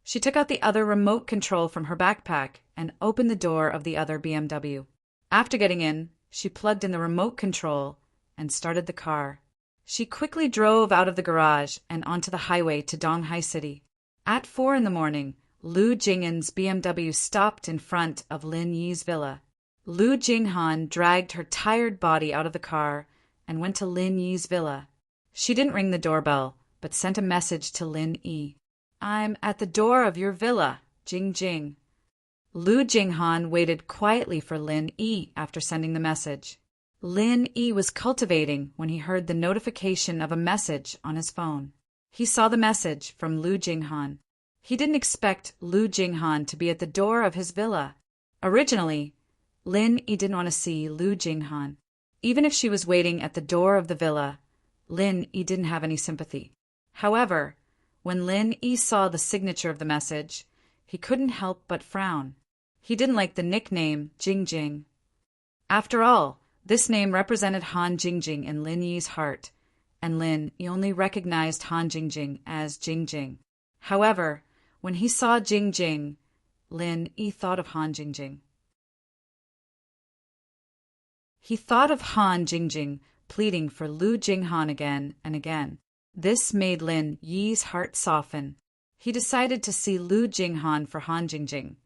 S1: she took out the other remote control from her backpack and opened the door of the other BMW. After getting in, she plugged in the remote control and started the car. She quickly drove out of the garage and onto the highway to Donghai City. At 4 a.m, Lu Jinghan's BMW stopped in front of Lin Yi's villa. Lu Jinghan dragged her tired body out of the car and went to Lin Yi's villa. She didn't ring the doorbell, but sent a message to Lin Yi. I'm at the door of your villa, Jing Jing. Lu Jinghan waited quietly for Lin Yi after sending the message. Lin Yi was cultivating when he heard the notification of a message on his phone. He saw the message from Lu Jinghan. He didn't expect Lu Jinghan to be at the door of his villa. Originally, Lin Yi didn't want to see Lu Jinghan. Even if she was waiting at the door of the villa, Lin Yi didn't have any sympathy. However, when Lin Yi saw the signature of the message, he couldn't help but frown. He didn't like the nickname Jing Jing. After all, this name represented Han Jingjing in Lin Yi's heart, and Lin Yi only recognized Han Jingjing as Jing Jing. However, when he saw Jing Jing, Lin Yi thought of Han Jingjing. He thought of Han Jingjing pleading for Lu Jinghan again and again. This made Lin Yi's heart soften. He decided to see Lu Jinghan for Han Jingjing,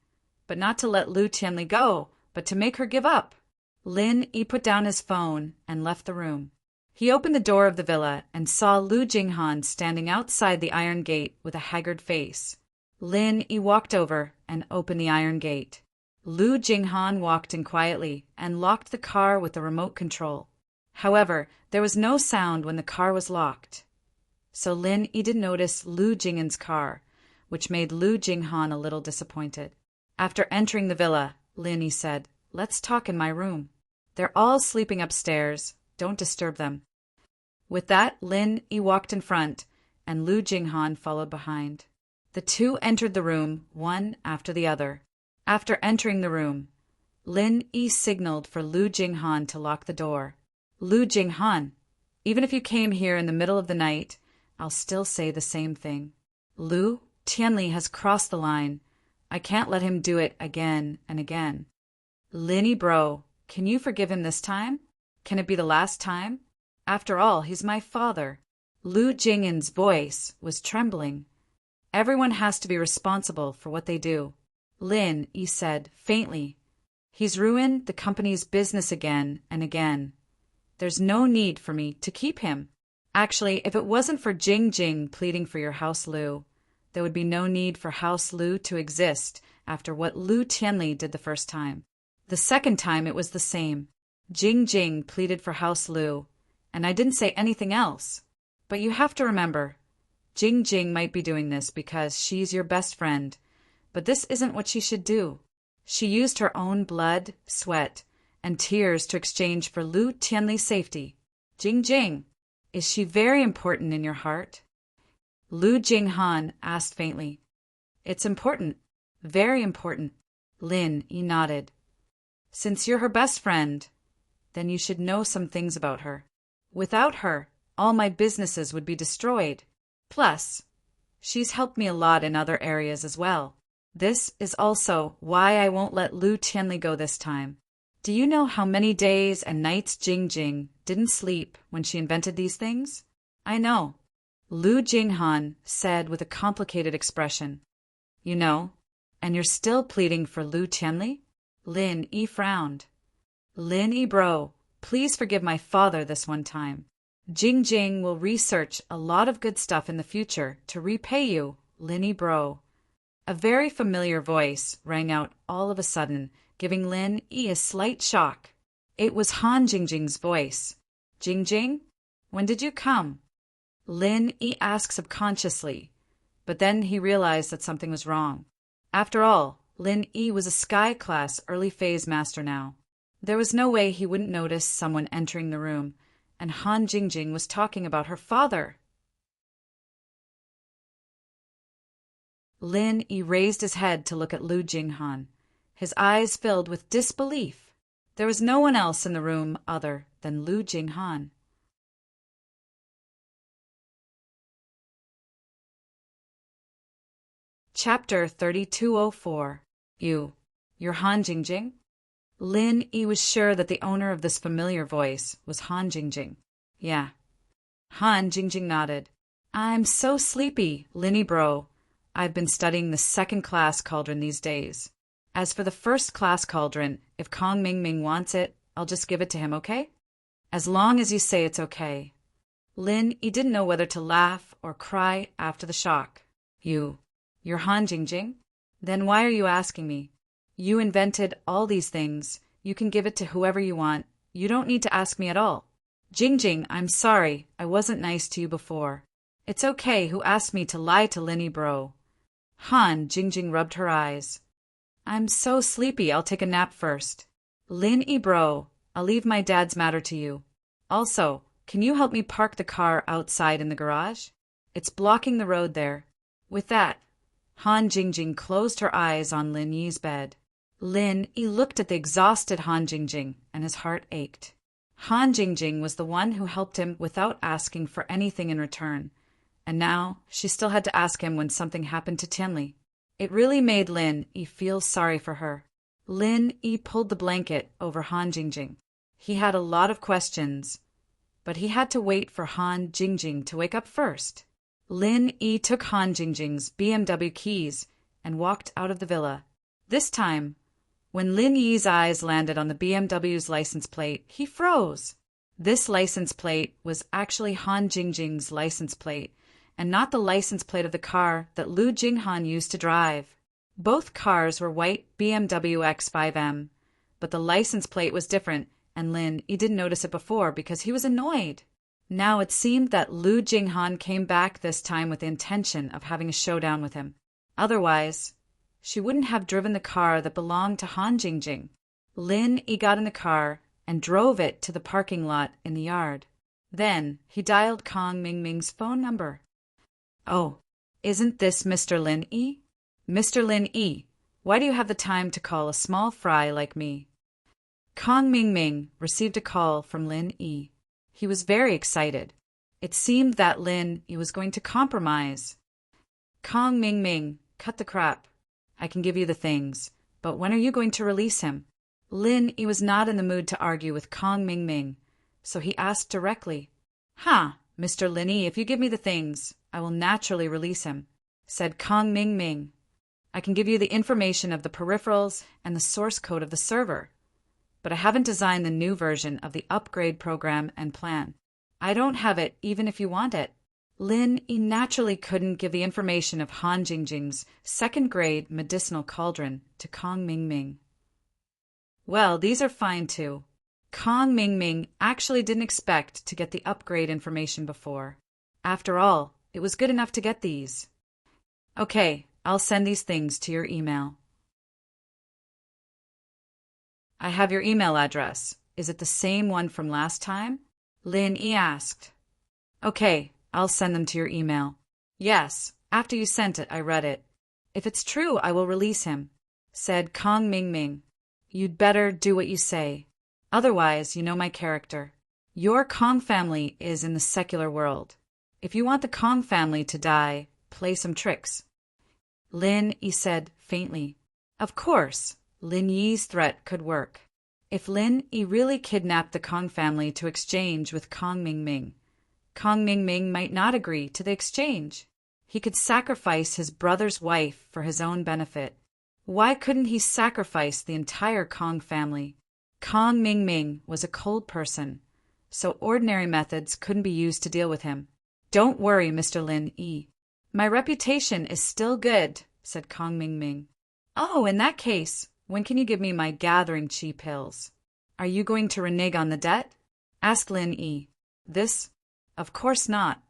S1: but not to let Lu Tianli go, but to make her give up. Lin Yi put down his phone and left the room. He opened the door of the villa and saw Lu Jinghan standing outside the iron gate with a haggard face. Lin Yi walked over and opened the iron gate. Lu Jinghan walked in quietly and locked the car with the remote control. However, there was no sound when the car was locked. So Lin Yi didn't notice Lu Jinghan's car, which made Lu Jinghan a little disappointed. After entering the villa, Lin Yi said, "Let's talk in my room. They're all sleeping upstairs. Don't disturb them." With that, Lin Yi walked in front, and Lu Jinghan followed behind. The two entered the room, one after the other. After entering the room, Lin Yi signaled for Lu Jinghan to lock the door. Lu Jinghan, even if you came here in the middle of the night, I'll still say the same thing. Lu Tianli has crossed the line. I can't let him do it again and again. Linny bro, can you forgive him this time? Can it be the last time? After all, he's my father. Lu Jing'an's voice was trembling. Everyone has to be responsible for what they do. Lin Yi said faintly. He's ruined the company's business again and again. There's no need for me to keep him. Actually, if it wasn't for Jing pleading for your House Lu, there would be no need for House Lu to exist after what Lu Tianli did the first time. The second time it was the same. Jing pleaded for House Lu, and I didn't say anything else. But you have to remember, Jing might be doing this because she's your best friend, but this isn't what she should do. She used her own blood, sweat, and tears to exchange for Lu Tianli's safety. Jing, is she very important in your heart? Lu Jinghan asked faintly. It's important, very important. Lin Yi nodded. Since you're her best friend, then you should know some things about her. Without her, all my businesses would be destroyed. Plus, she's helped me a lot in other areas as well. This is also why I won't let Lu Tianli go this time. Do you know how many days and nights Jing didn't sleep when she invented these things? I know, Lu Jinghan said with a complicated expression. You know, and you're still pleading for Lu Tianli? Lin Yi frowned. Lin Yi bro, please forgive my father this one time. Jing will research a lot of good stuff in the future to repay you, Lin Yi bro. A very familiar voice rang out all of a sudden, giving Lin Yi a slight shock. It was Han Jingjing's voice. Jing, when did you come? Lin Yi asked subconsciously, but then he realized that something was wrong. After all, Lin Yi was a Sky Class early phase master now. There was no way he wouldn't notice someone entering the room, and Han Jingjing was talking about her father. Lin Yi raised his head to look at Lu Jinghan. His eyes filled with disbelief. There was no one else in the room other than Lu Jinghan. Chapter 3204. You're Han Jingjing? Lin Yi was sure that the owner of this familiar voice was Han Jingjing. Yeah. Han Jingjing nodded. I'm so sleepy, Linny bro. I've been studying the second-class cauldron these days. As for the first-class cauldron, if Kong Ming wants it, I'll just give it to him, okay? As long as you say it's okay. Lin Yi didn't know whether to laugh or cry after the shock. You're Han Jingjing? Then why are you asking me? You invented all these things. You can give it to whoever you want. You don't need to ask me at all. Jing, I'm sorry. I wasn't nice to you before. It's okay. Who asked me to lie to Linny bro? Han Jingjing rubbed her eyes. I'm so sleepy. I'll take a nap first. Linny bro, I'll leave my dad's matter to you. Also, can you help me park the car outside in the garage? It's blocking the road there. With that, Han Jingjing closed her eyes on Lin Yi's bed. Lin Yi looked at the exhausted Han Jingjing, and his heart ached. Han Jingjing was the one who helped him without asking for anything in return, and now she still had to ask him when something happened to Tianli. It really made Lin Yi feel sorry for her. Lin Yi pulled the blanket over Han Jingjing. He had a lot of questions, but he had to wait for Han Jingjing to wake up first. Lin Yi took Han Jingjing's BMW keys and walked out of the villa. This time, when Lin Yi's eyes landed on the BMW's license plate, he froze. This license plate was actually Han Jingjing's license plate, and not the license plate of the car that Lu Jinghan used to drive. Both cars were white BMW X5M, but the license plate was different, and Lin Yi didn't notice it before because he was annoyed. Now it seemed that Lu Jinghan came back this time with the intention of having a showdown with him. Otherwise, she wouldn't have driven the car that belonged to Han Jingjing. Lin Yi got in the car and drove it to the parking lot in the yard. Then he dialed Kong Ming's phone number. Oh, isn't this Mr. Lin Yi? Mr. Lin Yi, Why do you have the time to call a small fry like me? Kong Ming Ming received a call from Lin Yi. He was very excited. It seemed that Lin Yi was going to compromise. Kong Ming Ming, cut the crap. I can give you the things, but when are you going to release him? Lin Yi was not in the mood to argue with Kong Ming Ming, so he asked directly. Mr. Lin Yi, if you give me the things, I will naturally release him, said Kong Ming Ming. I can give you the information of the peripherals and the source code of the server, but I haven't designed the new version of the upgrade program and plan. I don't have it even if you want it. Lin Yi naturally couldn't give the information of Han Jingjing's second-grade medicinal cauldron to Kong Ming Ming. Well, these are fine too. Kong Ming Ming actually didn't expect to get the upgrade information before. After all, it was good enough to get these. Okay, I'll send these things to your email. I have your email address. Is it the same one from last time? Lin Yi asked. Okay, I'll send them to your email. Yes, after you sent it, I read it. If it's true, I will release him, said Kong Ming Ming. You'd better do what you say. Otherwise, you know my character. Your Kong family is in the secular world. If you want the Kong family to die, play some tricks. Lin Yi said faintly. Of course, Lin Yi's threat could work. If Lin Yi really kidnapped the Kong family to exchange with Kong Ming Ming might not agree to the exchange. He could sacrifice his brother's wife for his own benefit. Why couldn't he sacrifice the entire Kong family? Kong Ming Ming was a cold person, so ordinary methods couldn't be used to deal with him. Don't worry, Mr. Lin Yi. My reputation is still good, said Kong Ming Ming. Oh, in that case, when can you give me my gathering chi pills? Are you going to renege on the debt? Asked Lin Yi. This? Of course not.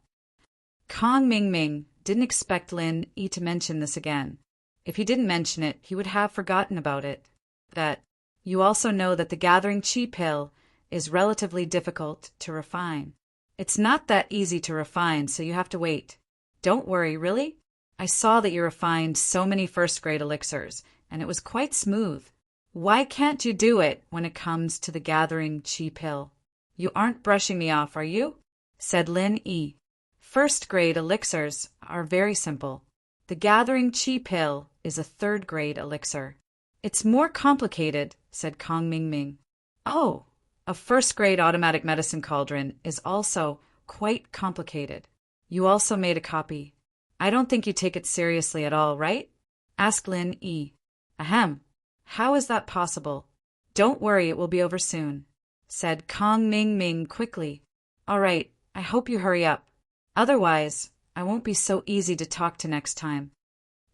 S1: Kong Ming Ming didn't expect Lin Yi to mention this again. If he didn't mention it, he would have forgotten about it. That you also know that the gathering chi pill is relatively difficult to refine. It's not that easy to refine, so you have to wait. Don't worry, really? I saw that you refined so many first-grade elixirs, and it was quite smooth. Why can't you do it when it comes to the gathering chi pill? You aren't brushing me off, are you? Said Lin Yi. First-grade elixirs are very simple. The gathering chi pill is a third-grade elixir. It's more complicated, said Kong Ming Ming. Oh, a first-grade automatic medicine cauldron is also quite complicated. You also made a copy. I don't think you take it seriously at all, right? Asked Lin Yi. Ahem. How is that possible? Don't worry, it will be over soon, said Kong Ming Ming quickly. All right, I hope you hurry up. Otherwise, I won't be so easy to talk to next time.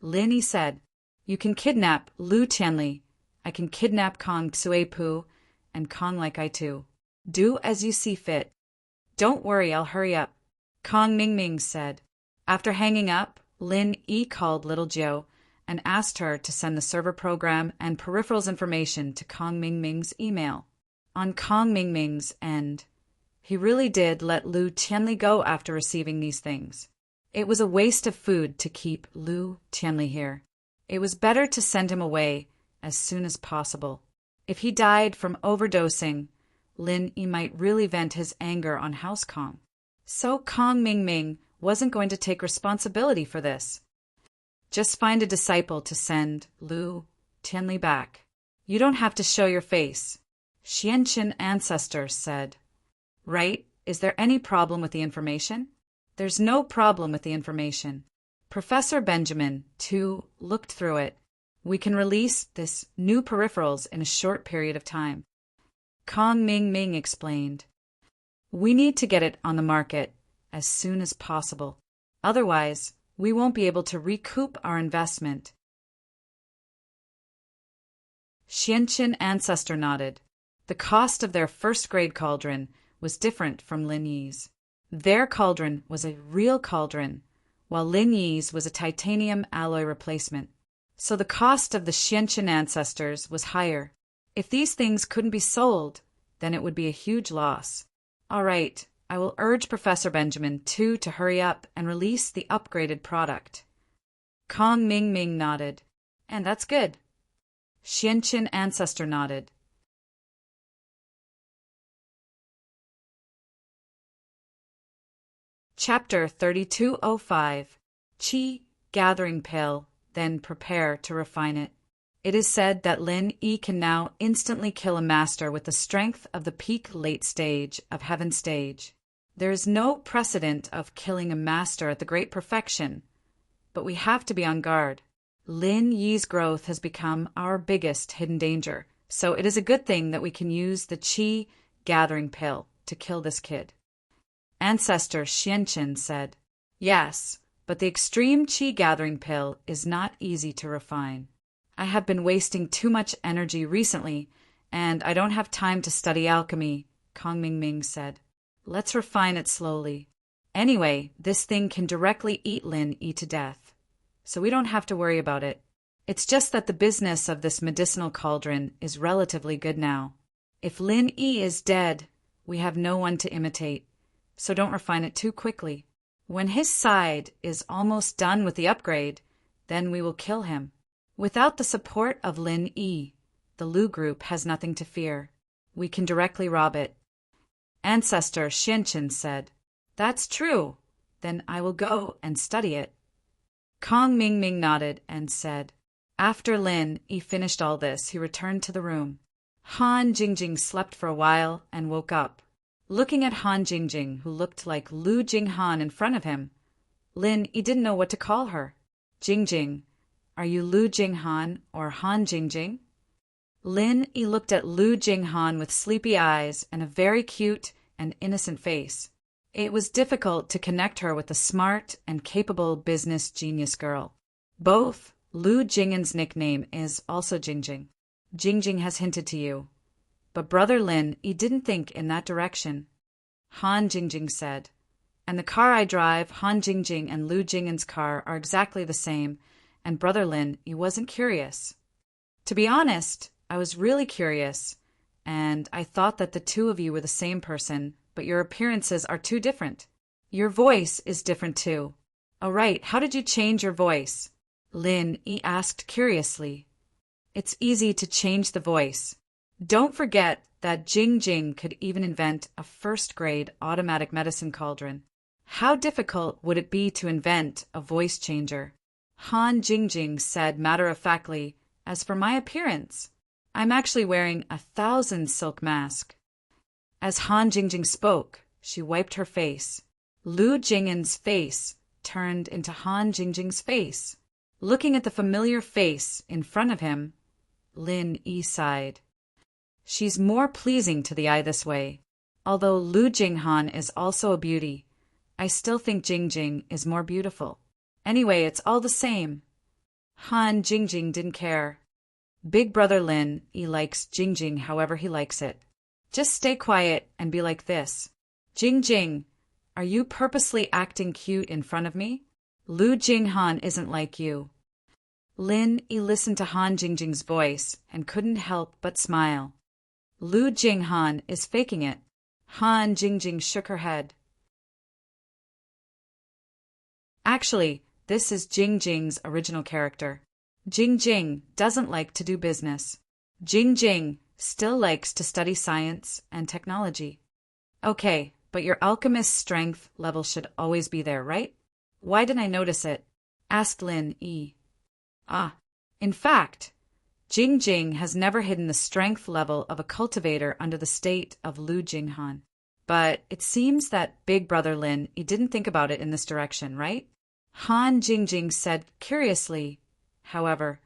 S1: Lin Yi said, You can kidnap Lu Tianli. I can kidnap Kong Tsui Pu and Kong Like I too. Do as you see fit. Don't worry, I'll hurry up, Kong Ming Ming said. After hanging up, Lin Yi called Little Jiu and asked her to send the server program and peripherals information to Kong Ming Ming's email. On Kong Ming Ming's end, he really did let Lu Tianli go after receiving these things. It was a waste of food to keep Lu Tianli here. It was better to send him away as soon as possible. If he died from overdosing, Lin Yi might really vent his anger on House Kong. So Kong Ming Ming wasn't going to take responsibility for this. Just find a disciple to send Lu Tianli back. You don't have to show your face, Xianqin ancestor said. Right? Is there any problem with the information? There's no problem with the information. Professor Benjamin, too, looked through it. We can release this new peripherals in a short period of time. Kong Ming Ming explained. We need to get it on the market as soon as possible. Otherwise, we won't be able to recoup our investment. Xianqin ancestor nodded. The cost of their first-grade cauldron was different from Lin Yi's. Their cauldron was a real cauldron, while Lin Yi's was a titanium alloy replacement. So the cost of the Xianqin ancestors was higher. If these things couldn't be sold, then it would be a huge loss. All right, I will urge Professor Benjamin, too, to hurry up and release the upgraded product. Kong Ming Ming nodded. And that's good. Xianqin ancestor nodded. Chapter 3205. Qi, gathering pill, then prepare to refine it. It is said that Lin Yi can now instantly kill a master with the strength of the peak late stage of heaven stage. There is no precedent of killing a master at the great perfection, but we have to be on guard. Lin Yi's growth has become our biggest hidden danger, so it is a good thing that we can use the Qi gathering pill to kill this kid. Ancestor Xianqin said, "Yes, but the extreme Qi gathering pill is not easy to refine. I have been wasting too much energy recently, and I don't have time to study alchemy," Kong Mingming said. "Let's refine it slowly. Anyway, this thing can directly eat Lin Yi to death, so we don't have to worry about it. It's just that the business of this medicinal cauldron is relatively good now. If Lin Yi is dead, we have no one to imitate, so don't refine it too quickly. When his side is almost done with the upgrade, then we will kill him. Without the support of Lin Yi, the Lu group has nothing to fear. We can directly rob it." Ancestor Xianqin said, "That's true. Then I will go and study it." Kong Mingming nodded and said, after Lin Yi finished all this, he returned to the room. Han Jingjing slept for a while and woke up. Looking at Han Jingjing, who looked like Lu Jinghan in front of him, Lin Yi didn't know what to call her. "Jingjing, are you Lu Jinghan or Han Jingjing?" Lin Yi looked at Lu Jinghan with sleepy eyes and a very cute and innocent face. It was difficult to connect her with the smart and capable business genius girl. Both Lu Jinghan's nickname is also Jingjing. Jingjing has hinted to you. But Brother Lin Yi didn't think in that direction. Han Jingjing said, "And the car I drive, Han Jingjing and Lu Jinghan's car are exactly the same, and Brother Lin Yi wasn't curious. To be honest, I was really curious, and I thought that the two of you were the same person, but your appearances are too different. Your voice is different too." "Oh right, how did you change your voice?" Lin Yi asked curiously. "It's easy to change the voice. Don't forget that Jingjing could even invent a first-grade automatic medicine cauldron. How difficult would it be to invent a voice changer?" Han Jingjing said matter-of-factly, "As for my appearance, I'm actually wearing 1,000 silk mask." As Han Jingjing spoke, she wiped her face. Lu Jinghan's face turned into Han Jingjing's face. Looking at the familiar face in front of him, Lin Yi sighed. She's more pleasing to the eye this way. Although Lu Jinghan is also a beauty, I still think Jingjing is more beautiful. Anyway, it's all the same. Han Jingjing didn't care. Big Brother Lin Yi likes Jingjing however he likes it. Just stay quiet and be like this. "Jingjing, are you purposely acting cute in front of me? Lu Jinghan isn't like you." Lin Yi listened to Han Jingjing's voice and couldn't help but smile. "Lu Jinghan is faking it." Han Jingjing shook her head. "Actually, this is Jingjing's original character. Jingjing doesn't like to do business. Jingjing still likes to study science and technology." "Okay, but your alchemist's strength level should always be there, right? Why didn't I notice it?" asked Lin Yi. In fact, Jingjing has never hidden the strength level of a cultivator under the state of Lu Jinghan. But it seems that Big Brother Lin Yi didn't think about it in this direction, right?" Han Jingjing said curiously. However,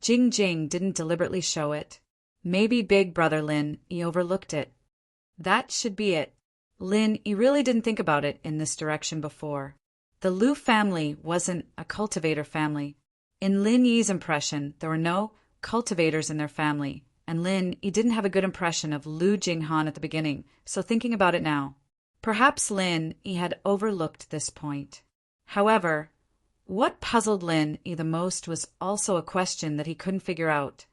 S1: Jingjing didn't deliberately show it. Maybe Big Brother Lin Yi overlooked it. That should be it. Lin Yi really didn't think about it in this direction before. The Lu family wasn't a cultivator family. In Lin Yi's impression, there were no cultivators in their family, and Lin Yi didn't have a good impression of Lu Jinghan at the beginning, so thinking about it now, perhaps Lin Yi had overlooked this point. However, what puzzled Lin Yi the most was also a question that he couldn't figure out.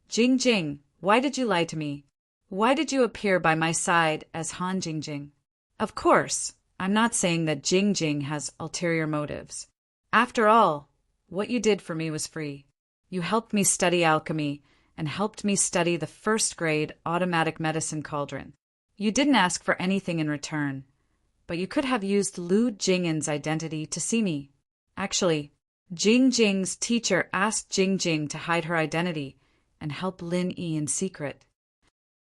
S1: "Jingjing, why did you lie to me? Why did you appear by my side as Han Jingjing?" Of course, I'm not saying that Jingjing has ulterior motives. After all, What you did for me was free. You helped me study alchemy and helped me study the first-grade automatic medicine cauldron. You didn't ask for anything in return, but you could have used Lu Jing'an's identity to see me. Actually, Jing Jing's teacher asked Jing Jing to hide her identity and help Lin Yi in secret.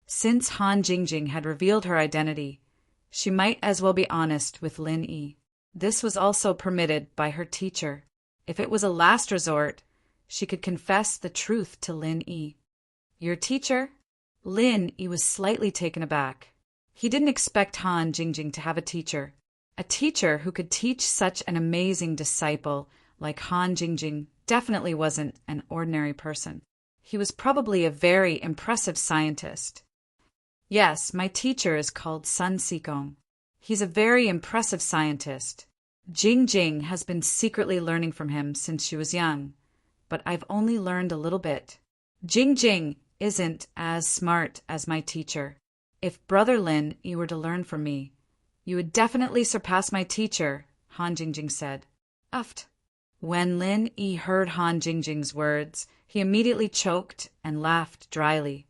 S1: Since Han Jingjing had revealed her identity, she might as well be honest with Lin Yi. This was also permitted by her teacher. If it was a last resort, she could confess the truth to Lin Yi. Your teacher? Lin Yi was slightly taken aback. He didn't expect Han Jingjing to have a teacher who could teach such an amazing disciple like Han Jingjing definitely wasn't an ordinary person. He was probably a very impressive scientist. Yes, my teacher is called Sun Sikong. He's a very impressive scientist. Jing Jing has been secretly learning from him since she was young, but I've only learned a little bit. Jing Jing isn't as smart as my teacher. If Brother Lin Yi were to learn from me, you would definitely surpass my teacher, Han Jingjing said. Uft. When Lin Yi heard Han Jingjing's words, he immediately choked and laughed dryly.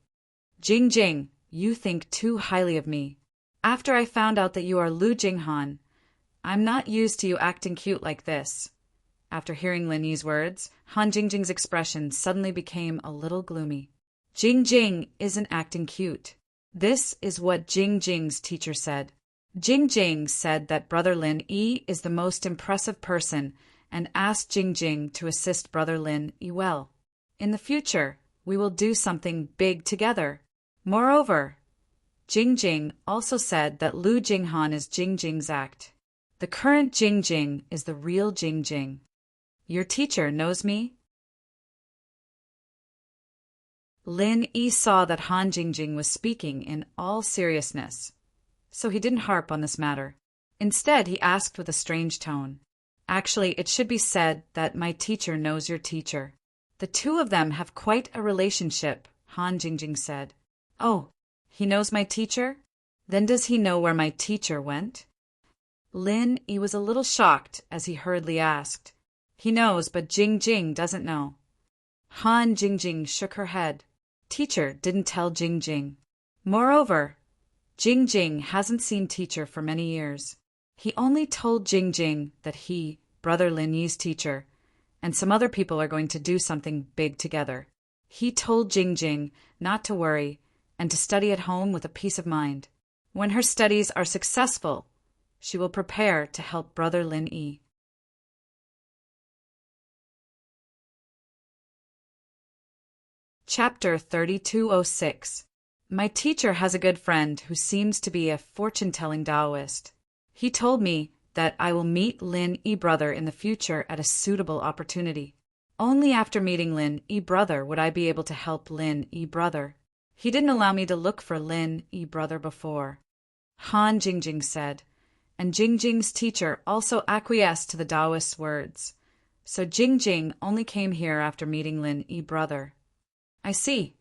S1: Jing Jing, you think too highly of me. After I found out that you are Lu Jinghan, I'm not used to you acting cute like this. After hearing Lin Yi's words, Han Jingjing's expression suddenly became a little gloomy. Jing Jing isn't acting cute. This is what Jing Jing's teacher said. Jing Jing said that Brother Lin Yi is the most impressive person and asked Jing Jing to assist Brother Lin Yi well. In the future, we will do something big together. Moreover, Jing Jing also said that Lu Jinghan is Jing Jing's act. The current Jing Jing is the real Jing Jing. Your teacher knows me? Lin Yi saw that Han Jingjing was speaking in all seriousness, so he didn't harp on this matter. Instead, he asked with a strange tone. Actually, it should be said that my teacher knows your teacher. The two of them have quite a relationship, Han Jingjing said. Oh, he knows my teacher? Then does he know where my teacher went? Lin Yi was a little shocked as he hurriedly asked. He knows, but Jing Jing doesn't know. Han Jingjing shook her head. Teacher didn't tell Jing Jing. Moreover, Jing Jing hasn't seen teacher for many years. He only told Jing Jing that he, Brother Lin Yi's teacher, and some other people are going to do something big together. He told Jing Jing not to worry and to study at home with a peace of mind. When her studies are successful, she will prepare to help Brother Lin Yi. Chapter 3206. My teacher has a good friend who seems to be a fortune-telling Taoist. He told me that I will meet Lin Yi brother in the future at a suitable opportunity. Only after meeting Lin Yi brother would I be able to help Lin Yi brother. He didn't allow me to look for Lin Yi brother before. Han Jingjing said, and Jing Jing's teacher also acquiesced to the Taoist's words. So Jing Jing only came here after meeting Lin Yi brother. I see.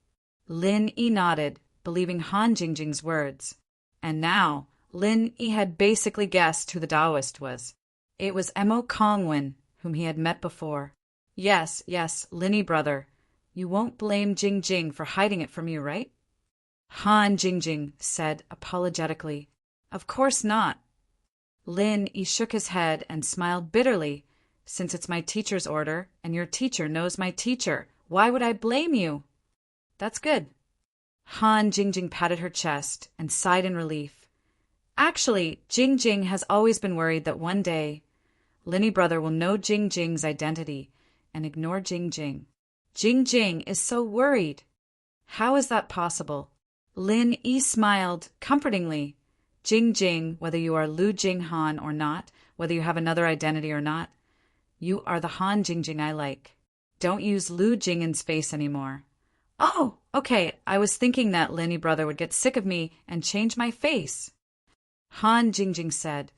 S1: Lin Yi nodded, believing Han Jingjing's words. And now, Lin Yi had basically guessed who the Taoist was. It was Mo Kongwen, whom he had met before. Yes, Lin Yi brother. You won't blame Jing Jing for hiding it from you, right? Han Jingjing said apologetically. Of course not. Lin Yi shook his head and smiled bitterly. Since it's my teacher's order, and your teacher knows my teacher, why would I blame you? That's good. Han Jingjing patted her chest and sighed in relief. Actually, Jing Jing has always been worried that one day, Lin Yi brother will know Jing Jing's identity and ignore Jing Jing. Jing Jing is so worried. How is that possible? Lin Yi smiled comfortingly. Jing Jing, whether you are Lu Jinghan or not, whether you have another identity or not, you are the Han Jingjing I like. Don't use Lu Jing'an's face anymore. Oh, okay, I was thinking that Lin Yi brother would get sick of me and change my face. Han Jingjing said.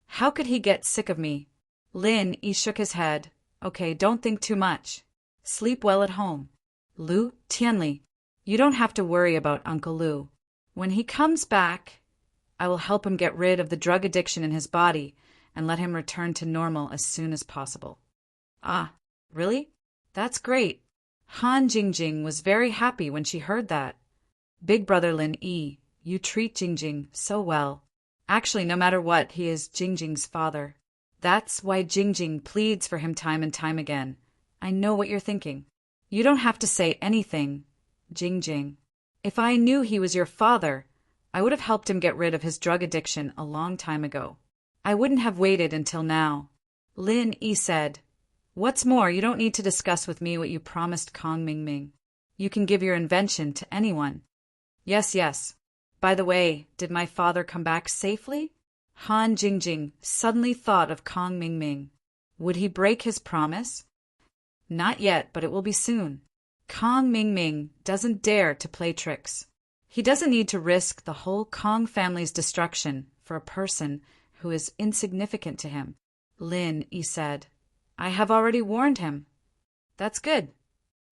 S1: How could he get sick of me? Lin Yi shook his head. Okay, don't think too much. Sleep well at home. Lu Tianli, you don't have to worry about Uncle Lu. When he comes back, I will help him get rid of the drug addiction in his body and let him return to normal as soon as possible. Ah, Really? That's great. Han Jingjing was very happy when she heard that. Big brother Lin Yi, you treat Jingjing so well. Actually, no matter what, he is Jingjing's father. That's why Jingjing pleads for him time and time again. I know what you're thinking. You don't have to say anything, Jingjing. If I knew he was your father, I would have helped him get rid of his drug addiction a long time ago. I wouldn't have waited until now. Lin Yi said. What's more, you don't need to discuss with me what you promised Kong Mingming. You can give your invention to anyone. Yes, yes. By the way, did my father come back safely? Han Jingjing suddenly thought of Kong Mingming. Would he break his promise? Not yet, but it will be soon. Kong Mingming doesn't dare to play tricks. He doesn't need to risk the whole Kong family's destruction for a person who is insignificant to him. Lin Yi said. I have already warned him. That's good.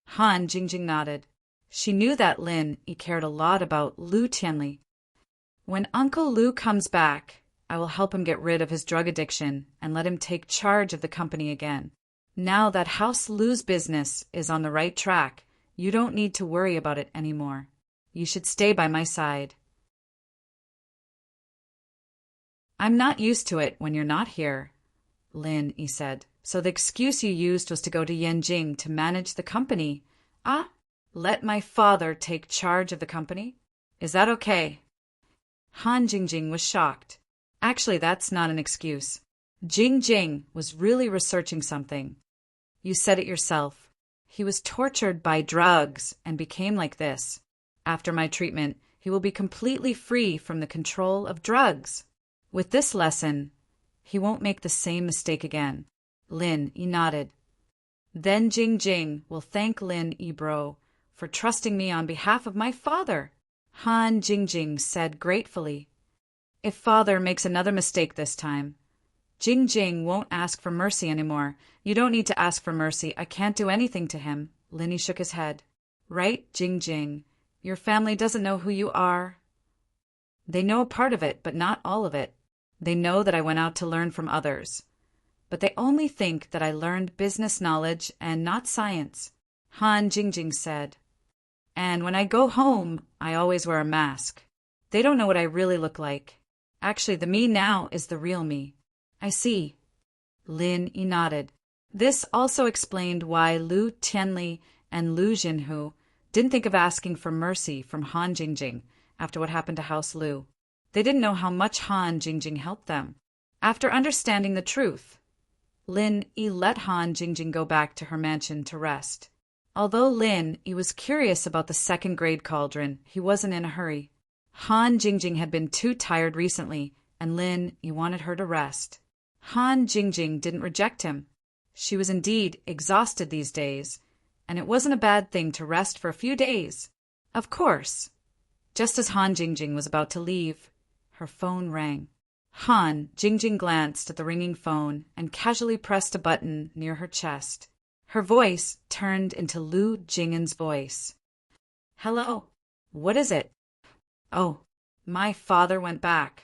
S1: Han Jingjing nodded. She knew that Lin Yi cared a lot about Lu Tianli. When Uncle Lu comes back, I will help him get rid of his drug addiction and let him take charge of the company again. Now that House Lu's business is on the right track, you don't need to worry about it anymore. You should stay by my side. I'm not used to it when you're not here, Lin Yi said. So the excuse you used was to go to Yanjing to manage the company. Ah, let my father take charge of the company? Is that okay? Han Jingjing was shocked. Actually, that's not an excuse. Jingjing was really researching something. You said it yourself. He was tortured by drugs and became like this. After my treatment, he will be completely free from the control of drugs. With this lesson, he won't make the same mistake again. Lin Yi nodded. Then Jingjing will thank Lin Yi bro for trusting me on behalf of my father. Han Jingjing said gratefully. If father makes another mistake this time, Jingjing won't ask for mercy anymore. You don't need to ask for mercy. I can't do anything to him. Lin Yi shook his head. Right, Jingjing. Your family doesn't know who you are. They know a part of it, but not all of it. They know that I went out to learn from others. But they only think that I learned business knowledge and not science, Han Jingjing said. And when I go home, I always wear a mask. They don't know what I really look like. Actually, the me now is the real me. I see. Lin Yi nodded. This also explained why Lu Tianli and Lu Jinhu didn't think of asking for mercy from Han Jingjing after what happened to House Lu. They didn't know how much Han Jingjing helped them. After understanding the truth, Lin Yi let Han Jingjing go back to her mansion to rest. Although Lin Yi was curious about the second-grade cauldron, he wasn't in a hurry. Han Jingjing had been too tired recently, and Lin Yi wanted her to rest. Han Jingjing didn't reject him. She was indeed exhausted these days, and it wasn't a bad thing to rest for a few days. Of course. Just as Han Jingjing was about to leave, her phone rang. Han Jingjing glanced at the ringing phone and casually pressed a button near her chest. Her voice turned into Lu Jingen's voice. Hello. What is it? Oh, my father went back.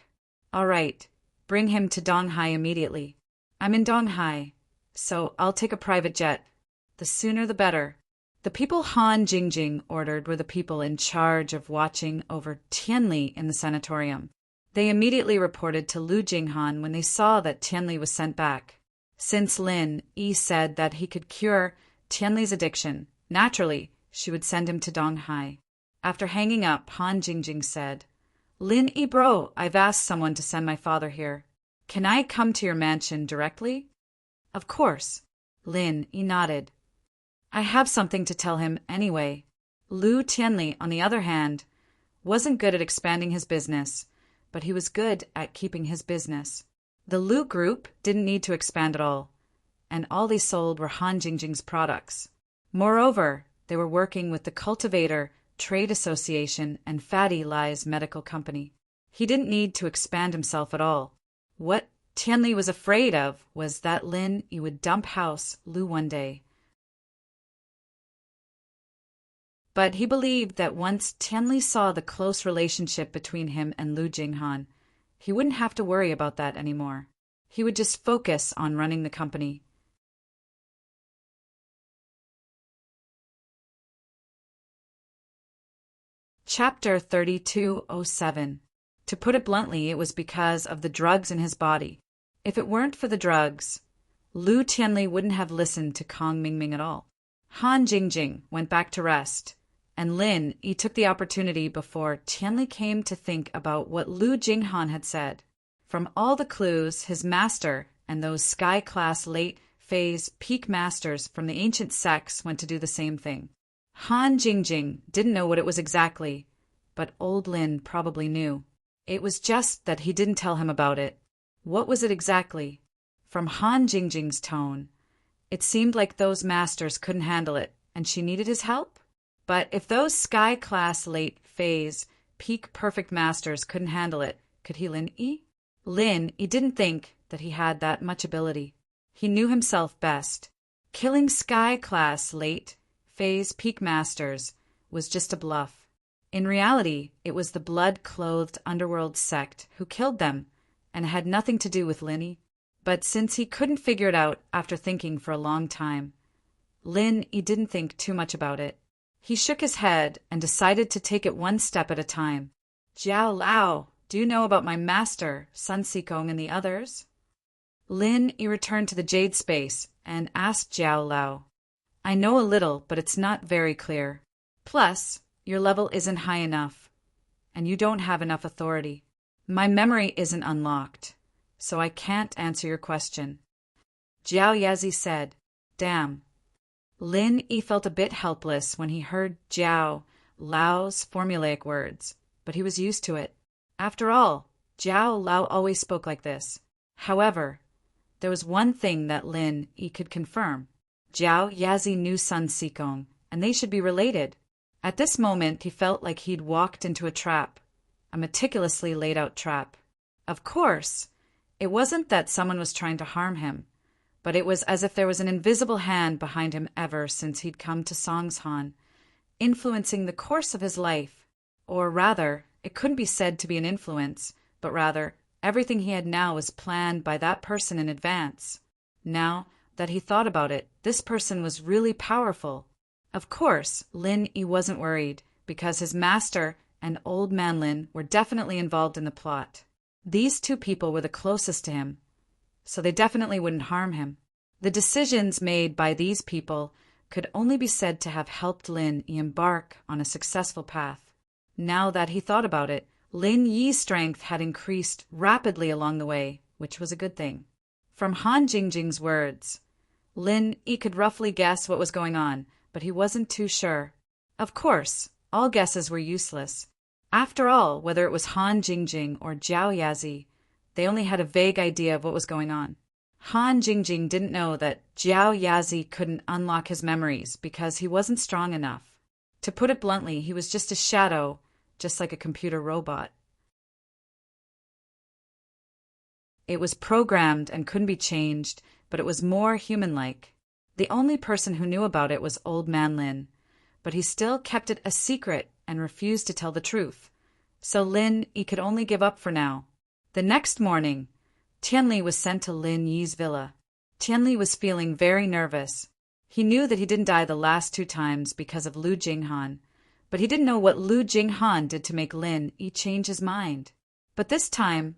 S1: All right. Bring him to Donghai immediately. I'm in Donghai, so I'll take a private jet. The sooner the better. The people Han Jingjing ordered were the people in charge of watching over Tianli in the sanatorium. They immediately reported to Lu Jinghan when they saw that Tianli was sent back. Since Lin Yi said that he could cure Tianli's addiction, naturally, she would send him to Donghai. After hanging up, Han Jingjing said, Lin Yi bro, I've asked someone to send my father here. Can I come to your mansion directly? Of course. Lin Yi nodded. I have something to tell him anyway. Lu Tianli, on the other hand, wasn't good at expanding his business, but he was good at keeping his business. The Lu Group didn't need to expand at all, and all they sold were Han Jingjing's products. Moreover, they were working with the Cultivator Trade Association and Fatty Lie's medical company. He didn't need to expand himself at all. What Tianli was afraid of was that Lin Yi would dump House Lu one day. But he believed that once Tianli saw the close relationship between him and Lu Jinghan, he wouldn't have to worry about that anymore. He would just focus on running the company. Chapter 3207. To put it bluntly, it was because of the drugs in his body. If it weren't for the drugs, Lu Tianli wouldn't have listened to Kong Mingming at all. Han Jingjing went back to rest, and Lin Yi took the opportunity before Tianli came to think about what Lu Jinghan had said. From all the clues, his master and those sky-class late-phase peak masters from the ancient sects went to do the same thing. Han Jingjing didn't know what it was exactly, but old Lin probably knew. It was just that he didn't tell him about it. What was it exactly? From Han Jingjing's tone, it seemed like those masters couldn't handle it, and she needed his help? But if those sky-class late-phase peak perfect masters couldn't handle it, could he Lin Yi? Lin Yi didn't think that he had that much ability. He knew himself best. Killing sky-class late-phase peak masters was just a bluff. In reality, it was the blood-clothed underworld sect who killed them, and had nothing to do with Lin Yi. But since he couldn't figure it out after thinking for a long time, Lin Yi didn't think too much about it. He shook his head and decided to take it one step at a time. Jiao Lao, do you know about my master, Sun Sikong, and the others? Lin Yi returned to the jade space and asked Jiao Lao. I know a little, but it's not very clear. Plus, your level isn't high enough, and you don't have enough authority. My memory isn't unlocked, so I can't answer your question. Jiao Yazi said, Damn. Lin Yi felt a bit helpless when he heard Jiao Lao's formulaic words, but he was used to it. After all, Jiao Lao always spoke like this. However, there was one thing that Lin Yi could confirm. Jiao Yazi knew Sun Sikong, and they should be related. At this moment, he felt like he'd walked into a trap, a meticulously laid out trap. Of course, it wasn't that someone was trying to harm him, but it was as if there was an invisible hand behind him ever since he'd come to Songshan, influencing the course of his life. Or rather, it couldn't be said to be an influence, but rather, everything he had now was planned by that person in advance. Now that he thought about it, this person was really powerful. Of course, Lin Yi wasn't worried, because his master and old man Lin were definitely involved in the plot. These two people were the closest to him, so they definitely wouldn't harm him. The decisions made by these people could only be said to have helped Lin Yi embark on a successful path. Now that he thought about it, Lin Yi's strength had increased rapidly along the way, which was a good thing. From Han Jingjing's words, Lin Yi could roughly guess what was going on, but he wasn't too sure. Of course, all guesses were useless. After all, whether it was Han Jingjing or Jiao Yazi, they only had a vague idea of what was going on. Han Jingjing didn't know that Jiao Yazi couldn't unlock his memories because he wasn't strong enough. To put it bluntly, he was just a shadow, just like a computer robot. It was programmed and couldn't be changed, but it was more human-like. The only person who knew about it was Old Man Lin, but he still kept it a secret and refused to tell the truth. So Lin Yi could only give up for now. The next morning, Tianli was sent to Lin Yi's villa. Tianli was feeling very nervous. He knew that he didn't die the last 2 times because of Lu Jinghan, but he didn't know what Lu Jinghan did to make Lin Yi change his mind. But this time,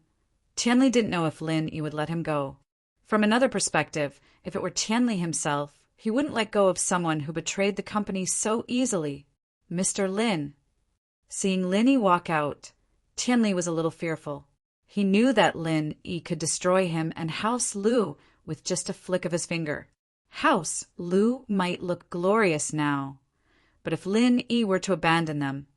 S1: Tianli didn't know if Lin Yi would let him go. From another perspective, if it were Tianli himself, he wouldn't let go of someone who betrayed the company so easily. Mr. Lin. Seeing Lin Yi walk out, Tianli was a little fearful. He knew that Lin Yi could destroy him and House Lu with just a flick of his finger. House Lu might look glorious now, but if Lin Yi were to abandon them,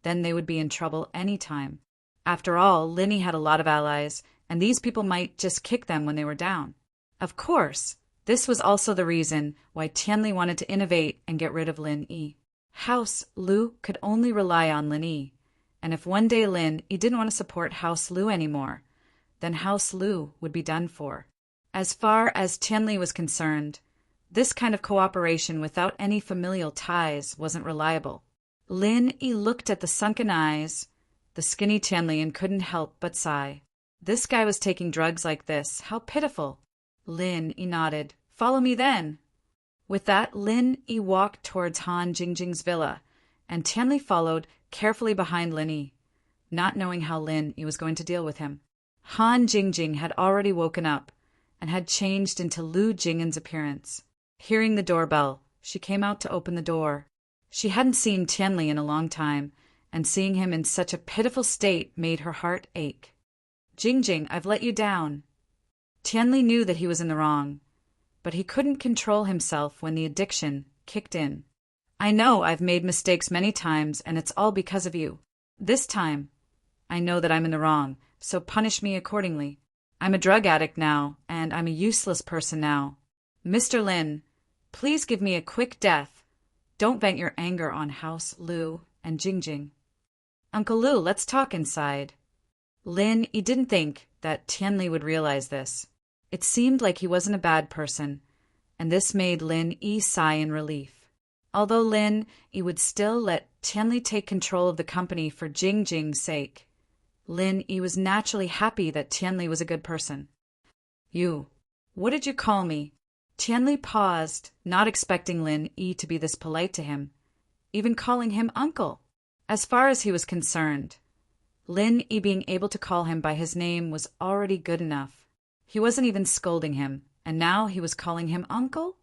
S1: then they would be in trouble any time. After all, Lin Yi had a lot of allies, and these people might just kick them when they were down. Of course, this was also the reason why Tianli wanted to innovate and get rid of Lin Yi. House Lu could only rely on Lin Yi, and if one day Lin Yi didn't want to support House Lu anymore, then House Lu would be done for. As far as Tianli was concerned, this kind of cooperation without any familial ties wasn't reliable. Lin Yi looked at the sunken eyes, the skinny Tianli, and couldn't help but sigh. This guy was taking drugs like this. How pitiful. Lin Yi nodded. Follow me then. With that, Lin Yi walked towards Han Jingjing's villa, and Tianli followed, carefully behind Lin Yi, not knowing how Lin Yi was going to deal with him. Han Jingjing had already woken up and had changed into Lu Jingen's appearance. Hearing the doorbell, she came out to open the door. She hadn't seen Tianli in a long time, and seeing him in such a pitiful state made her heart ache. "Jingjing, I've let you down." Tianli knew that he was in the wrong, but he couldn't control himself when the addiction kicked in. "I know I've made mistakes many times, and it's all because of you. This time, I know that I'm in the wrong, so punish me accordingly. I'm a drug addict now, and I'm a useless person now. Mr. Lin, please give me a quick death. Don't vent your anger on House Lu and Jingjing." "Uncle Lu, let's talk inside." Lin Yi didn't think that Tianli would realize this. It seemed like he wasn't a bad person, and this made Lin Yi sigh in relief. Although Lin Yi would still let Tianli take control of the company for Jingjing's sake, Lin Yi was naturally happy that Tianli was a good person. "You, what did you call me?" Tianli paused, not expecting Lin Yi to be this polite to him, even calling him uncle. As far as he was concerned, Lin Yi being able to call him by his name was already good enough. He wasn't even scolding him, and now he was calling him uncle?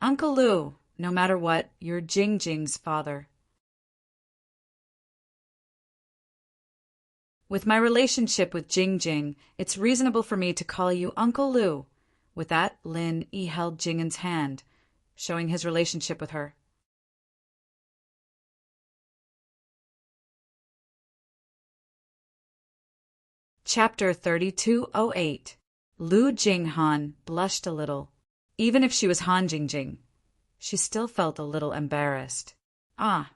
S1: "Uncle Lu, no matter what, you're Jingjing's father." "With my relationship with Jingjing, it's reasonable for me to call you Uncle Lu." With that, Lin Yi held Jingen's hand, showing his relationship with her. Chapter 3208. Lu Jinghan blushed a little. Even if she was Han Jingjing, she still felt a little embarrassed. "Ah."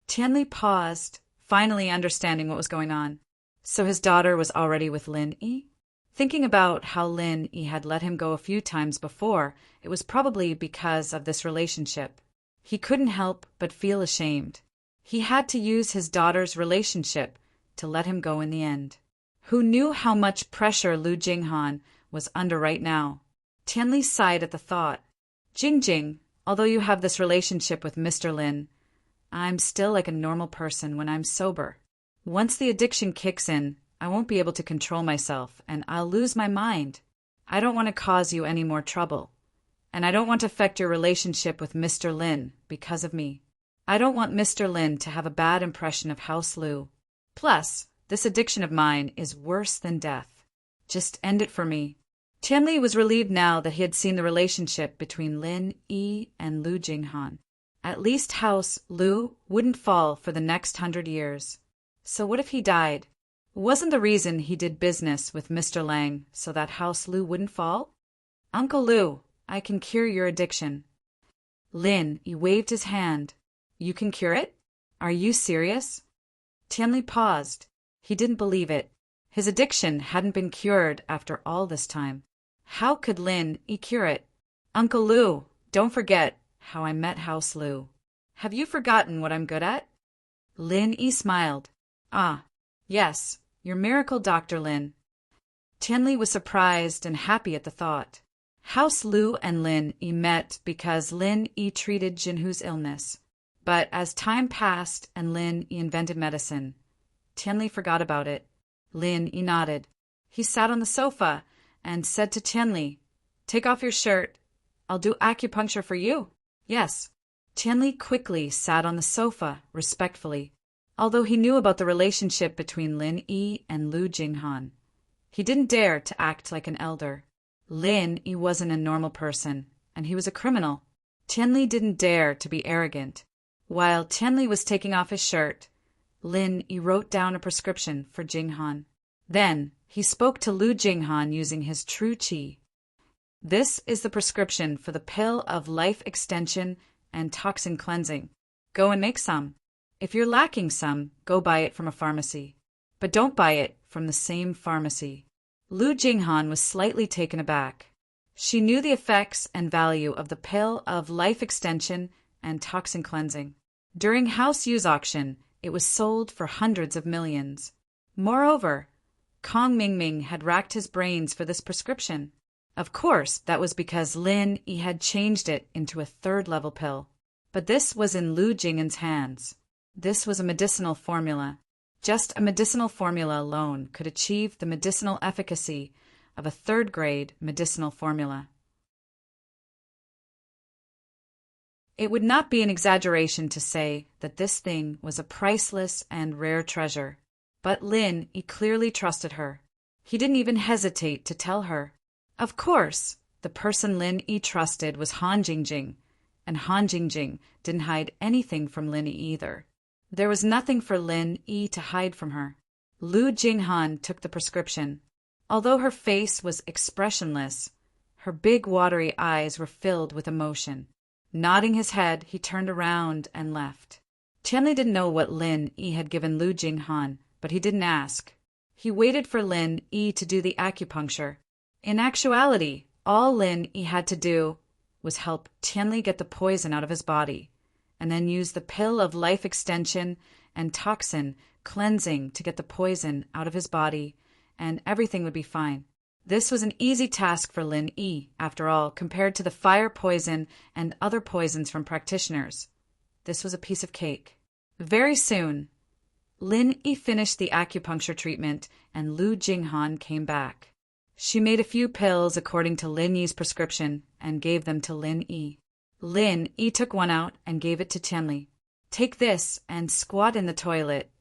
S1: Tianli paused, finally understanding what was going on. So his daughter was already with Lin Yi? Thinking about how Lin Yi had let him go a few times before, it was probably because of this relationship. He couldn't help but feel ashamed. He had to use his daughter's relationship to let him go in the end. Who knew how much pressure Lu Jinghan was under right now? Tianli sighed at the thought. "Jingjing, although you have this relationship with Mr. Lin, I'm still like a normal person when I'm sober. Once the addiction kicks in, I won't be able to control myself, and I'll lose my mind. I don't want to cause you any more trouble, and I don't want to affect your relationship with Mr. Lin because of me. I don't want Mr. Lin to have a bad impression of House Lu. Plus, this addiction of mine is worse than death. Just end it for me." Tianli was relieved now that he had seen the relationship between Lin Yi and Lu Jinghan. At least House Lu wouldn't fall for the next 100 years. So what if he died? Wasn't the reason he did business with Mr. Lang so that House Lu wouldn't fall? "Uncle Lu, I can cure your addiction." Lin Yi waved his hand. "You can cure it? Are you serious?" Tianli paused. He didn't believe it. His addiction hadn't been cured after all this time. How could Lin Yi cure it? "Uncle Lu, don't forget how I met House Lu. Have you forgotten what I'm good at?" Lin Yi smiled. "Ah, yes, your miracle Dr. Lin." Tianli was surprised and happy at the thought. House Lu and Lin Yi met because Lin Yi treated Jinhu's illness. But as time passed and Lin Yi invented medicine, Tianli forgot about it. Lin Yi nodded. He sat on the sofa and said to Tianli, "Take off your shirt. I'll do acupuncture for you." "Yes." Tianli quickly sat on the sofa, respectfully. Although he knew about the relationship between Lin Yi and Lu Jinghan, he didn't dare to act like an elder. Lin Yi wasn't a normal person, and he was a criminal. Tianli didn't dare to be arrogant. While Tianli was taking off his shirt, Lin Yi wrote down a prescription for Jinghan. Then he spoke to Lu Jinghan using his true qi. "This is the prescription for the pill of life extension and toxin cleansing. Go and make some. If you're lacking some, go buy it from a pharmacy. But don't buy it from the same pharmacy." Lu Jinghan was slightly taken aback. She knew the effects and value of the pill of life extension and toxin cleansing. During House Yu's auction, it was sold for hundreds of millions. Moreover, Kong Mingming had racked his brains for this prescription. Of course, that was because Lin Yi had changed it into a third-level pill. But this was in Lu Jinghan's hands. This was a medicinal formula. Just a medicinal formula alone could achieve the medicinal efficacy of a third-grade medicinal formula. It would not be an exaggeration to say that this thing was a priceless and rare treasure. But Lin Yi clearly trusted her. He didn't even hesitate to tell her. Of course, the person Lin Yi trusted was Han Jingjing, and Han Jingjing didn't hide anything from Lin Yi either. There was nothing for Lin Yi to hide from her. Lu Jinghan took the prescription. Although her face was expressionless, her big watery eyes were filled with emotion. Nodding his head, he turned around and left. Tianli didn't know what Lin Yi had given Lu Jinghan, but he didn't ask. He waited for Lin Yi to do the acupuncture. In actuality, all Lin Yi had to do was help Tianli get the poison out of his body, and then use the pill of life extension and toxin cleansing to get the poison out of his body, and everything would be fine. This was an easy task for Lin Yi, after all, compared to the fire poison and other poisons from practitioners. This was a piece of cake. Very soon, Lin Yi finished the acupuncture treatment, and Lu Jinghan came back. She made a few pills according to Lin Yi's prescription and gave them to Lin Yi. Lin Yi took one out and gave it to Tianli. Take this and squat in the toilet.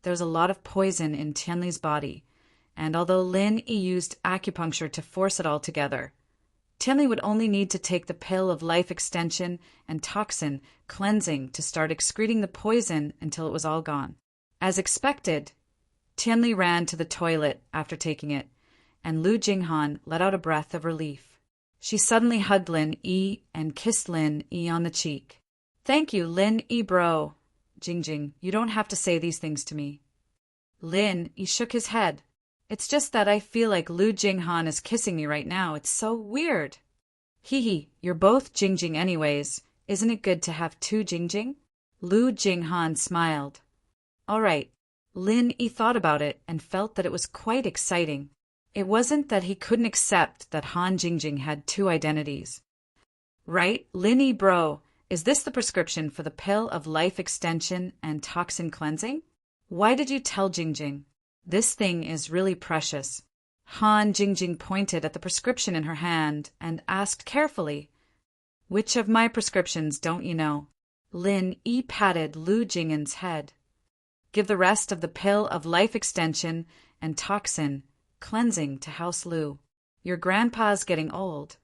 S1: There was a lot of poison in Tianli's body, and although Lin Yi used acupuncture to force it all together, Tianli would only need to take the pill of life extension and toxin cleansing to start excreting the poison until it was all gone. As expected, Tianli ran to the toilet after taking it, and Lu Jinghan let out a breath of relief. She suddenly hugged Lin Yi and kissed Lin Yi on the cheek. Thank you, Lin Yi bro. Jingjing, you don't have to say these things to me. Lin Yi shook his head. It's just that I feel like Lu Jinghan is kissing me right now. It's so weird. Hee, you're both Jingjing anyways. Isn't it good to have two Jingjing? Lu Jinghan smiled. All right. Lin Yi thought about it and felt that it was quite exciting. It wasn't that he couldn't accept that Han Jingjing had two identities. Right, Lin Yi bro, is this the prescription for the pill of life extension and toxin cleansing? Why did you tell Jingjing? This thing is really precious. Han Jingjing pointed at the prescription in her hand and asked carefully, Which of my prescriptions don't you know? Lin Yi patted Lu Jinghan's head. Give the rest of the pill of life extension and toxin cleansing to House Lu. Your grandpa's getting old,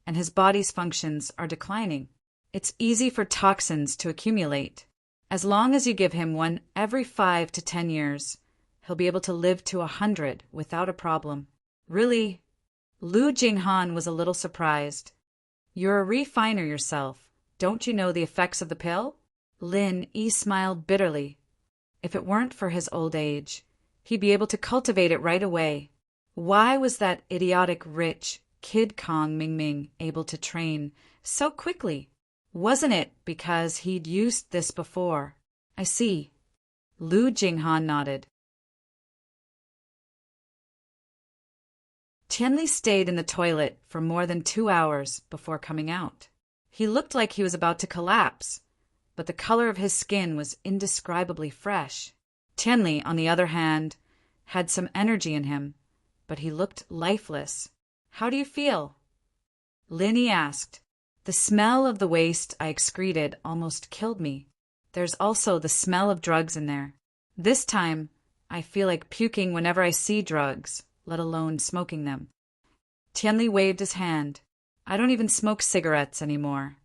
S1: and his body's functions are declining. It's easy for toxins to accumulate. As long as you give him one every 5 to 10 years, he'll be able to live to 100 without a problem. Really? Lu Jinghan was a little surprised. You're a refiner yourself. Don't you know the effects of the pill? Lin Yi smiled bitterly. If it weren't for his old age, he'd be able to cultivate it right away. Why was that idiotic rich kid Kong Mingming able to train so quickly? Wasn't it because he'd used this before? I see. Lu Jinghan nodded. Tianli stayed in the toilet for more than 2 hours before coming out. He looked like he was about to collapse, but the color of his skin was indescribably fresh. Tianli, on the other hand, had some energy in him, but he looked lifeless. How do you feel? Lin Yi asked. The smell of the waste I excreted almost killed me. There's also the smell of drugs in there. This time, I feel like puking whenever I see drugs, let alone smoking them. Tianli waved his hand. I don't even smoke cigarettes anymore.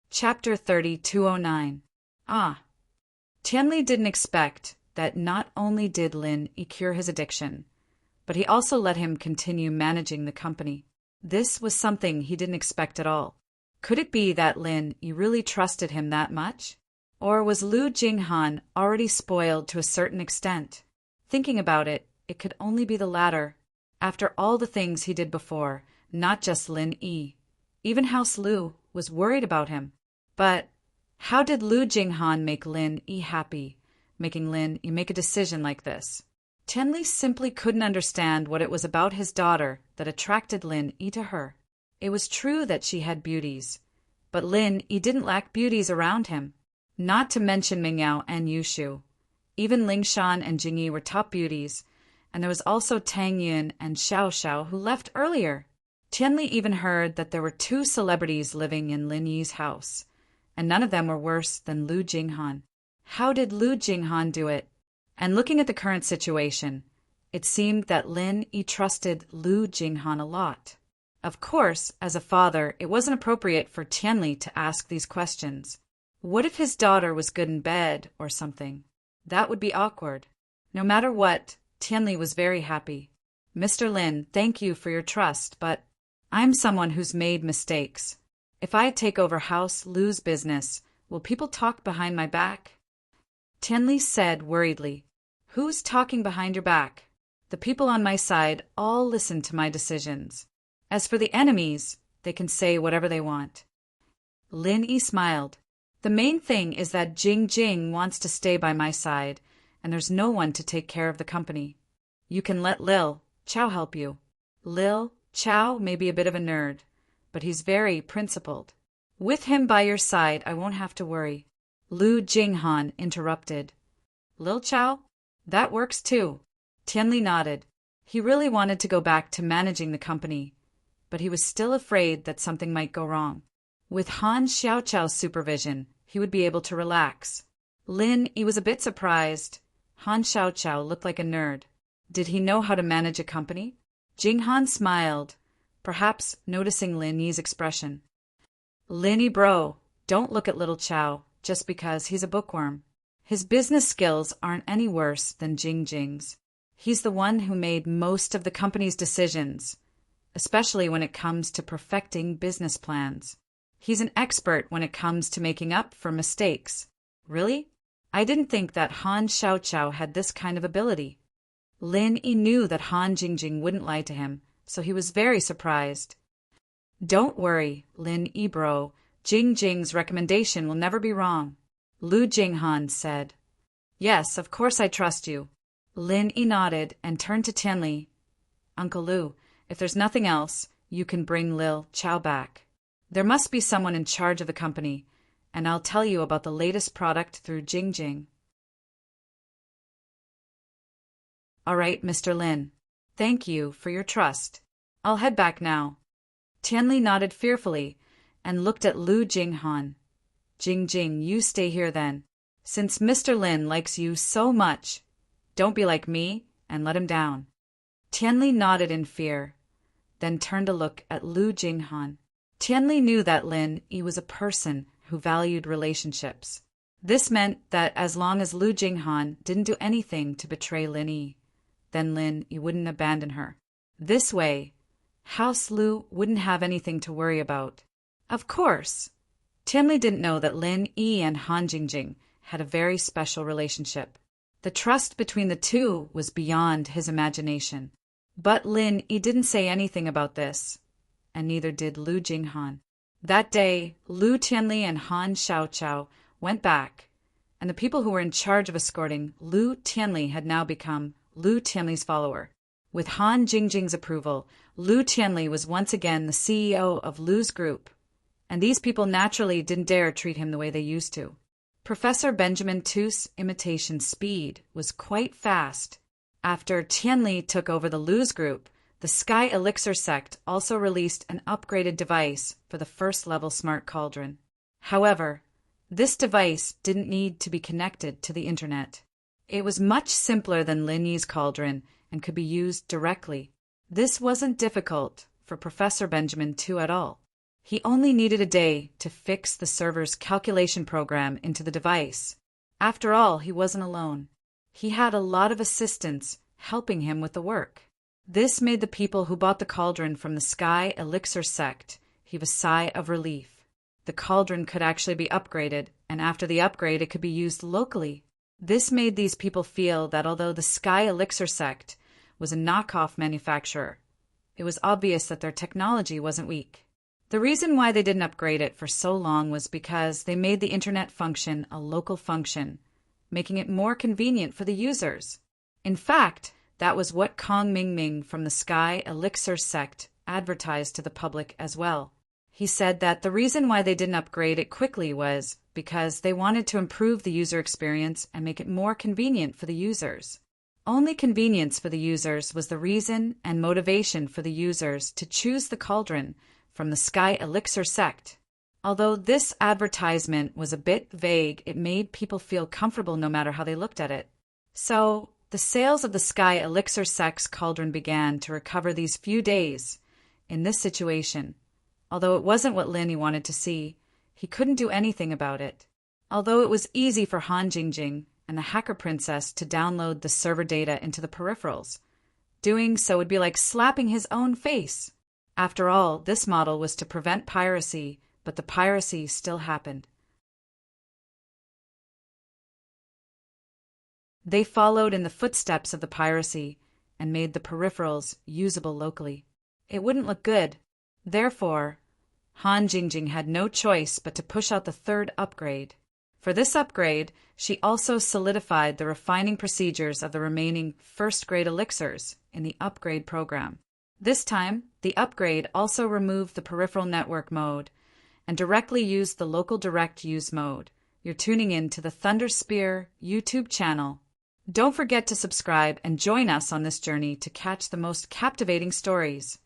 S1: Chapter 3209. Tianli didn't expect that not only did Lin Yi cure his addiction, but he also let him continue managing the company. This was something he didn't expect at all. Could it be that Lin Yi really trusted him that much? Or was Lu Jinghan already spoiled to a certain extent? Thinking about it, it could only be the latter. After all the things he did before, not just Lin Yi, even House Lu was worried about him. But how did Lu Jinghan make Lin Yi happy, making Lin Yi make a decision like this? Tianli simply couldn't understand what it was about his daughter that attracted Lin Yi to her. It was true that she had beauties, but Lin Yi didn't lack beauties around him, not to mention Mingyao and Yushu. Even Lingshan and Jingyi were top beauties, and there was also Tang Yun and Xiao Xiao who left earlier. Tianli even heard that there were 2 celebrities living in Lin Yi's house, and none of them were worse than Lu Jinghan. How did Lu Jinghan do it? And looking at the current situation, it seemed that Lin Yi trusted Lu Jinghan a lot. Of course, as a father, it wasn't appropriate for Tianli to ask these questions. What if his daughter was good in bed or something? That would be awkward. No matter what, Tianli was very happy. Mr. Lin, thank you for your trust, but I'm someone who's made mistakes. If I take over House Lu's business, will people talk behind my back? Tianli said worriedly. Who's talking behind your back? The people on my side all listen to my decisions. As for the enemies, they can say whatever they want. Lin Yi smiled. The main thing is that Jing wants to stay by my side, and there's no one to take care of the company. You can let Lil Chao help you. Lil Chao may be a bit of a nerd, but he's very principled. With him by your side, I won't have to worry. Lu Jinghan interrupted. Lil Chao? That works too. Tianli nodded. He really wanted to go back to managing the company, but he was still afraid that something might go wrong. With Han Xiaochao's supervision, he would be able to relax. Lin Yi was a bit surprised. Han Xiaochao looked like a nerd. Did he know how to manage a company? Jinghan smiled, perhaps noticing Lin Yi's expression. Lin Yi bro, don't look at little Chao just because he's a bookworm. His business skills aren't any worse than Jing's. He's the one who made most of the company's decisions, especially when it comes to perfecting business plans. He's an expert when it comes to making up for mistakes. Really? I didn't think that Han Xiaochao had this kind of ability. Lin Yi knew that Han Jingjing wouldn't lie to him, so he was very surprised. Don't worry, Lin Yi bro. Jing's recommendation will never be wrong. Lu Jinghan said. Yes, of course I trust you. Lin Yi nodded and turned to Tianli. Uncle Lu, if there's nothing else, you can bring Lil Chao back. There must be someone in charge of the company, and I'll tell you about the latest product through Jing. All right, Mr. Lin. Thank you for your trust. I'll head back now. Tianli nodded fearfully and looked at Lu Jinghan. Jing, you stay here then. Since Mr. Lin likes you so much, don't be like me and let him down. Tianli nodded in fear, then turned to look at Lu Jinghan. Tianli knew that Lin Yi was a person who valued relationships. This meant that as long as Lu Jinghan didn't do anything to betray Lin Yi, then Lin Yi wouldn't abandon her. This way, House Lu wouldn't have anything to worry about. Of course, Tianli didn't know that Lin Yi and Han Jingjing had a very special relationship. The trust between the two was beyond his imagination. But Lin Yi didn't say anything about this, and neither did Lu Jinghan. That day, Lu Tianli and Han Xiaochao went back, and the people who were in charge of escorting Lu Tianli had now become Lu Tianli's follower. With Han Jingjing's approval, Lu Tianli was once again the CEO of Lu's group, and these people naturally didn't dare treat him the way they used to. Professor Benjamin Tu's imitation speed was quite fast. After Tianli took over the Lu's group, the Sky Elixir sect also released an upgraded device for the first-level smart cauldron. However, this device didn't need to be connected to the internet. It was much simpler than Lin Yi's cauldron and could be used directly. This wasn't difficult for Professor Benjamin Tu at all. He only needed a day to fix the server's calculation program into the device. After all, he wasn't alone. He had a lot of assistants helping him with the work. This made the people who bought the cauldron from the Sky Elixir sect heave a sigh of relief. The cauldron could actually be upgraded, and after the upgrade it could be used locally. This made these people feel that although the Sky Elixir sect was a knockoff manufacturer, it was obvious that their technology wasn't weak. The reason why they didn't upgrade it for so long was because they made the internet function a local function, making it more convenient for the users. In fact, that was what Kong Mingming from the Sky Elixir sect advertised to the public as well. He said that the reason why they didn't upgrade it quickly was because they wanted to improve the user experience and make it more convenient for the users. Only convenience for the users was the reason and motivation for the users to choose the cauldron from the Sky Elixir sect. Although this advertisement was a bit vague, it made people feel comfortable no matter how they looked at it. So, the sales of the Sky Elixir sect's cauldron began to recover these few days in this situation. Although it wasn't what Lin wanted to see, he couldn't do anything about it. Although it was easy for Han Jingjing and the Hacker Princess to download the server data into the peripherals, doing so would be like slapping his own face. After all, this model was to prevent piracy, but the piracy still happened. They followed in the footsteps of the piracy and made the peripherals usable locally. It wouldn't look good. Therefore, Han Jingjing had no choice but to push out the third upgrade. For this upgrade, she also solidified the refining procedures of the remaining first-grade elixirs in the upgrade program. This time, the upgrade also removed the peripheral network mode and directly used the local direct use mode. You're tuning in to the Thunder Spear YouTube channel. Don't forget to subscribe and join us on this journey to catch the most captivating stories.